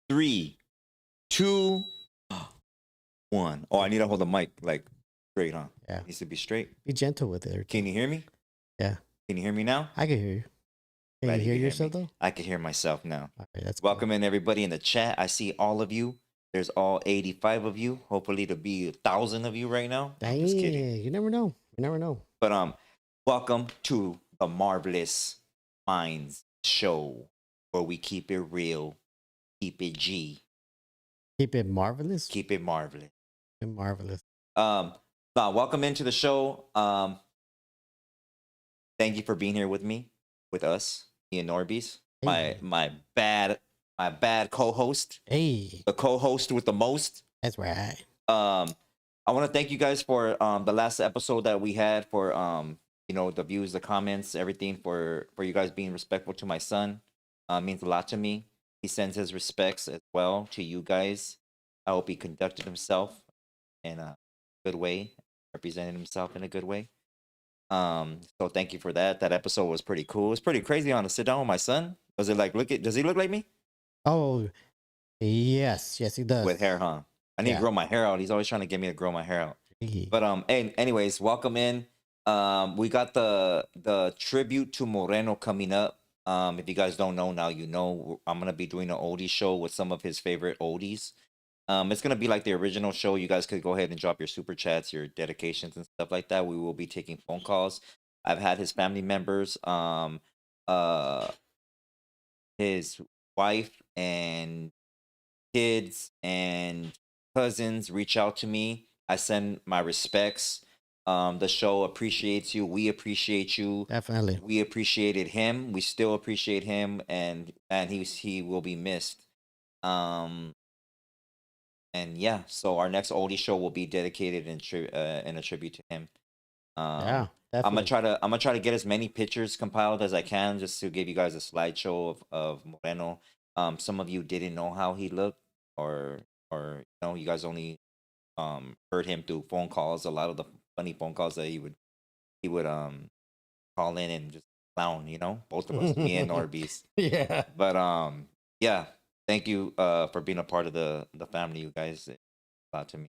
3, 2, 1. Oh, I need to hold the mic like straight, huh? Yeah. It needs to be straight. Be gentle with it. Can you hear me? Yeah. Can you hear me now? I can hear you. Can Glad you hear can yourself me. though? I can hear myself now. All right, that's Welcome in everybody in the chat. I see all of you. There's all 85 of you. Hopefully to be 1,000 of you right now. Dang, Just kidding. you never know. You never know. But welcome to the Marvelous Minds show, where we keep it real, keep it G, Keep it marvelous. keep it marvelous. Keep it marvelous. Welcome into the show. Thank you for being here with me, with us, me and NORBEEZ. Hey. My bad co-host. Hey, The co-host with the most. that's right. I want to thank you guys for the last episode that we had, for the views, the comments, everything, for you guys being respectful to my son. Means a lot to me. He sends his respects as well to you guys. I hope he conducted himself in a good way, represented himself in a good way. So thank you for that. That episode was pretty cool. It's pretty crazy on to sit down with my son. Was it like, does he look like me? Oh, yes, he does. With hair, huh? I need to grow my hair out. He's always trying to get me to grow my hair out. But anyways, welcome in. We got the tribute to Moreno coming up. If you guys don't know now, you know. I'm gonna be doing an oldie show with some of his favorite oldies. It's gonna be like the original show. You guys could go ahead and drop your super chats, your dedications, and stuff like that. We will be taking phone calls. I've had his family members, his wife and kids and cousins reach out to me. I send my respects. The show appreciates you. We appreciate you. Definitely. We appreciated him. We still appreciate him, and he will be missed. And yeah, so our next oldie show will be dedicated in a tribute to him. Yeah, I'm definitely. gonna try to get as many pictures compiled as I can, just to give you guys a slideshow of Moreno. Some of you didn't know how he looked, or you guys only heard him through phone calls. A lot of the funny phone calls that he would call in and just clown, both of us, me and NORBEEZ. Yeah. But yeah, thank you for being a part of the family, you guys. It means a lot to me.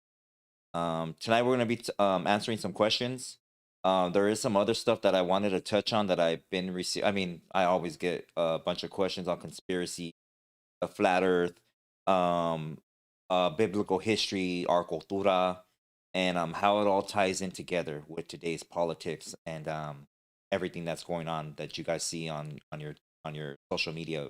Tonight we're gonna be answering some questions. There is some other stuff that I wanted to touch on that I've been receiving. I mean, I always get a bunch of questions on conspiracy, the flat Earth, biblical history, our cultura, and how it all ties in together with today's politics and everything that's going on that you guys see on your social media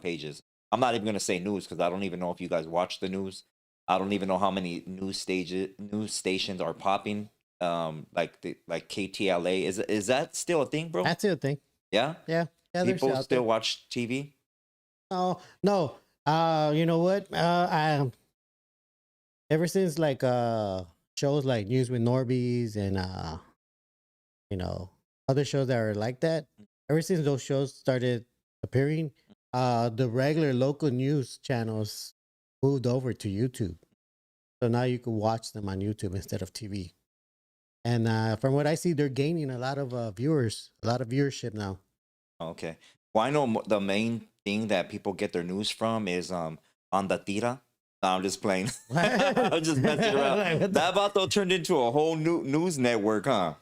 pages. I'm not even gonna say news, because I don't even know if you guys watch the news. I don't even know how many news stations are popping. Like KTLA. Is that still a thing, bro? That's still a thing. Yeah. Yeah. People still watch TV. Oh no. You know what? Ever since like shows like News with NORBEEZ and other shows that are like that, ever since those shows started appearing, the regular local news channels moved over to YouTube. So now you can watch them on YouTube instead of TV. And from what I see, they're gaining a lot of viewership now. Okay. Well, I know the main thing that people get their news from is on the tira. No, I'm just playing. I'm just messing around. That vato turned into a whole new news network, huh?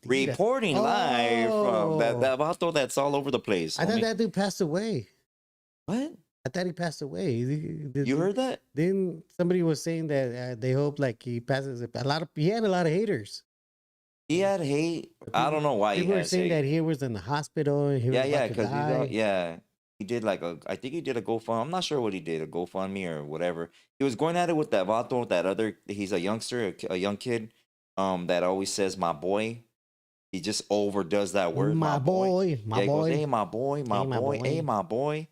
Reporting live from that vato that's all over the place. I thought that dude passed away. What? I thought he passed away. You heard that? Then somebody was saying that they hope like he passes. He had a lot of haters. He had hate. I don't know why. People were saying that he was in the hospital. And he was because he did like I think he did a GoFundMe. I'm not sure what he did, a GoFundMe or whatever. He was going at it with that vato, that other. He's a youngster, a young kid, that always says "my boy." He just overdoes that word, my boy. My boy. Goes, hey, my boy, my boy, hey, my boy.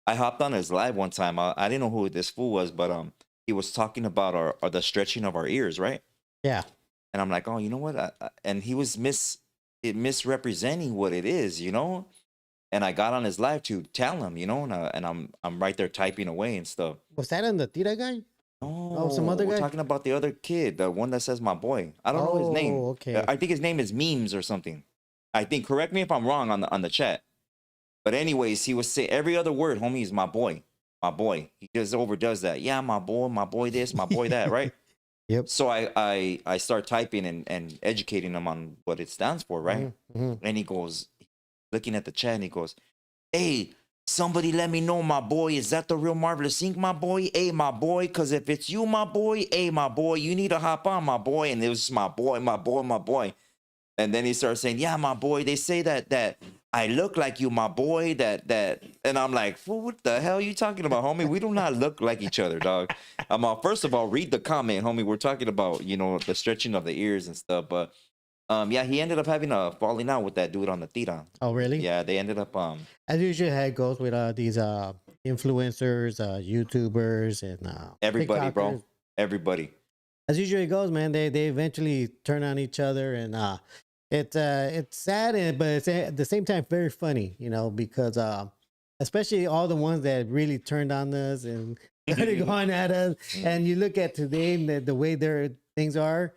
I hopped on his live one time. I didn't know who this fool was, but he was talking about the stretching of our ears, right? Yeah. And I'm like, oh, you know what? And he was misrepresenting what it is, And I got on his live to tell him, and I'm right there typing away and stuff. Was that on the Tira guy? Oh, some other guy? We're talking about the other kid, the one that says my boy. I don't know his name. Okay. I think his name is Memes or something. I think. Correct me if I'm wrong on the chat. But anyways, he was saying every other word, homie, is my boy. my boy. He just overdoes that. Yeah, my boy this, my boy that, right? Yep. So I start typing and educating him on what it stands for, right? And he goes, looking at the chat, and he goes, "Hey, somebody let me know, my boy. Is that the real Marvelous Inc., my boy? Hey, my boy, because if it's you, my boy, hey, my boy, you need to hop on, my boy." And it was my boy, my boy, my boy. And then he starts saying, "Yeah, my boy, they say that I look like you, my boy, that." And I'm like, "Fool, what the hell are you talking about, homie? We do not look like each other, dog." First of all, read the comment, homie. We're talking about, the stretching of the ears and stuff. But yeah, he ended up having a falling out with that dude on the tira. Oh, really? Yeah, they ended up As usually how it goes with these influencers, YouTubers, and everybody, bro. TikTokers. Everybody. As usually it goes, man. They eventually turn on each other, and it's sad, but it's at the same time very funny, because especially all the ones that really turned on us and started going at us, and you look at today and the way their things are,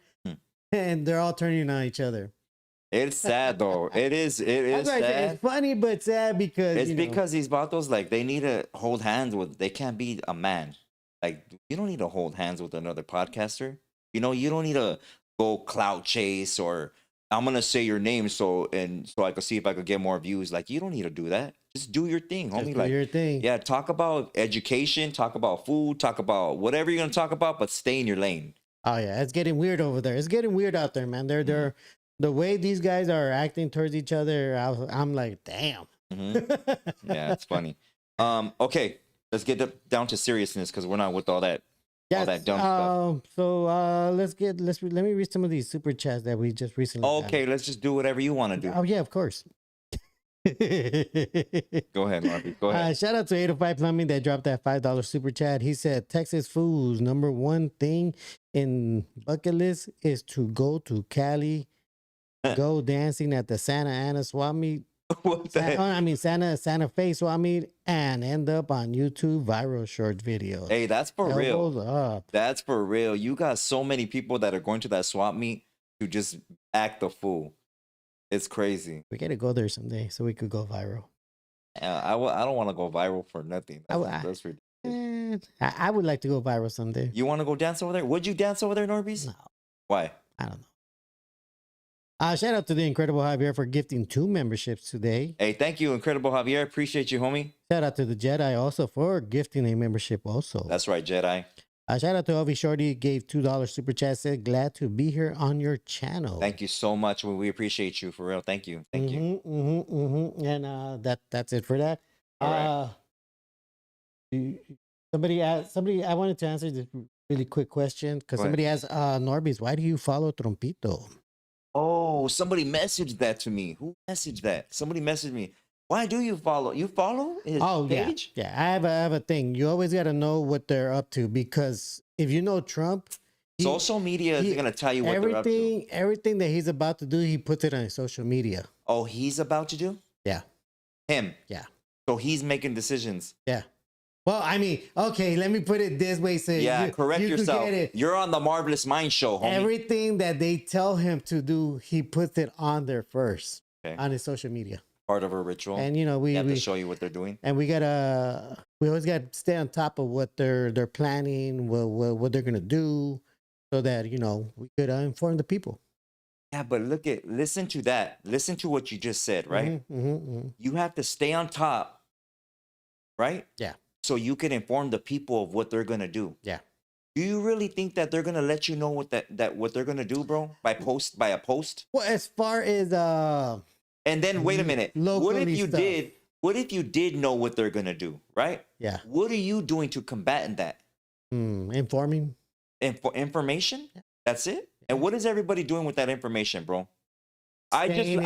and they're all turning on each other. It's sad though. It is That's why I say sad. it's funny but sad because It's because these vatos, like, they need to hold hands with. They can't be a man. Like, you don't need to hold hands with another podcaster. You don't need to go clout chase, or I'm gonna say your name so I could see if I could get more views. Like, you don't need to do that. Just do your thing, homie. just do Like, your thing. yeah, talk about education, talk about food, talk about whatever you're gonna talk about, but stay in your lane. Oh yeah, it's getting weird over there. It's getting weird out there, man. They're the way these guys are acting towards each other. I'm like, damn. Yeah, it's funny. Okay, let's get down to seriousness because we're not with all that. All that dumb stuff. So let me read some of these super chats that we just recently got. Okay, let's just do whatever you want to do. Oh yeah, of course. Go ahead, Marvy. Go ahead. Shout out to 805 Plumbing that dropped that $5 super chat. He said Texas foods #1 thing in bucket list is to go to Cali, go dancing at the Santa Ana swap meet. What the heck? Santa Fe swap meet, and end up on YouTube viral short videos. Hey, that's for Elbows real. up. That's for real. You got so many people that are going to that swap meet to just act a fool. It's crazy. We gotta go there someday so we could go viral. I don't want to go viral for nothing. That's ridiculous. I would like to go viral someday. You want to go dance over there? Would you dance over there, NORBEEZ? No, Why? I don't know. Shout out to the Incredible Javier for gifting 2 memberships today. Hey, thank you, Incredible Javier. Appreciate you, homie. Shout out to the Jedi also for gifting a membership also. That's right, Jedi. Shout out to Ovi Shorty, gave $2 super chat, said glad to be here on your channel. Thank you so much. We appreciate you for real. Thank you. Thank you. And that's it for that. All Somebody I wanted to answer this really quick question because somebody asked NORBEEZ, why do you follow Trompito? Oh, somebody messaged that to me. Who messaged that? Somebody messaged me. Why do you follow? You follow his page? Yeah. I have a thing. You always got to know what they're up to because if you know Trump, social media is going to tell you what they're up to. Everything that he's about to do, he puts it on his social media. Oh, he's about to do? Yeah. Him? Yeah. So he's making decisions. Yeah. Well, I mean, okay, let me put it this way. So correct yourself. You're on the Marvelous Mind show, homie. Everything that they tell him to do, he puts it on there first on his social media. Part of a ritual. And we have to show you what they're doing. And we always gotta stay on top of what they're planning, what they're gonna do, so that we could inform the people. Yeah, but listen to that. Listen to what you just said, right? You have to stay on top, right? Yeah. So you can inform the people of what they're gonna do. Yeah. Do you really think that they're gonna let you know what they're gonna do, bro? By a post? Well, as far as and then wait a minute. What if you stuff. did? What if you did know what they're gonna do, right? Yeah. What are you doing to combat that? Informing. Information? Yeah. That's it. And what is everybody doing with that information, bro? I let you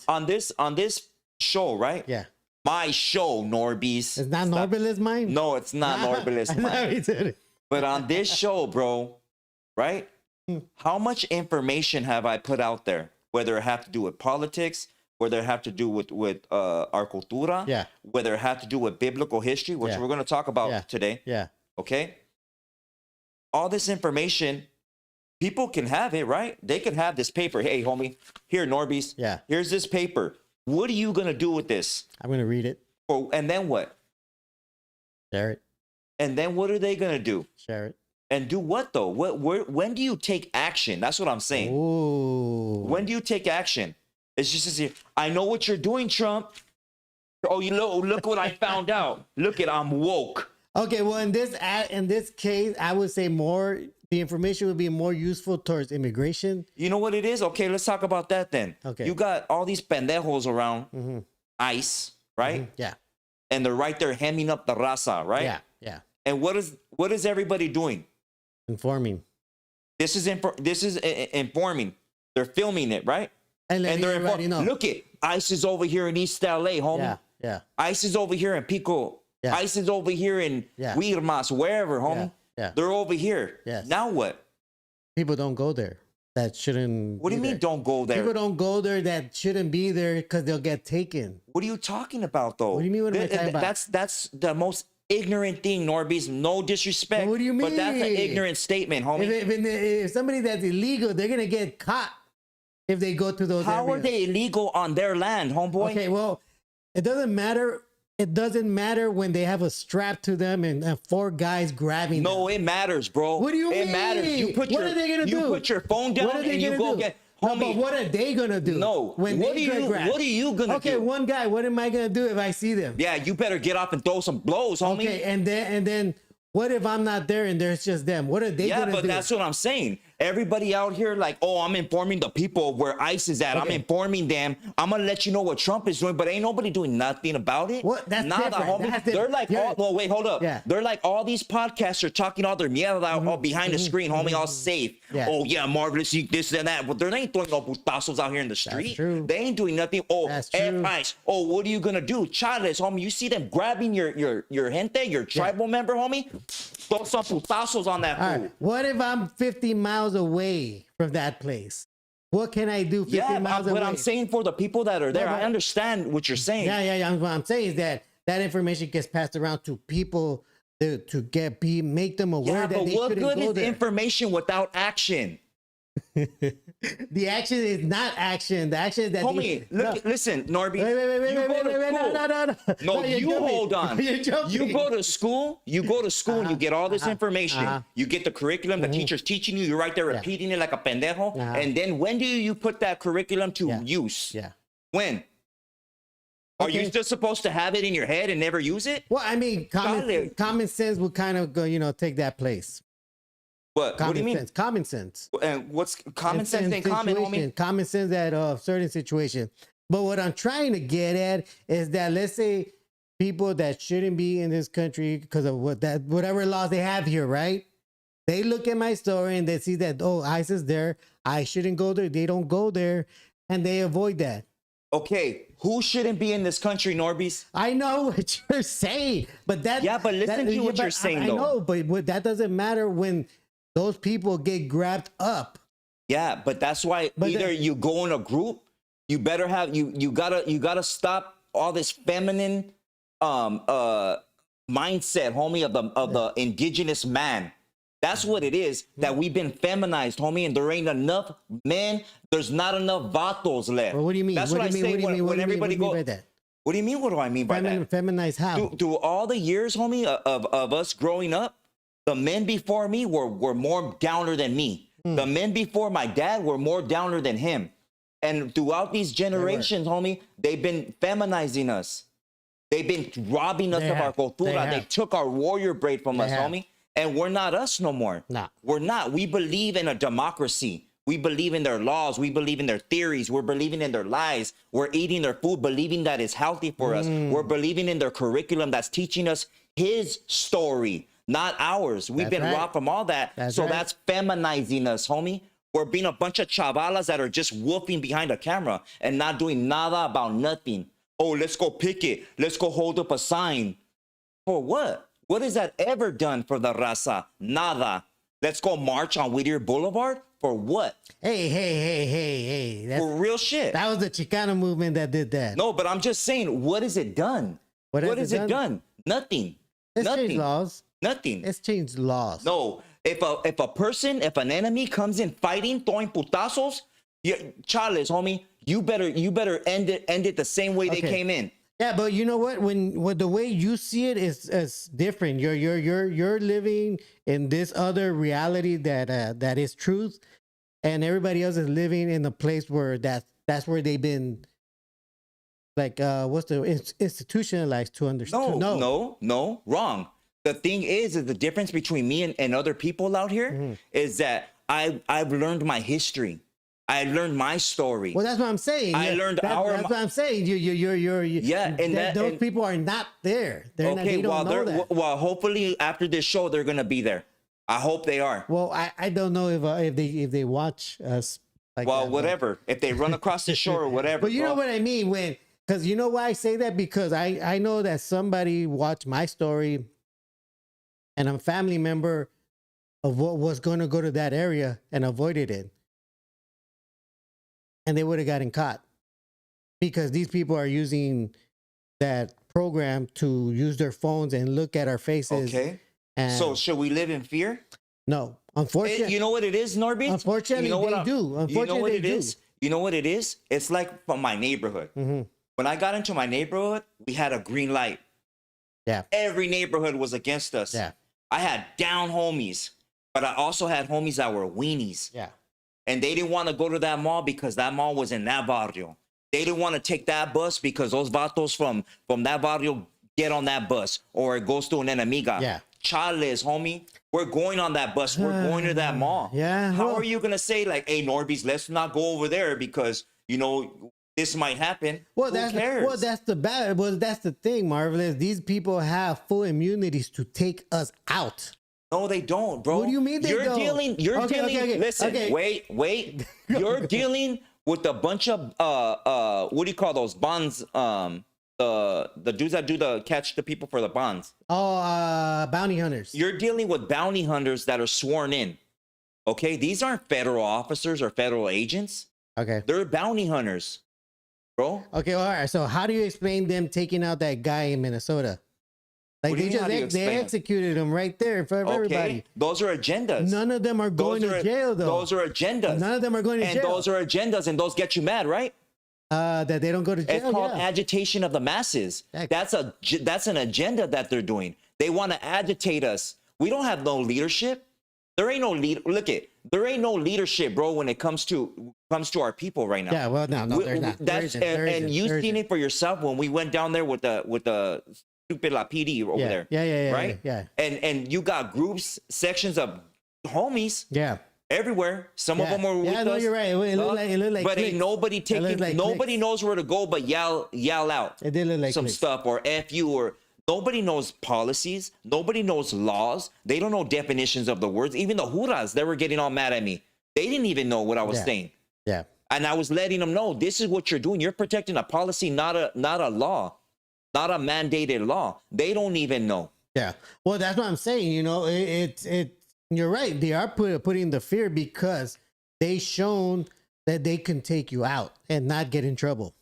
on this show, right? Yeah. My show, NORBEEZ. It's not Norbeez's mind? No, it's not Norbeez's mind. But on this show, bro, right? How much information have I put out there? Whether it have to do with politics, whether it have to do with our cultura, whether it have to do with biblical history, which we're going to talk about today. Yeah. Okay? All this information, people can have it, right? They can have this paper. Hey, homie, here, NORBEEZ. Yeah. Here's this paper. What are you going to do with this? I'm going to read it. And then what? Share it. And then what are they gonna do? Share it. And do what though? When do you take action? That's what I'm saying. Ooh. When do you take action? It's just as if, I know what you're doing, Trump. Oh, you look what I found out. Look at, I'm woke. Okay, well, in this case, I would say the information would be more useful towards immigration. You know what it is? Okay, let's talk about that then. Okay. You got all these pendejos around ICE, right? Yeah. And they're right there hemming up the raza, right? Yeah. Yeah. And what is everybody doing? Informing. This is informing. They're filming it, right? And they're informing. Look at ICE is over here in East LA, homie. Yeah. Yeah. ICE is over here in Pico. Yeah. ICE is over here in Huirmas, wherever, homie. Yeah. They're over here. Yes. Now what? People don't go there. That shouldn't. What do you mean don't go there? People don't go there that shouldn't be there because they'll get taken. What are you talking about, though? What do you mean? What am I talking about? That's the most ignorant thing, NORBEEZ. No disrespect. What do you mean? But that's an ignorant statement, homie. If somebody that's illegal, they're gonna get caught if they go to those. How areas. are they illegal on their land, homeboy? Okay, well, it doesn't matter. It doesn't matter when they have a strap to them and 4 guys grabbing them. No, it matters, bro. What do you mean? It matters. What are they gonna do? You put your phone down and you go get. No, Homie, but what are they gonna do? No. When What they are you? grab? What are you gonna do? Okay, one guy. What am I gonna do if I see them? Yeah, you better get up and throw some blows, homie. Okay, and then what if I'm not there and there's just them? What are they gonna do? Yeah, but that's what I'm saying. Everybody out here like, oh, I'm informing the people where ICE is at. I'm informing them. I'm gonna let you know what Trump is doing, but ain't nobody doing nothing about it. What? That's Nada, different. homie. That's They're different. like, Yeah. well, wait, hold up. Yeah. They're like all these podcasts are talking all their mierda all behind the screen, homie, all safe. Yeah. Oh yeah, marvelous, this and that. But they ain't throwing no putazos out here in the street. true. They ain't doing nothing. Oh, That's true. ICE. Oh, what are you gonna do, Chales, homie? You see them grabbing your gente, your tribal member, homie? Throw some putazos on that All fool. right. What if I'm 50 miles away from that place? What can I do 50 miles away? But I'm saying for the people that are there, but- I understand what you're saying. Yeah. What I'm saying is that information gets passed around to people to make them aware Yeah, that but they what shouldn't good go is there. information without action? The action is not action. The action is that. Homie, listen, NORBEEZ. Wait. No, you're you jumping. hold on. You're jumping. You go to school, and you get all this information. You get the curriculum, the teacher's teaching you, you're right there repeating it like a pendejo. And then when do you put that curriculum to use? Yeah. When? Are you Okay. still supposed to have it in your head and never use it? Well, I mean, Dale. common sense would kind of go, take that place. What do you mean? Sense. Common sense. And what's common sense ain't common, homie? Common sense at certain situation. But what I'm trying to get at is that, let's say people that shouldn't be in this country because of whatever laws they have here, right? They look at my story and they see that, oh, ICE is there. I shouldn't go there. They don't go there, and they avoid that. Okay, who shouldn't be in this country, NORBEEZ? I know what you're saying, but that. Yeah, but listen to what you're saying, I though. know, but that doesn't matter when those people get grabbed up. Yeah, but that's why either you go in a group, you better have you gotta stop all this feminine mindset, homie, of the indigenous man. That's what it is, that we've been feminized, homie, and there ain't enough men. There's not enough vatos left. Well, what do you mean? That's what I say when everybody goes. What do you mean? What do I mean by that? Feminized how? Through all the years, homie, of us growing up, the men before me were more downer than me. The men before my dad were more downer than him. And throughout these generations, homie, they've been feminizing us. They've been robbing us of our cultura. They took our warrior braid from us, homie. And we're not us no more. Nah. We're not. We believe in a democracy. We believe in their laws. We believe in their theories. We're believing in their lies. We're eating their food, believing that it's healthy for us. We're believing in their curriculum that's teaching us his story, not ours. We've been robbed from all that. That's feminizing us, homie. We're being a bunch of chavalas that are just wolfing behind a camera and not doing nada about nothing. Oh, let's go picket. Let's go hold up a sign. For what? What has that ever done for the raza? Nada. Let's go march on Whittier Boulevard? For what? Hey. For real shit. That was the Chicano movement that did that. No, but I'm just saying, what has it done? What has it done? Nothing. It's Nothing. changed laws. Nothing. It's changed laws. No. If an enemy comes in fighting, throwing putazos, Charles, homie, you better end it the same way they came in. Yeah, but you know what? When the way you see it is different. You're living in this other reality that is truth, and everybody else is living in a place where that's where they've been like what's the institutionalized to understand. No, wrong. The thing is the difference between me and other people out here is that I've learned my history. I learned my story. Well, that's what I'm saying. I learned That's what I'm saying. Yeah, and those people are not there. They're not, they don't know that. Well, hopefully after this show they're gonna be there. I hope they are. Well, I don't know if they watch us. Like well, that, whatever. If they run across the shore or whatever. But you know what I mean because you know why I say that, because I know that somebody watched my story, and I'm a family member of what was going to go to that area and avoided it, and they would have gotten caught because these people are using that program to use their phones and look at our faces. Okay. And so should we live in fear? No, unfortunately. You know what it is, NORBEEZ? Unfortunately, you know they do. Unfortunately, you know what they it do. is? You know what it is? It's like from my neighborhood. When I got into my neighborhood, we had a green light. Yeah. Every neighborhood was against us. Yeah. I had down homies, but I also had homies that were weenies. Yeah. And they didn't want to go to that mall because that mall was in that barrio. They didn't want to take that bus because those vatos from that barrio get on that bus, or it goes to an enemiga. Yeah. Chales, homie, we're going on that bus. We're going to that mall. Yeah. How are you going to say like, hey, NORBEEZ, let's not go over there because, you know, this might happen. Well, Who cares? that's the thing, Marvelous. These people have full immunities to take us out. No, they don't, bro. What do you mean they don't? You're dealing. Okay. Listen, Okay. wait. You're dealing with a bunch of what do you call those bonds? The dudes that do the catch the people for the bonds. Oh, bounty hunters. You're dealing with bounty hunters that are sworn in. Okay, these aren't federal officers or federal agents. Okay. They're bounty hunters, bro. Okay. All right. So how do you explain them taking out that guy in Minnesota? Like What do you mean, how do you they explain it? executed him right there in front of everybody. Those are agendas. None of them are going to jail though. Those are agendas. None of them are going to and jail. those are agendas, and those get you mad, right? That they don't go to jail. It's called agitation of the masses. Heck. That's an agenda that they're doing. They want to agitate us. We don't have no leadership. There ain't no lead. There ain't no leadership, bro. When it comes to our people right now. Yeah. Well, no, there's not. And you've seen it for yourself when we went down there with the stupid La PD over there. Yeah. Right. Yeah. And you got groups, sections of homies. Yeah. Everywhere. Some of them were with us. No, you're right. It looked like but clicks. ain't nobody taking. Like nobody clicks. knows where to go, but yell out. It did look like some clicks. stuff or F you or nobody knows policies. Nobody knows laws. They don't know definitions of the words. Even the juras, they were getting all mad at me. They didn't even know what I was saying. Yeah. And I was letting them know this is what you're doing. You're protecting a policy, not a law, not a mandated law. They don't even know. Yeah. Well, that's what I'm saying. You know, you're right. They are putting the fear because they shown that they can take you out and not get in trouble.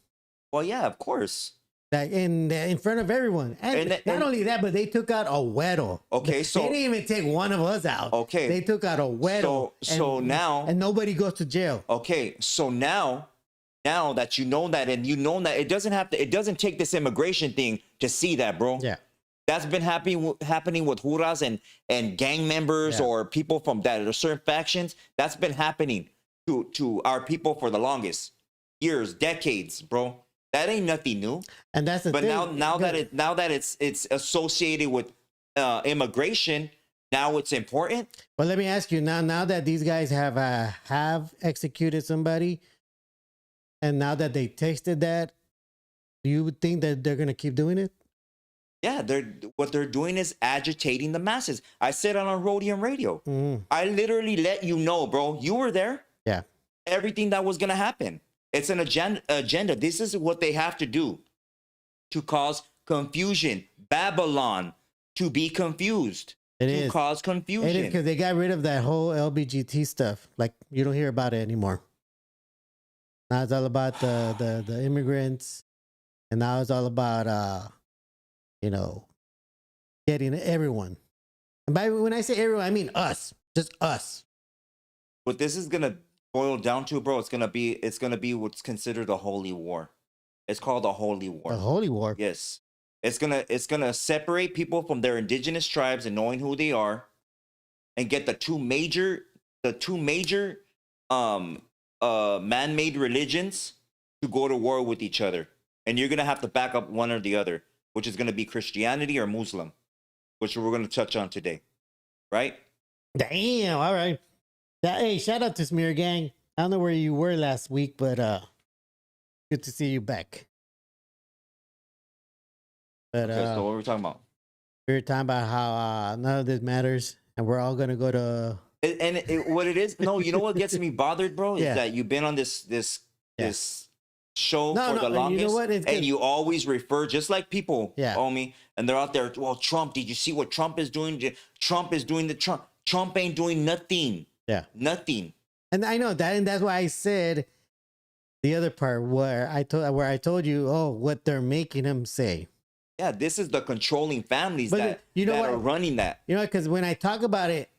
Well, yeah, of course. That in front of everyone. And not only that, but they took out a Weddle. Okay, so they didn't even take one of us out. Okay. They took out a Weddle. So now and nobody goes to jail. Okay, so now that you know that, and you know that it doesn't take this immigration thing to see that, bro. Yeah. That's been happening with juras and gang members or people from that or certain factions. That's been happening to our people for the longest years, decades, bro. That ain't nothing new. And that's the thing. But now that it's associated with immigration, now it's important. Well, let me ask you now that these guys have executed somebody, and now that they tasted that, do you think that they're gonna keep doing it? Yeah, what they're doing is agitating the masses. I said it on Rhodium Radio. Mm-hmm. I literally let you know, bro. You were there. Yeah. Everything that was gonna happen. It's an agenda. This is what they have to do to cause confusion. Babylon, to be confused. To cause confusion. It is because they got rid of that whole LBGT stuff. Like, you don't hear about it anymore. Now it's all about the immigrants, and now it's all about getting everyone. And when I say everyone, I mean us, just us. What this is gonna boil down to, bro, it's gonna be what's considered a holy war. It's called a holy The war. holy war. Yes. It's gonna separate people from their indigenous tribes and knowing who they are, and get the two major man-made religions to go to war with each other. And you're gonna have to back up one or the other, which is gonna be Christianity or Muslim, which we're gonna touch on today. Right? Damn. All right. Hey, shout out to Smear Gang. I don't know where you were last week, but good to see you back. But Okay, so what are we talking about? we were talking about how none of this matters, and we're all gonna go to. What it is? No, you know what gets me bothered, bro, is Yeah. that you've been on this show No, for no, the and you know longest, what? It's and good. you always refer, just like people, Yeah. homie, and they're out there. Well, Trump, did you see what Trump is doing? Trump is doing Trump ain't doing nothing. Yeah. Nothing. And I know that, and that's why I said the other part where I told you, oh, what they're making him say. Yeah, this is the controlling families But that you know that what? are running that. You know, because when I talk about it,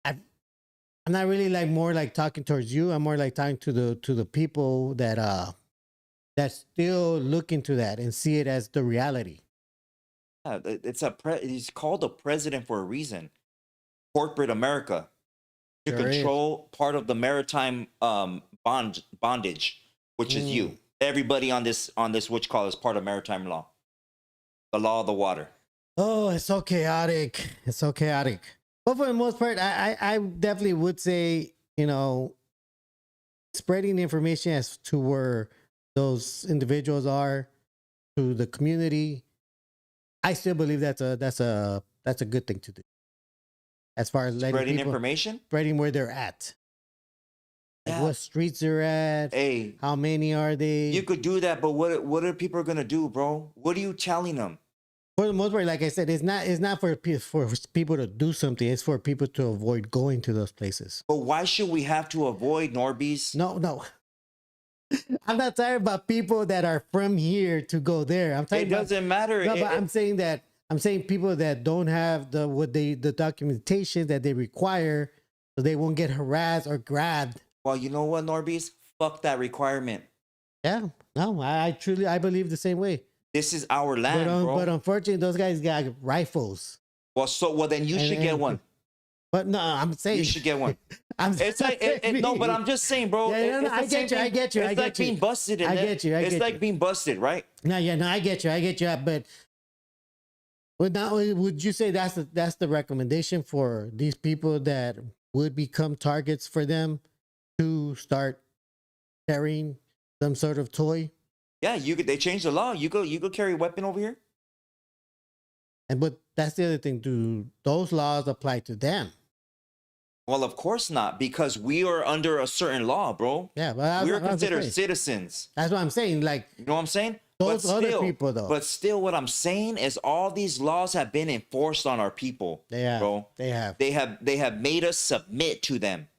I'm not really like more like talking towards you. I'm more like talking to the people that still look into that and see it as the reality. Yeah, he's called a president for a reason. Corporate America to Sure is. control part of the maritime bondage, which is you. Everybody on this which call is part of maritime law, the law of the water. Oh, it's so chaotic. It's so chaotic. But for the most part, I definitely would say, you know, spreading information as to where those individuals are to the community. I still believe that's a good thing to do. As far as letting Spreading people, information, spreading where they're at, like Yeah. what streets they're at, Hey, how many are they? you could do that, but what are people gonna do, bro? What are you telling them? For the most part, like I said, it's not for people to do something. It's for people to avoid going to those places. But why should we have to avoid NORBEEZ? No. I'm not talking about people that are from here to go there. I'm talking It doesn't matter. No, but I'm saying people that don't have the documentation that they require, so they won't get harassed or grabbed. Well, you know what, NORBEEZ? Fuck that requirement. Yeah, no, I truly believe the same way. This is our land, bro. But unfortunately, those guys got rifles. Well, then you should get one. But no, I'm saying You should get one. It's like no, but I'm just saying, bro. Yeah, no, it's I the same get you, I thing. get you, It's I like get you. being busted. I get you, It's get like you. being busted, right? No, I get you. But would you say that's the recommendation for these people that would become targets for them to start carrying some sort of toy? Yeah, they changed the law. You go carry a weapon over here. But that's the other thing. Do those laws apply to them? Well, of course not, because we are under a certain law, bro. Yeah, but We're considered citizens. That's what I'm saying. Like, You know what I'm saying? those other people, though. But still, what I'm saying is all these laws have been enforced on our people. They have, bro. they have. They have made us submit to them,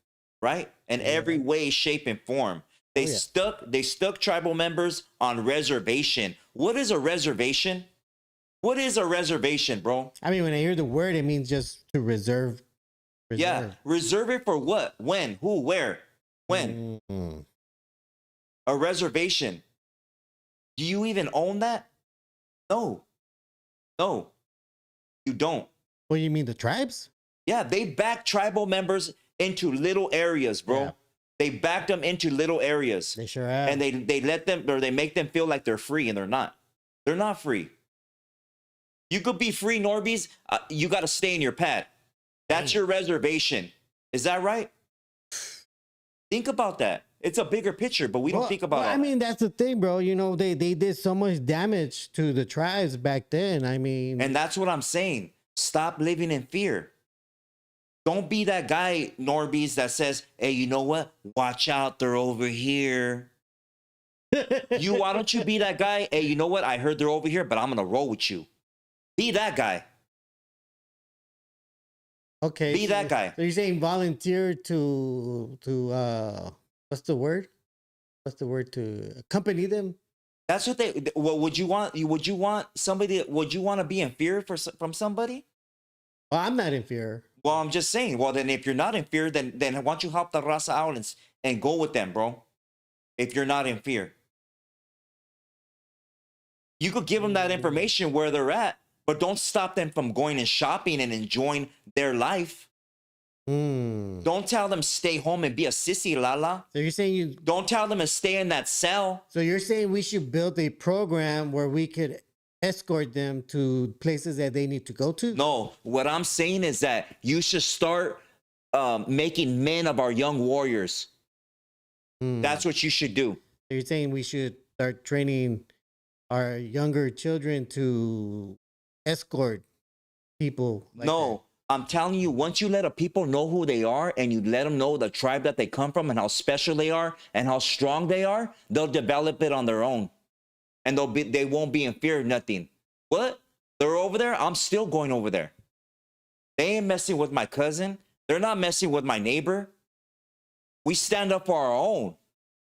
right? In every way, shape, and form. They stuck tribal members on reservation. What is a reservation? What is a reservation, bro? I mean, when I hear the word, it means just to reserve. Yeah, reserve it for what? When? Who? Where? When? Mm. A reservation. Do you even own that? No. No. You don't. What do you mean, the tribes? Yeah, they back tribal members into little areas, bro. Yeah. They backed them into little areas. They sure have. And they let them, or they make them feel like they're free, and they're not. They're not free. You could be free, NORBEEZ. You got to stay in your pad. That's your reservation. Is that right? Think about that. It's a bigger picture, but we don't think about it. I mean, that's the thing, bro. You know, they did so much damage to the tribes back then. I mean, And that's what I'm saying. Stop living in fear. Don't be that guy, NORBEEZ, that says, hey, you know what? Watch out, they're over here. Why don't you be that guy? Hey, you know what? I heard they're over here, but I'm going to roll with you. Be that guy. okay, Be that guy. So you're saying volunteer to what's the word? What's the word to accompany them? That's what they. Well, would you want somebody? Would you want to be in fear from somebody? Well, I'm not in fear. Well, I'm just saying. Well, then if you're not in fear, then why don't you help the raza out and go with them, bro? If you're not in fear, You could give them that information where they're at, but don't stop them from going and shopping and enjoying their life. Don't tell them stay home and be a sissy, Lala. So you're saying Don't tell them to stay in that cell. So you're saying we should build a program where we could escort them to places that they need to go to? No, what I'm saying is that you should start making men of our young warriors. That's what you should do. So you're saying we should start training our younger children to escort people like No, I'm telling you, once you let a people know who they are and you let them know the tribe that they come from and how special they are and how strong they are, they'll develop it on their own. And they won't be in fear of nothing. What? They're over there? I'm still going over there. They ain't messing with my cousin. They're not messing with my neighbor. We stand up for our own.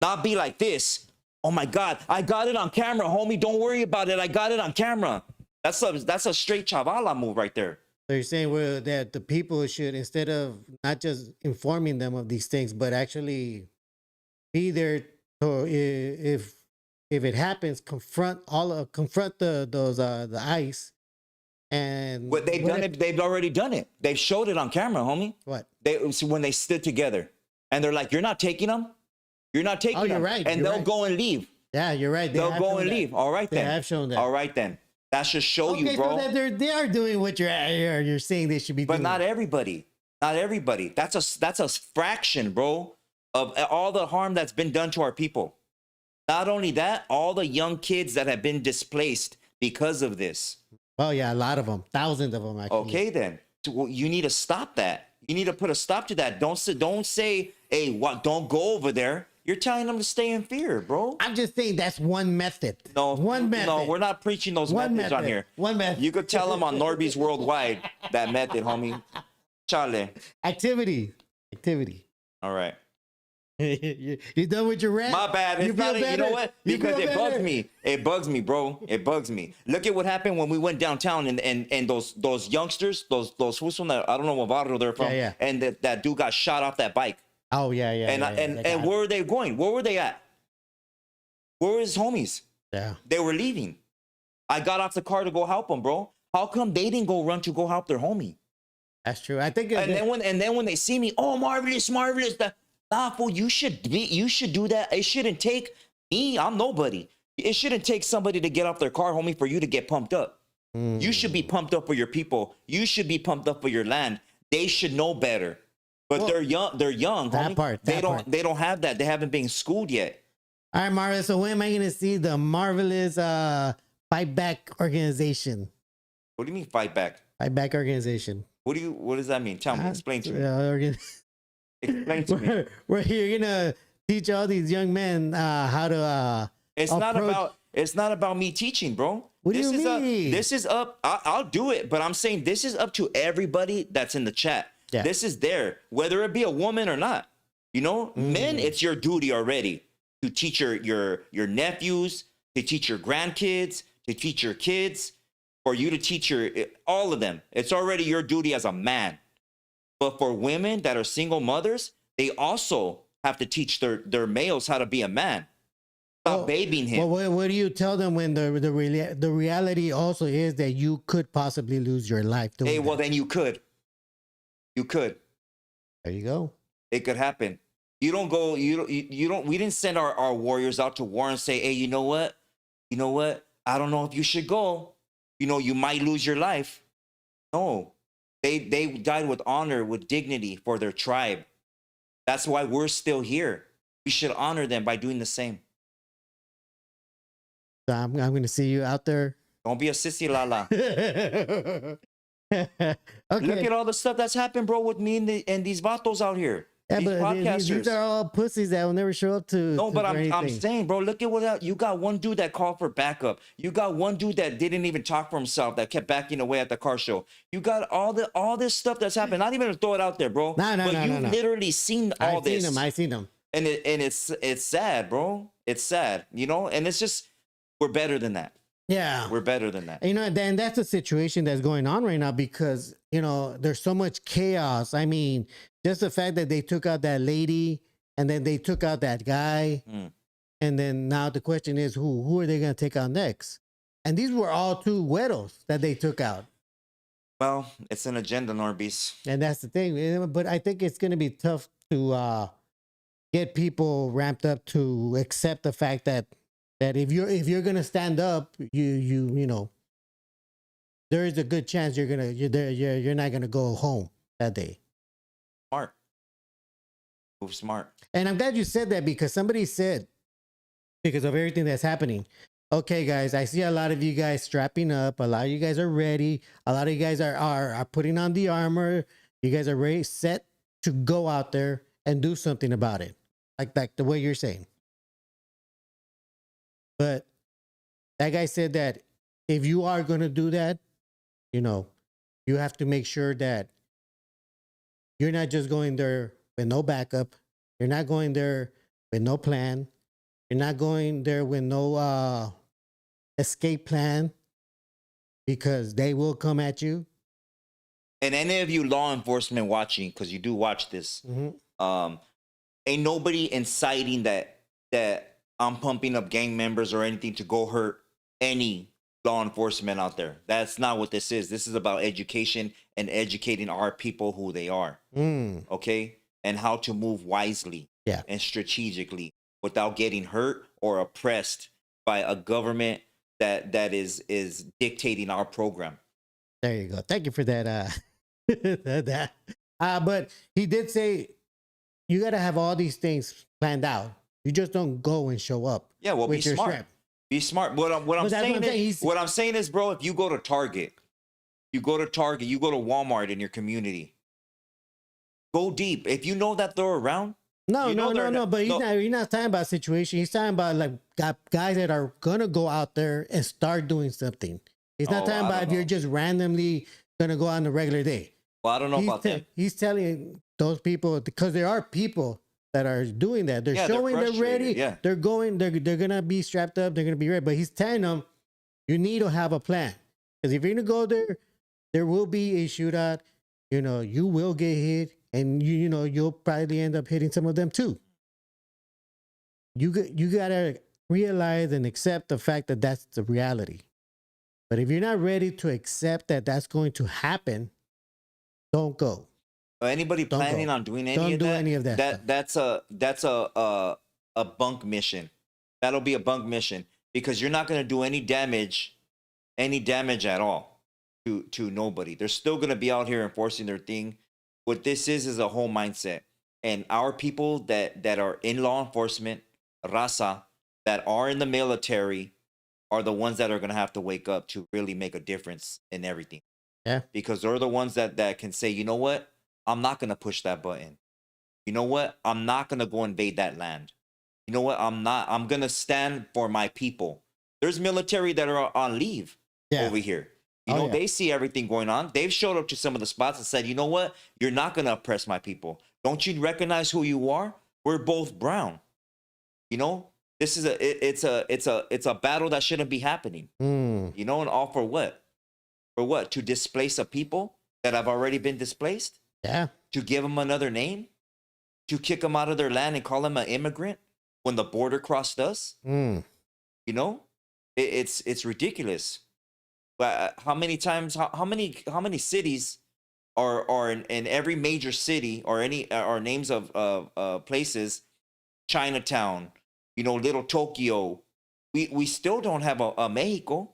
Not be like this. Oh my God, I got it on camera, homie. Don't worry about it. I got it on camera. That's a straight chavala move right there. So you're saying that the people should, instead of not just informing them of these things, but actually be there to, if it happens, confront the ICE. And What they've done it, they've already done it. They've showed it on camera, homie. What? When they stood together and they're like, you're not taking them. You're not taking them. You're right. And they'll go and leave. Yeah, you're right. They'll go and leave. All right, then. They have shown that. All right, then. That should show you, bro. So they are doing what you're saying they should be doing. But not everybody. Not everybody. That's a fraction, bro, of all the harm that's been done to our people. Not only that, all the young kids that have been displaced because of this. Oh, yeah, a lot of them. Thousands of them, actually. Okay, then. You need to stop that. You need to put a stop to that. Don't say, hey, what? Don't go over there. You're telling them to stay in fear, bro. I'm just saying that's one method. No, one method. No, we're not preaching those methods on here. One method. You could tell them on NORBEEZ Worldwide that method, homie. Chale. Activity. All right. You done with your rant? My bad. It's not. You know what? Because it bugs me. It bugs me, bro. It bugs me. Look at what happened when we went downtown and those youngsters, those who's from that, I don't know what barrio they're from, and that dude got shot off that bike. Oh yeah. And where were they going? Where were they at? Where were his homies? Yeah. They were leaving. I got off the car to go help them, bro. How come they didn't go run to go help their homie? That's true. I think. And then when they see me, oh, marvelous. Nah, fool, you should do that. It shouldn't take me. I'm nobody. It shouldn't take somebody to get off their car, homie, for you to get pumped up. You should be pumped up for your people. You should be pumped up for your land. They should know better. But they're young. They're young, homie. They don't have that. They haven't been schooled yet. All right, Marvelous. So when am I going to see the Marvelous Fight Back organization? What do you mean fight back? Fight Back organization. What does that mean? Tell me. Explain to me. Explain to me. Where you're gonna teach all these young men how to. It's not about me teaching, bro. What do you mean? This is up. I'll do it, but I'm saying this is up to everybody that's in the chat. Yeah. This is there, whether it be a woman or not. You know, men, it's your duty already to teach your nephews, to teach your grandkids, to teach your kids, for you to teach all of them. It's already your duty as a man. But for women that are single mothers, they also have to teach their males how to be a man. Stop babying him. Well, what do you tell them when the reality also is that you could possibly lose your life? Hey, well, then you could. You could. There you go. It could happen. You don't go. You don't. We didn't send our warriors out to war and say, hey, you know what? I don't know if you should go. You know, you might lose your life. No. They died with honor, with dignity for their tribe. That's why we're still here. We should honor them by doing the same. So I'm going to see you out there. Don't be a sissy lala. Okay. Look at all the stuff that's happened, bro, with me and these vatos out here. Yeah, these podcasters. These are all pussies that will never show up to. No, but I'm saying, bro, look at what you got. One dude that called for backup. You got one dude that didn't even talk for himself, that kept backing away at the car show. You got all this stuff that's happened. Not even to throw it out there, bro. No. You've literally seen all this. I've seen them. And it's sad, bro. It's sad, you know. And it's just we're better than that. Yeah, we're better than that. You know, then that's the situation that's going on right now because, you know, there's so much chaos. I mean, just the fact that they took out that lady and then they took out that guy. And then now the question is, who are they going to take out next? And these were all two güeros that they took out. Well, it's an agenda, NORBEEZ. And that's the thing. But I think it's going to be tough to get people ramped up to accept the fact that if you're going to stand up, you know, there is a good chance you're not going to go home that day. Smart. Move smart. And I'm glad you said that, because somebody said, because of everything that's happening, okay, guys, I see a lot of you guys strapping up. A lot of you guys are ready. A lot of you guys are putting on the armor. You guys are ready, set to go out there and do something about it. Like the way you're saying. But that guy said that if you are going to do that, you know, you have to make sure that you're not just going there with no backup. You're not going there with no plan. You're not going there with no escape plan, because they will come at you. And any of you law enforcement watching, because you do watch this, ain't nobody inciting that I'm pumping up gang members or anything to go hurt any law enforcement out there. That's not what this is. This is about education and educating our people who they are. Okay? And how to move wisely and strategically without getting hurt or oppressed by a government that is dictating our program. There you go. Thank you for that. But he did say you got to have all these things planned out. You just don't go and show up. Yeah, well, be smart. Strap. Be smart. What I'm saying is, bro, if you go to Target, you go to Walmart in your community, go deep. If you know that they're around. No. But he's not talking about situation. He's talking about like guys that are gonna go out there and start doing something. He's not talking about if you're just randomly gonna go on a regular day. Well, I don't know about that. He's telling those people, because there are people that are doing that. They're showing they're ready. Yeah. They're going. They're gonna be strapped up. They're gonna be ready. But he's telling them, you need to have a plan, because if you're gonna go there, there will be a shootout. You know, you will get hit. And you know, you'll probably end up hitting some of them too. You gotta realize and accept the fact that that's the reality. But if you're not ready to accept that that's going to happen, don't go. Anybody planning on doing any of that? That's a bunk mission. That'll be a bunk mission, because you're not gonna do any damage at all to nobody. They're still gonna be out here enforcing their thing. What this is a whole mindset. And our people that are in law enforcement, raza, that are in the military, are the ones that are going to have to wake up to really make a difference in everything. Yeah. Because they're the ones that can say, you know what? I'm not going to push that button. You know what? I'm not going to go invade that land. You know what? I'm going to stand for my people. There's military that are on leave over here. You know, they see everything going on. They've showed up to some of the spots and said, you know what? You're not going to oppress my people. Don't you recognize who you are? We're both brown. You know, this is it's a battle that shouldn't be happening. You know, and all for what? For what? To displace a people that have already been displaced? Yeah. To give them another name? To kick them out of their land and call them an immigrant when the border crossed us? You know, it's ridiculous. But how many times? How many cities are in every major city, or any are names of places? Chinatown, you know, Little Tokyo. We still don't have a Mexico.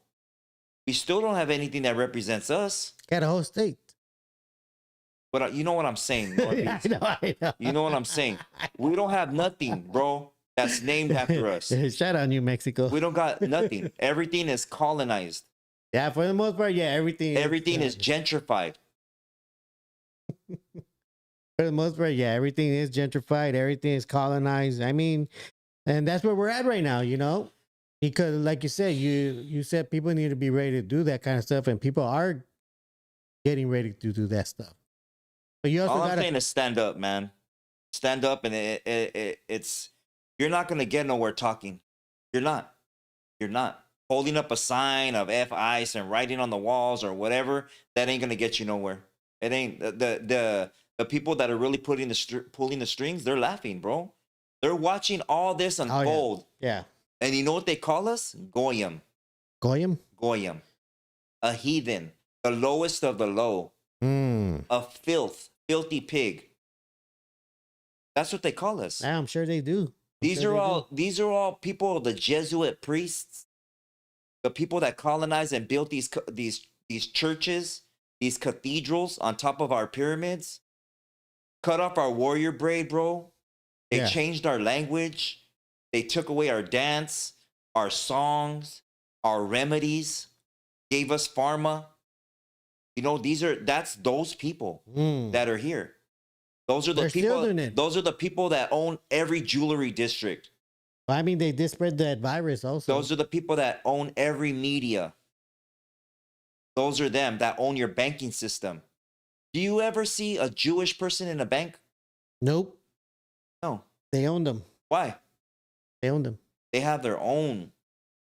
We still don't have anything that represents us. Got a whole state. But you know what I'm saying? Yeah, I know. You know what I'm saying? We don't have nothing, bro, that's named after us. Shout out New Mexico. We don't got nothing. Everything is colonized. Yeah, for the most part, yeah, everything is gentrified. For the most part, yeah, everything is gentrified. Everything is colonized. I mean, and that's where we're at right now, you know? Because like you said, you said people need to be ready to do that kind of stuff, and people are getting ready to do that stuff. But you also All I'm saying is stand up, man. Stand up, and it's you're not gonna get nowhere talking. You're not. Holding up a sign of F ICE and writing on the walls or whatever, that ain't gonna get you nowhere. It ain't. The people that are really pulling the strings, they're laughing, bro. They're watching all this unfold. Yeah. And you know what they call us? Goyim. Goyim? goyim, a heathen, the lowest of the low, a filthy pig. That's what they call us. Yeah, I'm sure they do. These are all people, the Jesuit priests, the people that colonized and built these churches, these cathedrals on top of our pyramids, cut off our warrior braid, bro. They changed our language. They took away our dance, our songs, our remedies, gave us pharma. You know, that's those people that are here. Those are the people. Those are the people that own every jewelry district. I mean, they did spread that virus also. Those are the people that own every media. Those are them that own your banking system. Do you ever see a Jewish person in a bank? Nope. No. They own them. Why? They own them. They have their own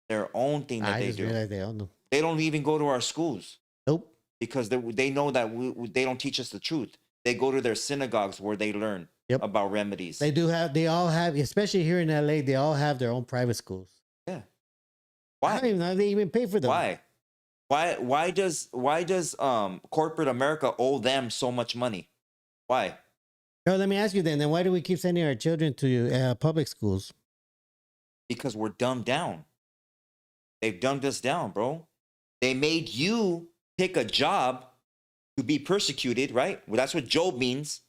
thing that they do. Realized they own them. They don't even go to our schools. Nope. Because they know that they don't teach us the truth. They go to their synagogues where they learn about remedies. They all have, especially here in LA, they all have their own private schools. Yeah. Why? I don't even know they even pay for them. Why? Why does corporate America owe them so much money? Why? No, let me ask you then why do we keep sending our children to public schools? Because we're dumbed down. They've dumbed us down, bro. They made you pick a job to be persecuted, right? Well, that's what Job means,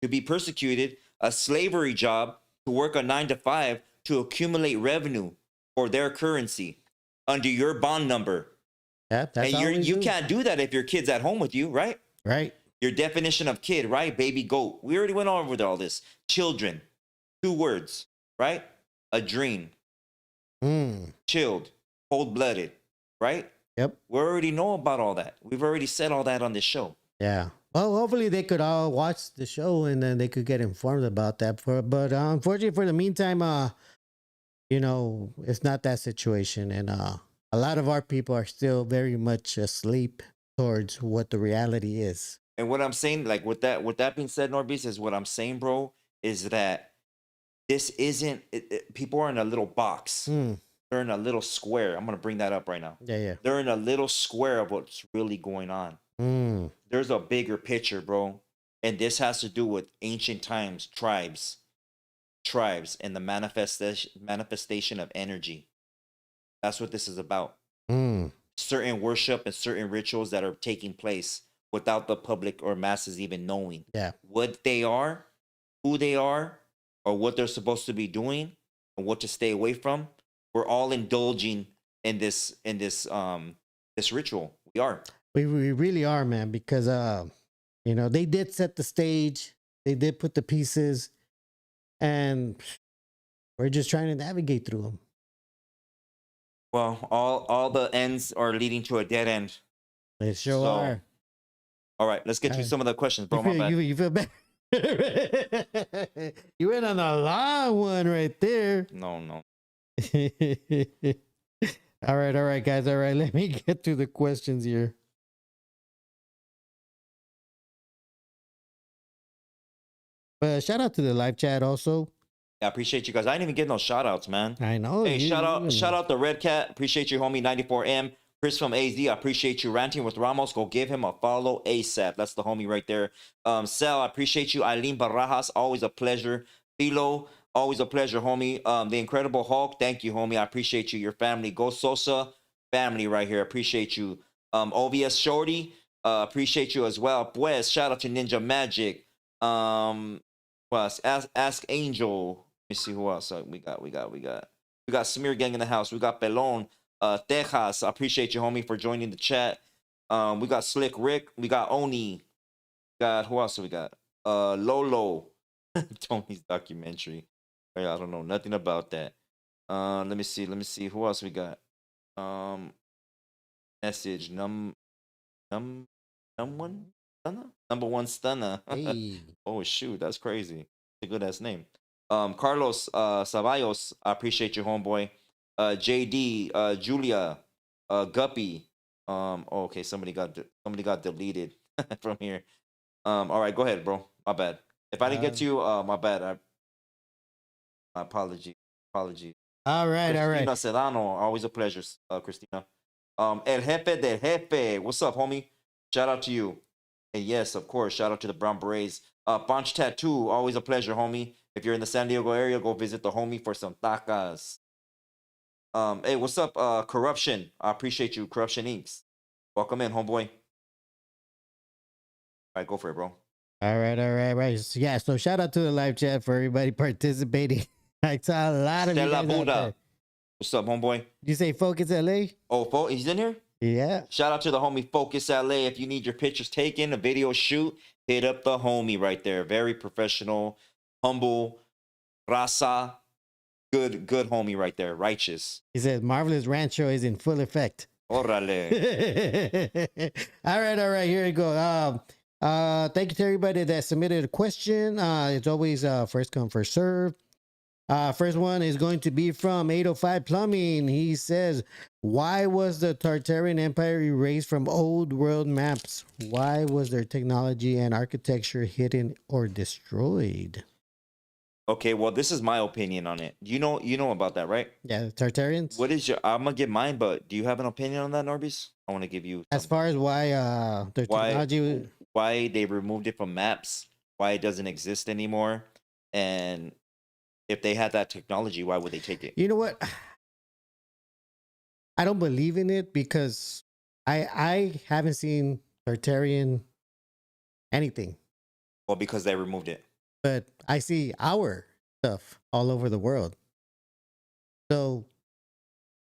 to be persecuted, a slavery job, to work a 9 to 5, to accumulate revenue for their currency under your bond number. Yeah, that's and you can't do that if your kid's at home with you, right? Right. Your definition of kid, right? Baby goat. We already went over all this. Children, 2 words, right? A dream. Chilled, cold-blooded, right? Yep. We already know about all that. We've already said all that on this show. Yeah. Well, hopefully they could all watch the show and then they could get informed about that. But unfortunately, for the meantime, you know, it's not that situation, and a lot of our people are still very much asleep towards what the reality is. And what I'm saying, like with that being said, NORBEEZ, is what I'm saying, bro, is that this isn't. People are in a little box. They're in a little square. I'm gonna bring that up right now. Yeah. They're in a little square of what's really going on. There's a bigger picture, bro, and this has to do with ancient times, tribes, and the manifestation of energy. That's what this is about. Certain worship and certain rituals that are taking place without the public or masses even knowing what they are, who they are, or what they're supposed to be doing, and what to stay away from. We're all indulging in this ritual. We are. We really are, man, because you know, they did set the stage, they did put the pieces, and we're just trying to navigate through them. Well, all the ends are leading to a dead end. They sure are. All right, let's get to some of the questions, bro. You feel bad? You went on a long one right there. No. All right, guys. All right, let me get to the questions here. Shout out to the live chat also. I appreciate you guys. I didn't even get no shout outs, man. I know. Hey, shout out to Red Cat. Appreciate you, homie. 94M. Chris from AZ. I appreciate you. Ranting with Ramos. Go give him a follow ASAP. That's the homie right there. Sal, I appreciate you. Eileen Barajas. Always a pleasure. Philo. Always a pleasure, homie. The Incredible Hulk. Thank you, homie. I appreciate you. Your family. Go Sosa. Family right here. Appreciate you. OVS Shorty. Appreciate you as well. Pues. Shout out to Ninja Magic. Plus, Ask Angel. Let me see who else we got Smear Gang in the house. We got Pelon, Tejas. I appreciate you, homie, for joining the chat. We got Slick Rick. We got Oni. Who else we got? Lolo. Tony's documentary. I don't know nothing about that. Let me see. Who else we got? Message number one stunner. Hey. Oh shoot, that's crazy. It's a good ass name. Carlos Sabayos, I appreciate you, homeboy. JD, Julia, Guppy. Okay, somebody got deleted from here. All right, go ahead, bro. My bad. If I didn't get to you, my bad. My apology. All right, Christina Sedano, always a pleasure, Christina. El Jefe del Jefe. What's up, homie? Shout out to you. And yes, of course, shout out to the Brown Berets. Punch Tattoo, always a pleasure, homie. If you're in the San Diego area, go visit the homie for some tacas. Hey, what's up, Corruption? I appreciate you, Corruption Inks. Welcome in, homeboy. All right, go for it, bro. All right. So, yeah, so shout out to the live chat for everybody participating. I saw a lot of you Stella guys out Buddha. there. What's up, homeboy? You say Focus LA? Oh, he's in here? Yeah. Shout out to the homie Focus LA. If you need your pictures taken, a video shoot, hit up the homie right there. Very professional, humble, raza, good homie right there. Righteous. He says Marvelous Rancho is in full effect. Orale. All right. Here we go. Thank you to everybody that submitted a question. It's always first come, first serve. First one is going to be from 805 Plumbing. He says, why was the Tartarian Empire erased from old world maps? Why was their technology and architecture hidden or destroyed? Okay, well, this is my opinion on it. You know about that, right? Yeah, the Tartarians. What is your? I'm gonna give mine, but do you have an opinion on that, NORBEEZ? I want to give you. As far as why their technology, why they removed it from maps, why it doesn't exist anymore, and if they had that technology, why would they take it? you know what? I don't believe in it because I haven't seen Tartarian anything. Well, because they removed it. But I see our stuff all over the world. So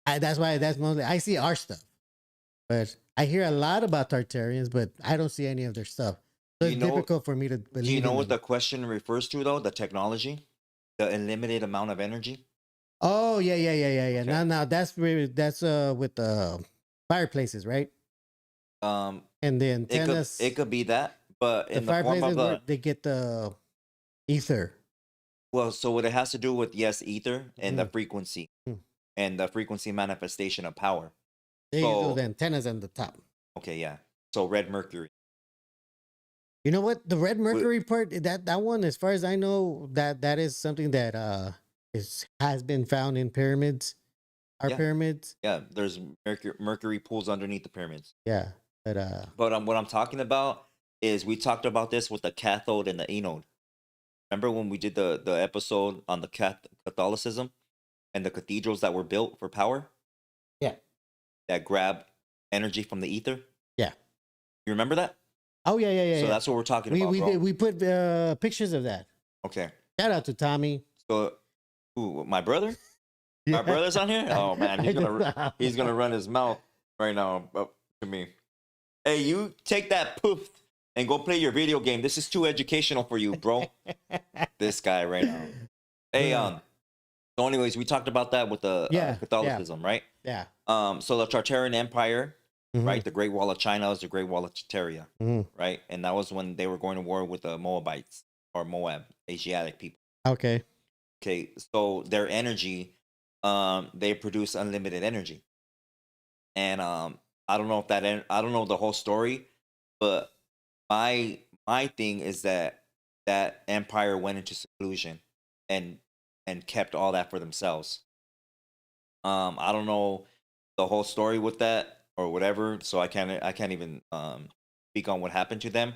that's mostly I see our stuff. But I hear a lot about Tartarians, but I don't see any of their stuff. So it's difficult for me to believe. Do you know what the question refers to, though? The technology? The unlimited amount of energy? Oh, yeah. Okay. Now that's with fireplaces, right? And the antennas. It could be that, but in the form fireplaces of where they get the ether. Well, so what it has to do with, yes, ether and the frequency and the frequency manifestation of power. They use the antennas on the top. Okay, yeah. So red mercury. You know what? The red mercury part, that one, as far as I know, that is something that has been found in pyramids. Our pyramids. Yeah, there's mercury pools underneath the pyramids. Yeah. But what I'm talking about is we talked about this with the cathode and the anode. Remember when we did the episode on the Catholicism and the cathedrals that were built for power? Yeah. That grab energy from the ether? Yeah. You remember that? Oh, yeah. So that's what we're talking about, bro. We put pictures of that. Okay. Shout out to Tommy. So, who, my brother? Yeah. My brother's on here? Oh, man. He's gonna run his mouth right now up to me. Hey, you take that poof and go play your video game. This is too educational for you, bro. This guy right now. Hey, so anyways, we talked about that with the Catholicism, right? Yeah. So the Tartarian Empire, right? The Great Wall of China was the Great Wall of Tartaria, right? And that was when they were going to war with the Moabites or Moab, Asiatic people. Okay. So their energy, they produce unlimited energy. And I don't know I don't know the whole story, but my thing is that empire went into seclusion and kept all that for themselves. I don't know the whole story with that or whatever, so I can't even speak on what happened to them,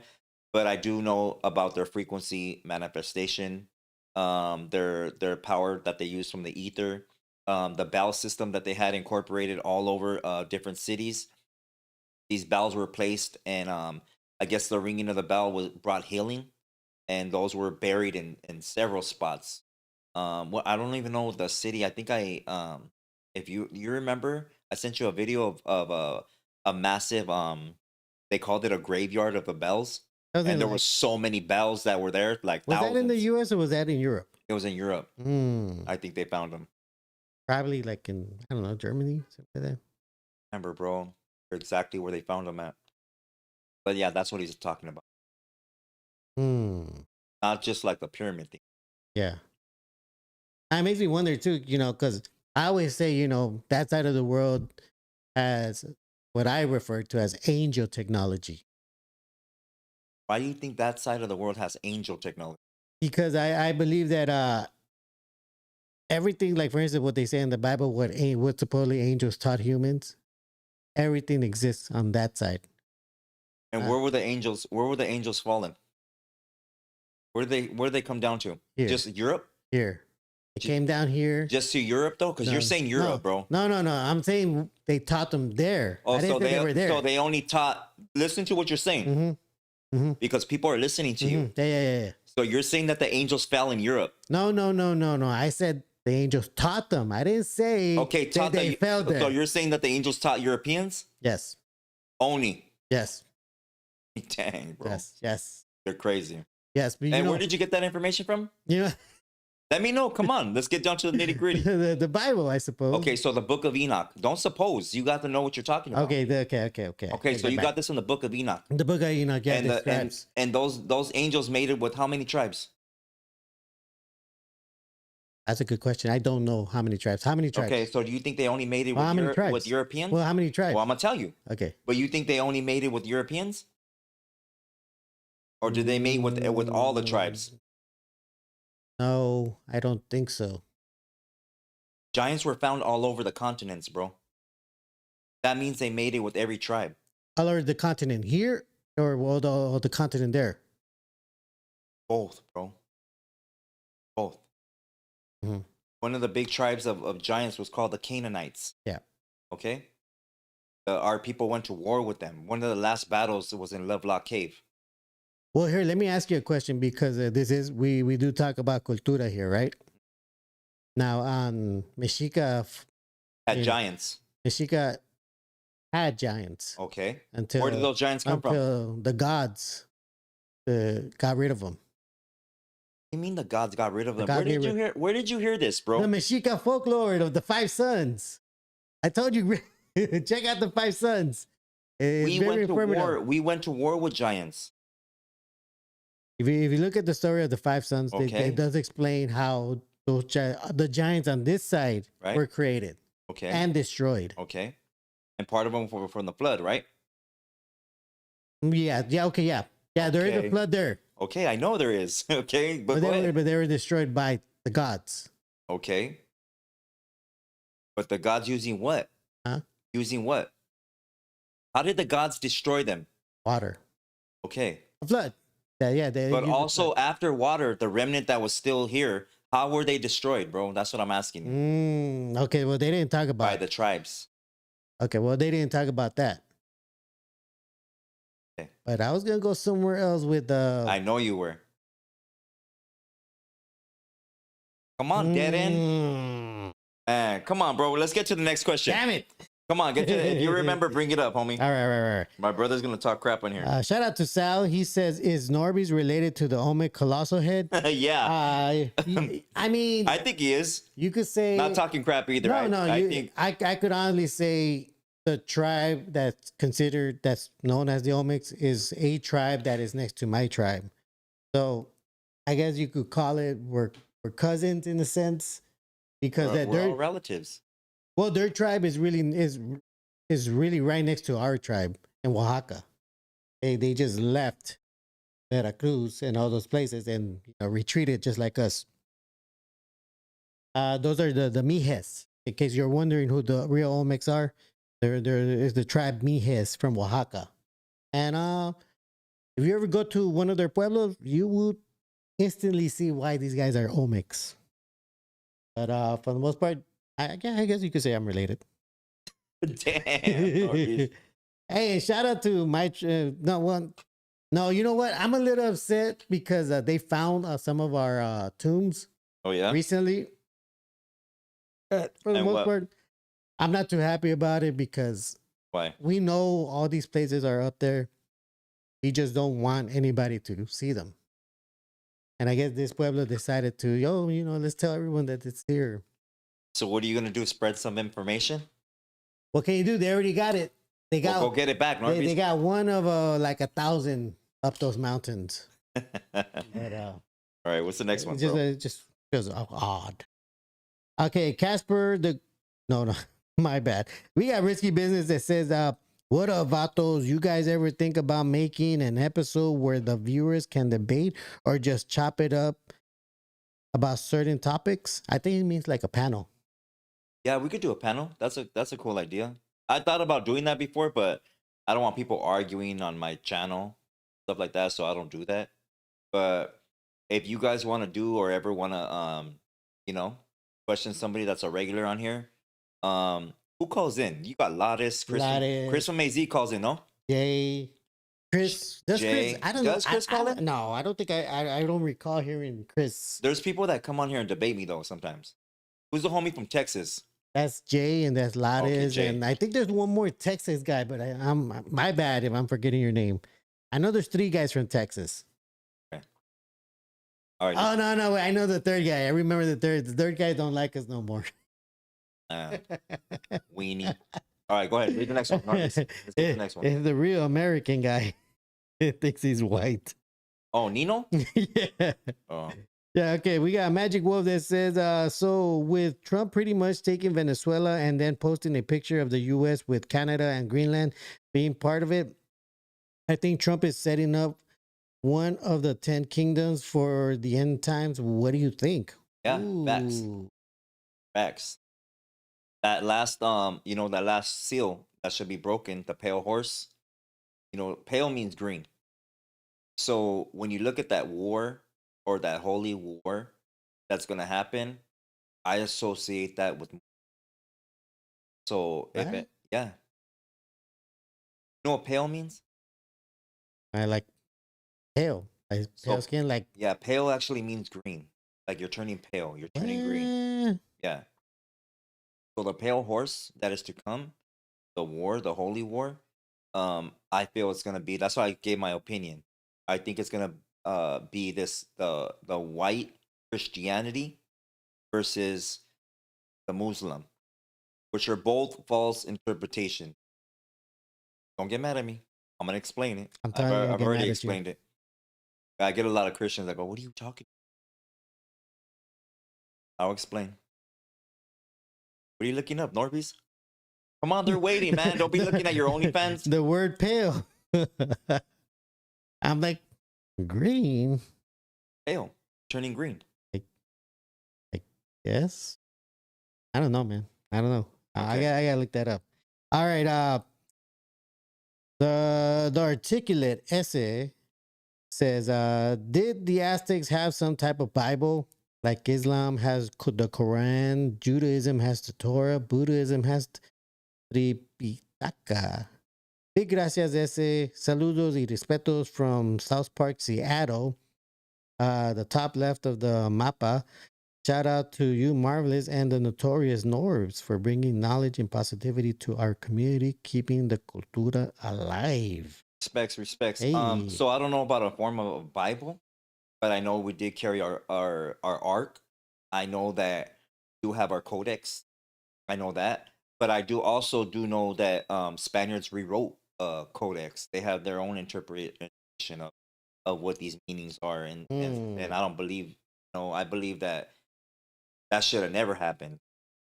but I do know about their frequency manifestation, their power that they use from the ether, the bell system that they had incorporated all over different cities. These bells were placed, and I guess the ringing of the bell brought healing, and those were buried in several spots. Well, I don't even know the city. I think if you remember, I sent you a video of a massive they called it a graveyard of the bells, and there were so many bells that were there, like was thousands. that in the U.S. or was that in Europe? It was in Europe. I think they found them. Probably like in, I don't know, Germany, something like that. Remember, bro, exactly where they found them at. But yeah, that's what he's talking about. Not just like the pyramid thing. Yeah. It makes me wonder too, because I always say, that side of the world has what I refer to as angel technology. Why do you think that side of the world has angel technology? Because I believe that everything, like for instance, what they say in the Bible, what supposedly angels taught humans, everything exists on that side. And where were the angels? Where were the angels fallen? Where did they come down to? Here. Just Europe? Here. It came down here. Just to Europe though? Because you're saying Europe, bro. No. I'm saying they taught them there. Oh, I didn't think they were there. So they only taught. Listen to what you're saying. Because people are listening to you. Yeah. So you're saying that the angels fell in Europe? No. I said the angels taught them. I didn't say they fell there. So you're saying that the angels taught Europeans? Yes. Only? Yes. Dang, bro. Yes. You're crazy. Yes. But and where did you get that information from? Let me know. Come on. Let's get down to the nitty gritty. the Bible, I suppose. Okay, so the book of Enoch. Don't suppose. You got to know what you're talking about. Okay. Okay, so you got this in the book of Enoch. The book of Enoch, yeah. And those angels mated with how many tribes? That's a good question. I don't know how many tribes. How many tribes? Okay, so do you think they only mated with Europeans? Well, how many tribes? Well, I'm going to tell you. Okay. But you think they only mated with Europeans? Or did they mate with all the tribes? No, I don't think so. Giants were found all over the continents, bro. That means they mated with every tribe. All over the continent here or the continent there? Both, bro. Both. One of the big tribes of giants was called the Canaanites. Yeah. Okay? Our people went to war with them. One of the last battles was in Lovelock Cave. Well, here, let me ask you a question because we do talk about cultura here, right? Now, Mexica had giants. Mexica had giants. Okay. Until, where did those giants come from? Until the gods got rid of them. You mean the gods got rid of them? Where did you hear this, bro? The Mexica folklore of the five sons. I told you, check out the five sons. We went to war with giants. If you look at the story of the five sons, it does explain how the giants on this side were created, and destroyed. Okay, and part of them were from the flood, right? Yeah. There is a flood there. Okay, I know there is. Okay, but they were destroyed by the gods. Okay, but the gods using what? Huh? Using what? How did the gods destroy them? Water. Okay. A flood. Yeah. But also after water, the remnant that was still here, how were they destroyed, bro? That's what I'm asking you. Okay, well, they didn't talk about by the tribes. Okay, well, they didn't talk about that. Okay. But I was gonna go somewhere else with I know you were. Come on, dead end. Come on, bro. Let's get to the next question. Damn it. Come on, get to it. If you remember, bring it up, homie. All right. My brother's gonna talk crap on here. Shout out to Sal. He says, "Is NORBEEZ related to the Olmec colossal head?" Yeah. I mean, I think he is. You could say not talking crap either. I could honestly say the tribe that's known as the Olmecs is a tribe that is next to my tribe. So I guess you could call it we're cousins in a sense because we're all relatives. Well, their tribe is really right next to our tribe in Oaxaca. They just left Veracruz and all those places and retreated just like us. Those are the Mijes. In case you're wondering who the real Olmecs are, there is the tribe Mijes from Oaxaca. And if you ever go to one of their pueblos, you would instantly see why these guys are Olmecs. But for the most part, I guess you could say I'm related. Damn. Hey, shout out to my No, you know what? I'm a little upset because they found some of our tombs. Oh yeah. Recently. For the most part, I'm not too happy about it because why? We know all these places are up there. We just don't want anybody to see them. And I guess this pueblo decided to, let's tell everyone that it's here. So what are you gonna do? Spread some information? What can you do? They already got it. They got go get it back. They got one of like 1,000 up those mountains. But, all right, what's the next one? Just feels odd. Okay, Casper. No, my bad. We got Risky Business that says, "What up, vatos? You guys ever think about making an episode where the viewers can debate or just chop it up about certain topics?" I think it means like a panel. Yeah, we could do a panel. That's a cool idea. I thought about doing that before, but I don't want people arguing on my channel, stuff like that, so I don't do that. But if you guys want to do or ever want to, you know, question somebody that's a regular on here, who calls in? You got Lattice, Chris from AZ calls in, no? Jay, Chris, does Chris? Jay, I don't know. does Chris call in? No, I don't think I don't recall hearing Chris. There's people that come on here and debate me though sometimes. Who's the homie from Texas? That's Jay and that's Lattice, Jay. and I think there's one more Texas guy, but I'm my bad if I'm forgetting your name. I know there's 3 guys from Texas. Okay. All right. Oh no, I know the 3rd guy. I remember the third. The 3rd guy don't like us no more. Weenie. All right, go ahead. Read the next one. Let's get the next one. It's the real American guy. Thinks he's white. Oh, Nino? Yeah. Oh. Yeah, okay. We got Magic Wolf that says, so with Trump pretty much taking Venezuela and then posting a picture of the US with Canada and Greenland being part of it, I think Trump is setting up one of the 10 kingdoms for the end times. What do you think? Yeah, Ooh. facts. That last that last seal that should be broken, the pale horse. Pale means green. So when you look at that war or that holy war that's gonna happen, I associate that with. So if Right. yeah, you know what pale means? I like pale. Like pale So skin, like yeah, pale actually means green. Like you're turning pale, you're turning green. Yeah. So the pale horse that is to come, the war, the holy war, I feel it's gonna be. That's why I gave my opinion. I think it's gonna be the white Christianity versus the Muslim, which are both false interpretation. Don't get mad at me. I'm gonna explain it. I'm telling you, I'll I've get already mad at you. explained it. I get a lot of Christians that go, "What are you talking?" I'll explain. What are you looking up, NORBEEZ? Come on, they're waiting, man. Don't be looking at your OnlyFans. The word pale. I'm like, green? Pale, turning green. Yes. I don't know, man. I don't know. I Okay. gotta look that up. All right. The articulate essay says, did the Aztecs have some type of Bible? Like Islam has the Quran, Judaism has the Torah, Buddhism has Tripitaka. Big gracias, ese. Saludos y respetos from South Park, Seattle. The top left of the mapa. Shout out to you, Marvelous, and the notorious Norbs for bringing knowledge and positivity to our community, keeping the cultura alive. Respects. Hey. So I don't know about a form of a Bible, but I know we did carry our ark. I know that we do have our codex. I know that, but I do know that Spaniards rewrote codex. They have their own interpretation of what these meanings are, and I don't believe. I believe that should have never happened.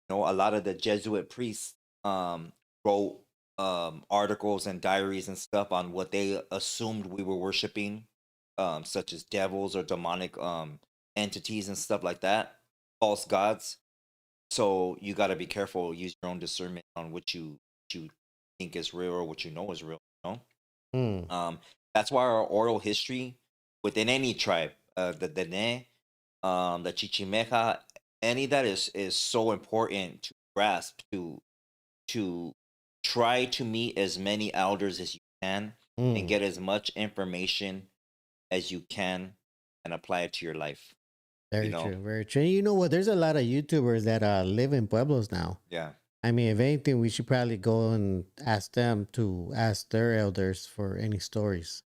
A lot of the Jesuit priests wrote articles and diaries and stuff on what they assumed we were worshiping, such as devils or demonic entities and stuff like that, false gods. So you got to be careful. Use your own discernment on what you think is real or what you know is real. That's why our oral history within any tribe, the Dene, the Chichimeca, any that is so important to grasp, to try to meet as many elders as you can and get as much information as you can and apply it to your life. Very true. Very true. You know what? There's a lot of YouTubers that live in pueblos now. Yeah. I mean, if anything, we should probably go and ask them to ask their elders for any stories.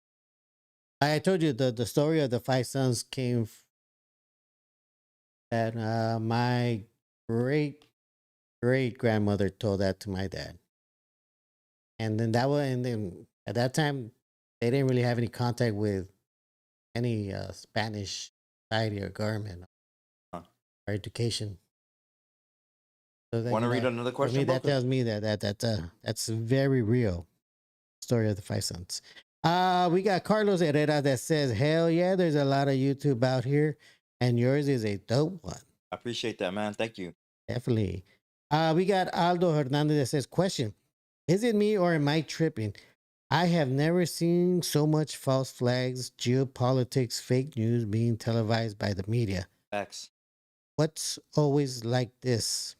I told you the story of the 5 sons came that my great grandmother told that to my dad. And then at that time, they didn't really have any contact with any Spanish society or government or education. So Want to read another question? For me, that tells me that's a very real story of the 5 sons. We got Carlos Herrera that says, hell yeah, there's a lot of YouTube out here, and yours is a dope one. I appreciate that, man. Thank you. Definitely. We got Aldo Hernandez that says, question. Is it me or am I tripping? I have never seen so much false flags, geopolitics, fake news being televised by the media. Facts. What's always like this?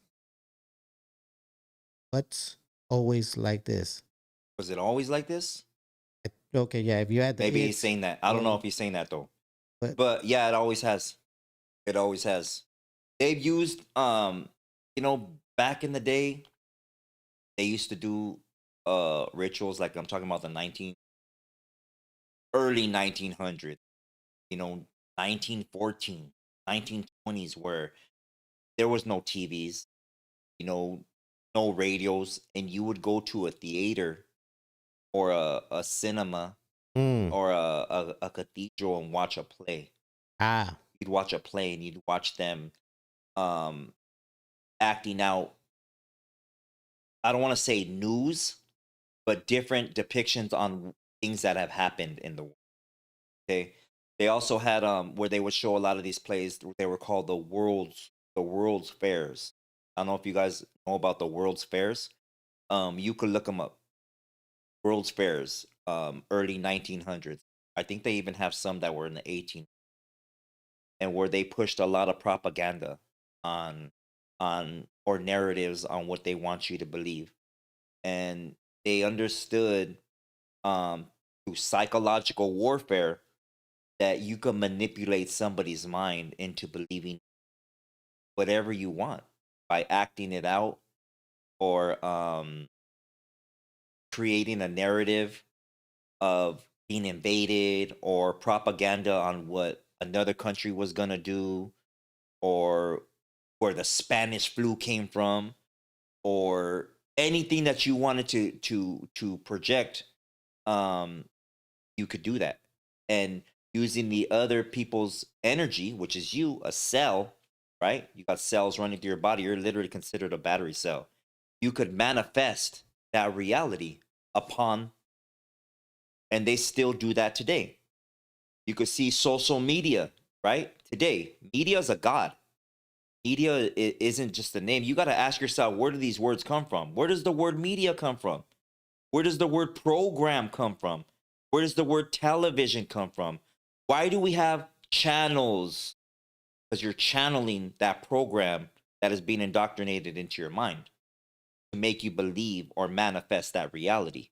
What's always like this? Was it always like this? Okay, yeah. If you had the Maybe he's it's, saying that. I don't know well, if he's saying that though. but But yeah, it always has. It always has. They've used you know, back in the day, they used to do rituals like I'm talking about the early 1900s, you know, 1914, 1920s, where there was no TVs, you know, no radios, and you would go to a theater or a cinema mm, or a cathedral and watch a play. ah, You'd watch a play and you'd watch them um acting out, I don't want to say news, but different depictions on things that have happened in the world. Okay. They also had where they would show a lot of these plays. They were called the world's fairs. I don't know if you guys know about the world's fairs. You could look them up. World's fairs, early 1900s. I think they even have some that were in the 18, and where they pushed a lot of propaganda on or narratives on what they want you to believe, and they understood through psychological warfare that you can manipulate somebody's mind into believing whatever you want by acting it out or creating a narrative of being invaded or propaganda on what another country was going to do or where the Spanish flu came from or anything that you wanted to project. um you could do that, and using the other people's energy, which is you, a cell, right? You got cells running through your body. You're literally considered a battery cell. You could manifest that reality upon, and they still do that today. You could see social media, right? Today, media is a god. Media isn't just a name. You got to ask yourself, where do these words come from? Where does the word media come from? Where does the word program come from? Where does the word television come from? Why do we have channels? Because you're channeling that program that is being indoctrinated into your mind to make you believe or manifest that reality.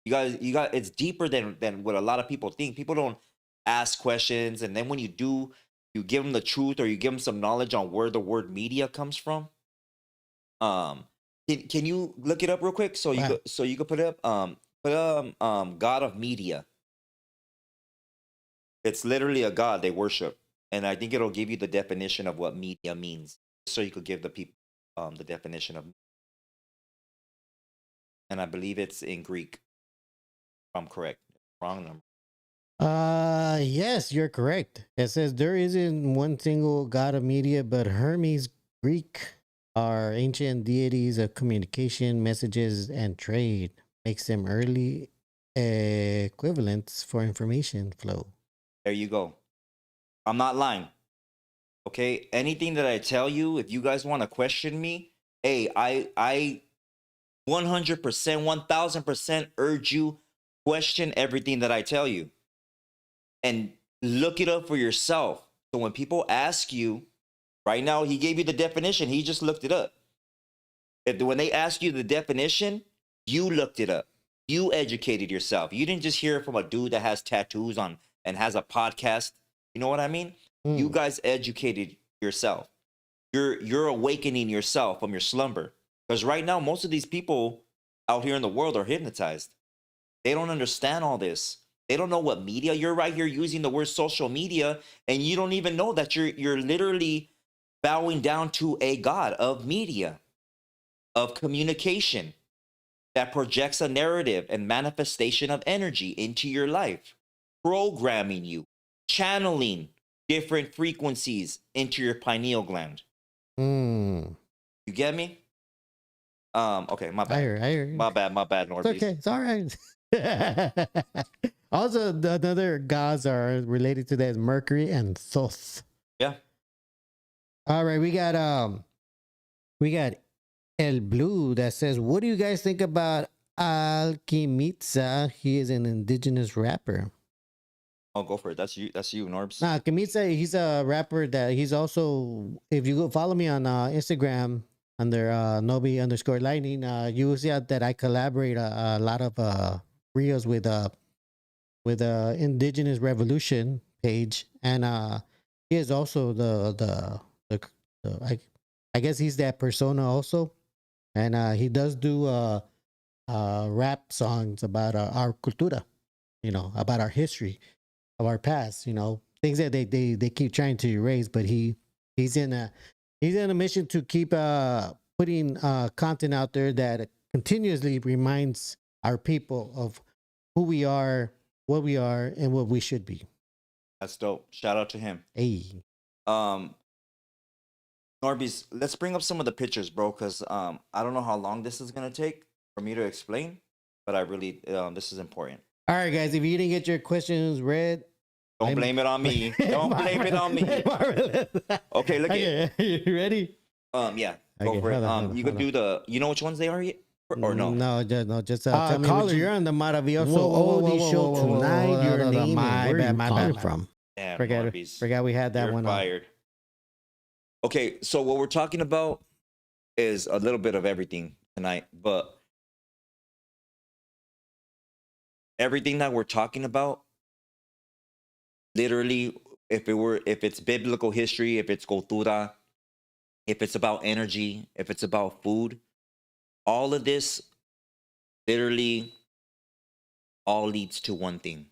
You got it's deeper than what a lot of people think. People don't ask questions, and then when you do, you give them the truth or you give them some knowledge on where the word media comes from. Um, can you look it up real quick wow. so you could put it up? God of media. It's literally a god they worship, and I think it'll give you the definition of what media means, so you could give the people the definition of. And I believe it's in Greek. If I'm correct. Wrong number. Yes, you're correct. It says there isn't one single god of media, but Hermes, Greek, are ancient deities of communication, messages, and trade. Makes them early equivalents for information flow. There you go. I'm not lying. Okay. Anything that I tell you, if you guys want to question me, hey, I 100%, 1000% urge you question everything that I tell you and look it up for yourself. So when people ask you, right now, he gave you the definition, he just looked it up. When they ask you the definition, you looked it up. You educated yourself. You didn't just hear it from a dude that has tattoos on and has a podcast. You know what I mean? You Mm. guys educated yourself. You're awakening yourself from your slumber. Because right now, most of these people out here in the world are hypnotized. They don't understand all this. They don't know what media. You're right here using the word social media, and you don't even know that you're literally bowing down to a god of media, of communication that projects a narrative and manifestation of energy into your life, programming you, channeling different frequencies into your pineal gland. Mm. You get me? Okay, my I bad. heard, I heard. My bad, It's Norbeez. okay. It's all right. Also, the other gods are related to that is Mercury and Thoth. Yeah. All right, we got El Blue that says, "What do you guys think about Alquimitza, he is an indigenous rapper. Oh, go for it. That's you. That's you, Norbs. Nah, Alquimitza, he's a rapper that he's also, if you go follow me on Instagram under Nobi underscore lightning, you will see that I collaborate a lot of reels with indigenous revolution page, and he is also the I guess he's that persona also, and he does do rap songs about our cultura, about our history of our past, things that they keep trying to erase, but he's in a he's in a mission to keep putting content out there that continuously reminds our people of who we are, what we are, and what we should be. That's dope. Shout out to him. Hey. Um, NORBEEZ, let's bring up some of the pictures, bro, because I don't know how long this is gonna take for me to explain, but I really this is important. All right, guys, if you didn't get your questions read, Don't blame it on me. Don't blame it on me. Okay, look at you ready? yeah, go for it. You could do the. You know which ones they are yet, or no? No, just tell me. Caller, you're on the Maravilloso Oldie show tonight. Your name and where you calling from? Damn, Forgot we had that You're one. fired. Okay, so what we're talking about is a little bit of everything tonight, but everything that we're talking about, literally, if it's biblical history, if it's cultura, if it's about energy, if it's about food, all of this literally all leads to one thing.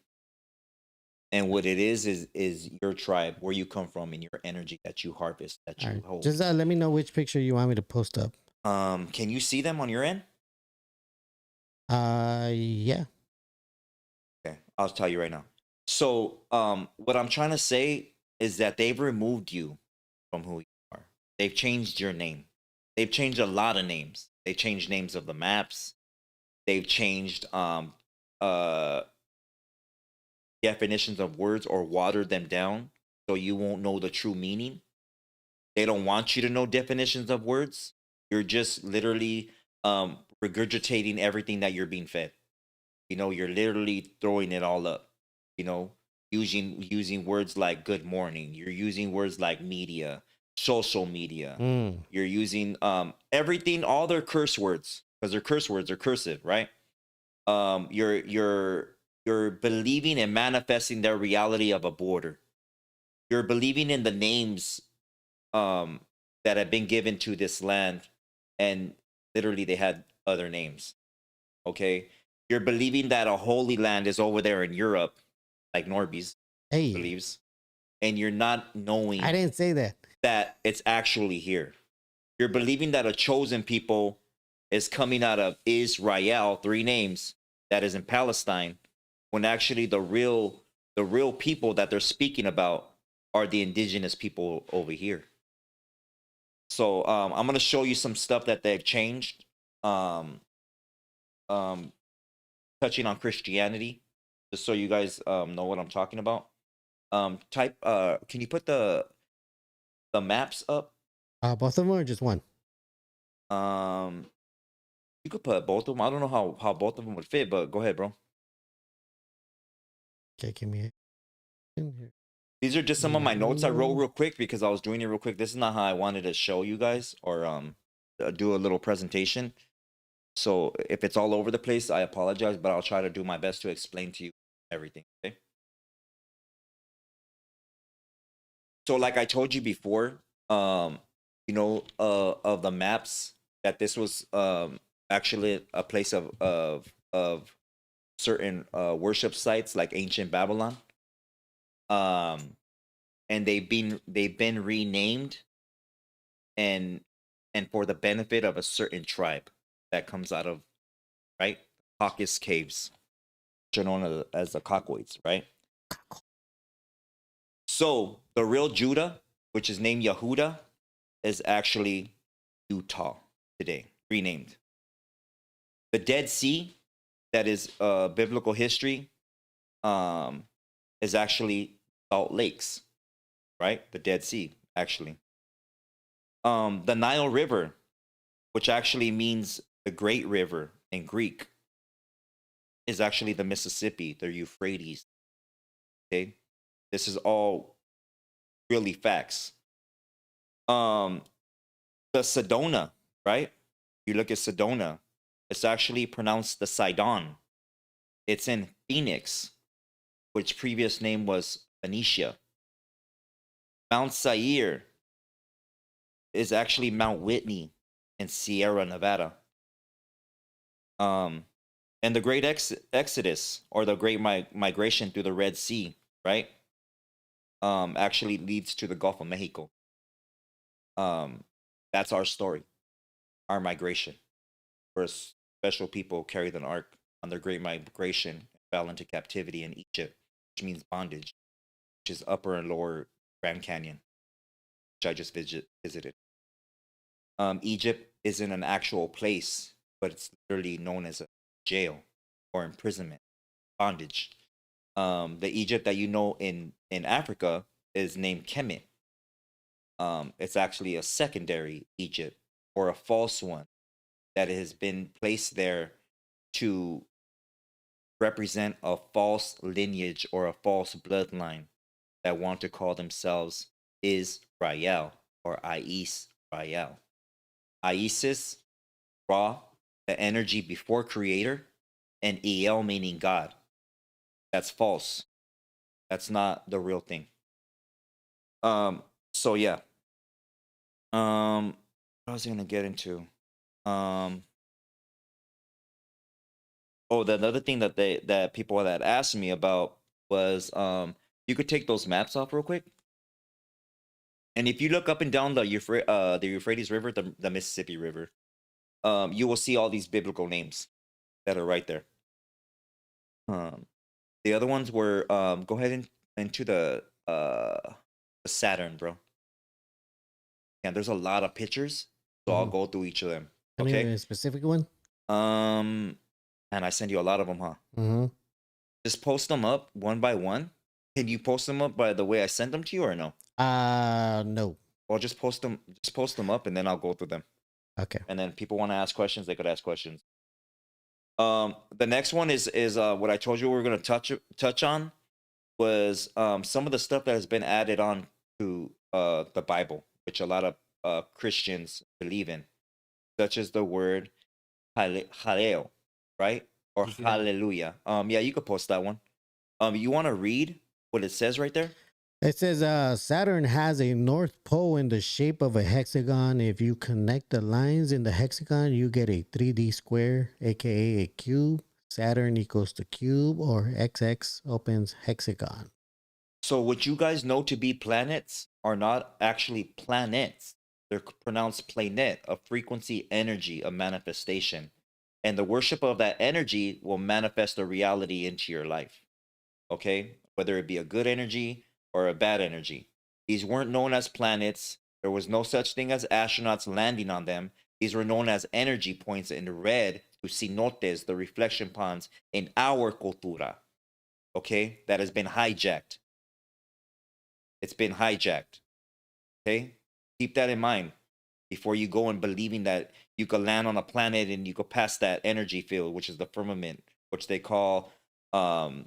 And what it is your tribe, where you come from, and your energy that you harvest, that you hold. Just let me know which picture you want me to post up. Can you see them on your end? Yeah. Okay, I'll tell you right now. So, what I'm trying to say is that they've removed you from who you are. They've changed your name. They've changed a lot of names. They changed names of the maps. They've changed definitions of words or watered them down so you won't know the true meaning. They don't want you to know definitions of words. You're just literally regurgitating everything that you're being fed. You're literally throwing it all up. Using words like good morning. You're using words like media, social media. You're using everything, all their curse words, because their curse words are cursive, right? You're believing and manifesting the reality of a border. You're believing in the names that have been given to this land, and literally they had other names. Okay, you're believing that a holy land is over there in Europe, like NORBEEZ believes, and you're not knowing. I didn't say that it's actually here. You're believing that a chosen people is coming out of Israel, 3 names, that is in Palestine, when actually the real people that they're speaking about are the indigenous people over here. So I'm going to show you some stuff that they've changed, touching on Christianity, just so you guys know what I'm talking about. Can you put the maps up? Both of them or just one? You could put both of them. I don't know how both of them would fit, but go ahead, bro. Okay, give me in here. These are just some of my notes I wrote real quick because I was doing it real quick. This is not how I wanted to show you guys or do a little presentation. So if it's all over the place, I apologize, but I'll try to do my best to explain to you everything. Okay. So like I told you before, of the maps, that this was actually a place of certain worship sites like ancient Babylon. And they've been renamed and for the benefit of a certain tribe that comes out of, right, Caucasus caves, which are known as the Caucoids, right? So the real Judah, which is named Yehuda, is actually Utah today, renamed. The Dead Sea, that is biblical history, is actually Salt Lakes, right? The Dead Sea, actually. The Nile River, which actually means the Great River in Greek, is actually the Mississippi, the Euphrates. Okay, this is all really facts. Um, the Sedona, right? You look at Sedona, it's actually pronounced the Sidon. It's in Phoenix, which previous name was Phoenicia. Mount Sair is actually Mount Whitney in Sierra Nevada. Um, and the Great Exodus, or the Great Migration through the Red Sea, right? Actually leads to the Gulf of Mexico. That's our story, our migration. Where special people carried an ark on their Great Migration and fell into captivity in Egypt, which means bondage, which is Upper and Lower Grand Canyon, which I just visited. Egypt isn't an actual place, but it's literally known as a jail or imprisonment, bondage. The Egypt that you know in Africa is named Kemet. It's actually a secondary Egypt or a false one that has been placed there to represent a false lineage or a false bloodline that want to call themselves Israel or Israel. Isis, Ra, the energy before creator, and El meaning God. That's false. That's not the real thing. So yeah. What was I gonna get into? Oh, the other thing that people that asked me about was you could take those maps off real quick. And if you look up and down the Euphrates River, the Mississippi River, you will see all these biblical names that are right there. The other ones were go ahead and into the Saturn, bro. Yeah, there's a lot of pictures, so I'll go through each of them. Okay. Any specific one? And I send you a lot of them, huh? Just post them up one by one. Can you post them up by the way I sent them to you, or no? No. Well, just post them. Just post them up, and then I'll go through them. Okay. And then people want to ask questions, they could ask questions. The next one is what I told you we were gonna touch on was some of the stuff that has been added on to the Bible, which a lot of Christians believe in, such as the word Hallel, right? Or hallelujah. Yeah, you could post that one. You want to read what it says right there? It says Saturn has a north pole in the shape of a hexagon. If you connect the lines in the hexagon, you get a 3D square, aka a cube. Saturn equals the cube, or XX opens hexagon. So what you guys know to be planets are not actually planets. They're pronounced planet, a frequency, energy, a manifestation. And the worship of that energy will manifest a reality into your life. Okay? Whether it be a good energy or a bad energy. These weren't known as planets. There was no such thing as astronauts landing on them. These were known as energy points in red, to cenotes, the reflection ponds in our cultura. Okay? That has been hijacked. It's been hijacked. Okay? Keep that in mind before you go and believing that you could land on a planet and you could pass that energy field, which is the firmament, which they call the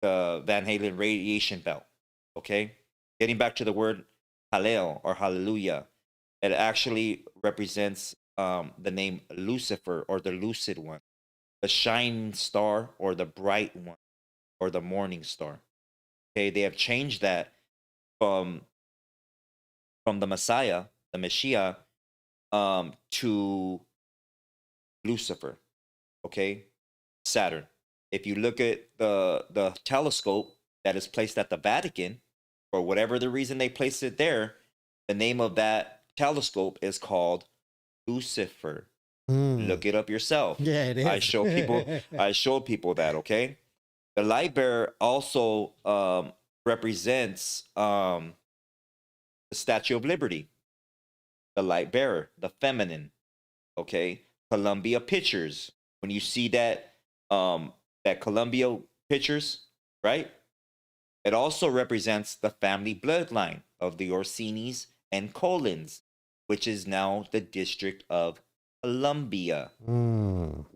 Van Halen radiation belt. Okay? Getting back to the word Hallel or hallelujah, it actually represents the name Lucifer, or the lucid one, the shining star, or the bright one, or the morning star. Okay, they have changed that from the Messiah, the Messiah, to Lucifer. Okay, Saturn. If you look at the telescope that is placed at the Vatican, for whatever the reason they placed it there, the name of that telescope is called Lucifer. Look it up yourself. Yeah, it is. I showed people that. Okay, the light bearer also represents the Statue of Liberty, the light bearer, the feminine. Okay, Columbia pictures. When you see that that Columbia pictures, right? It also represents the family bloodline of the Orsinis and Colons, which is now the District of Columbia,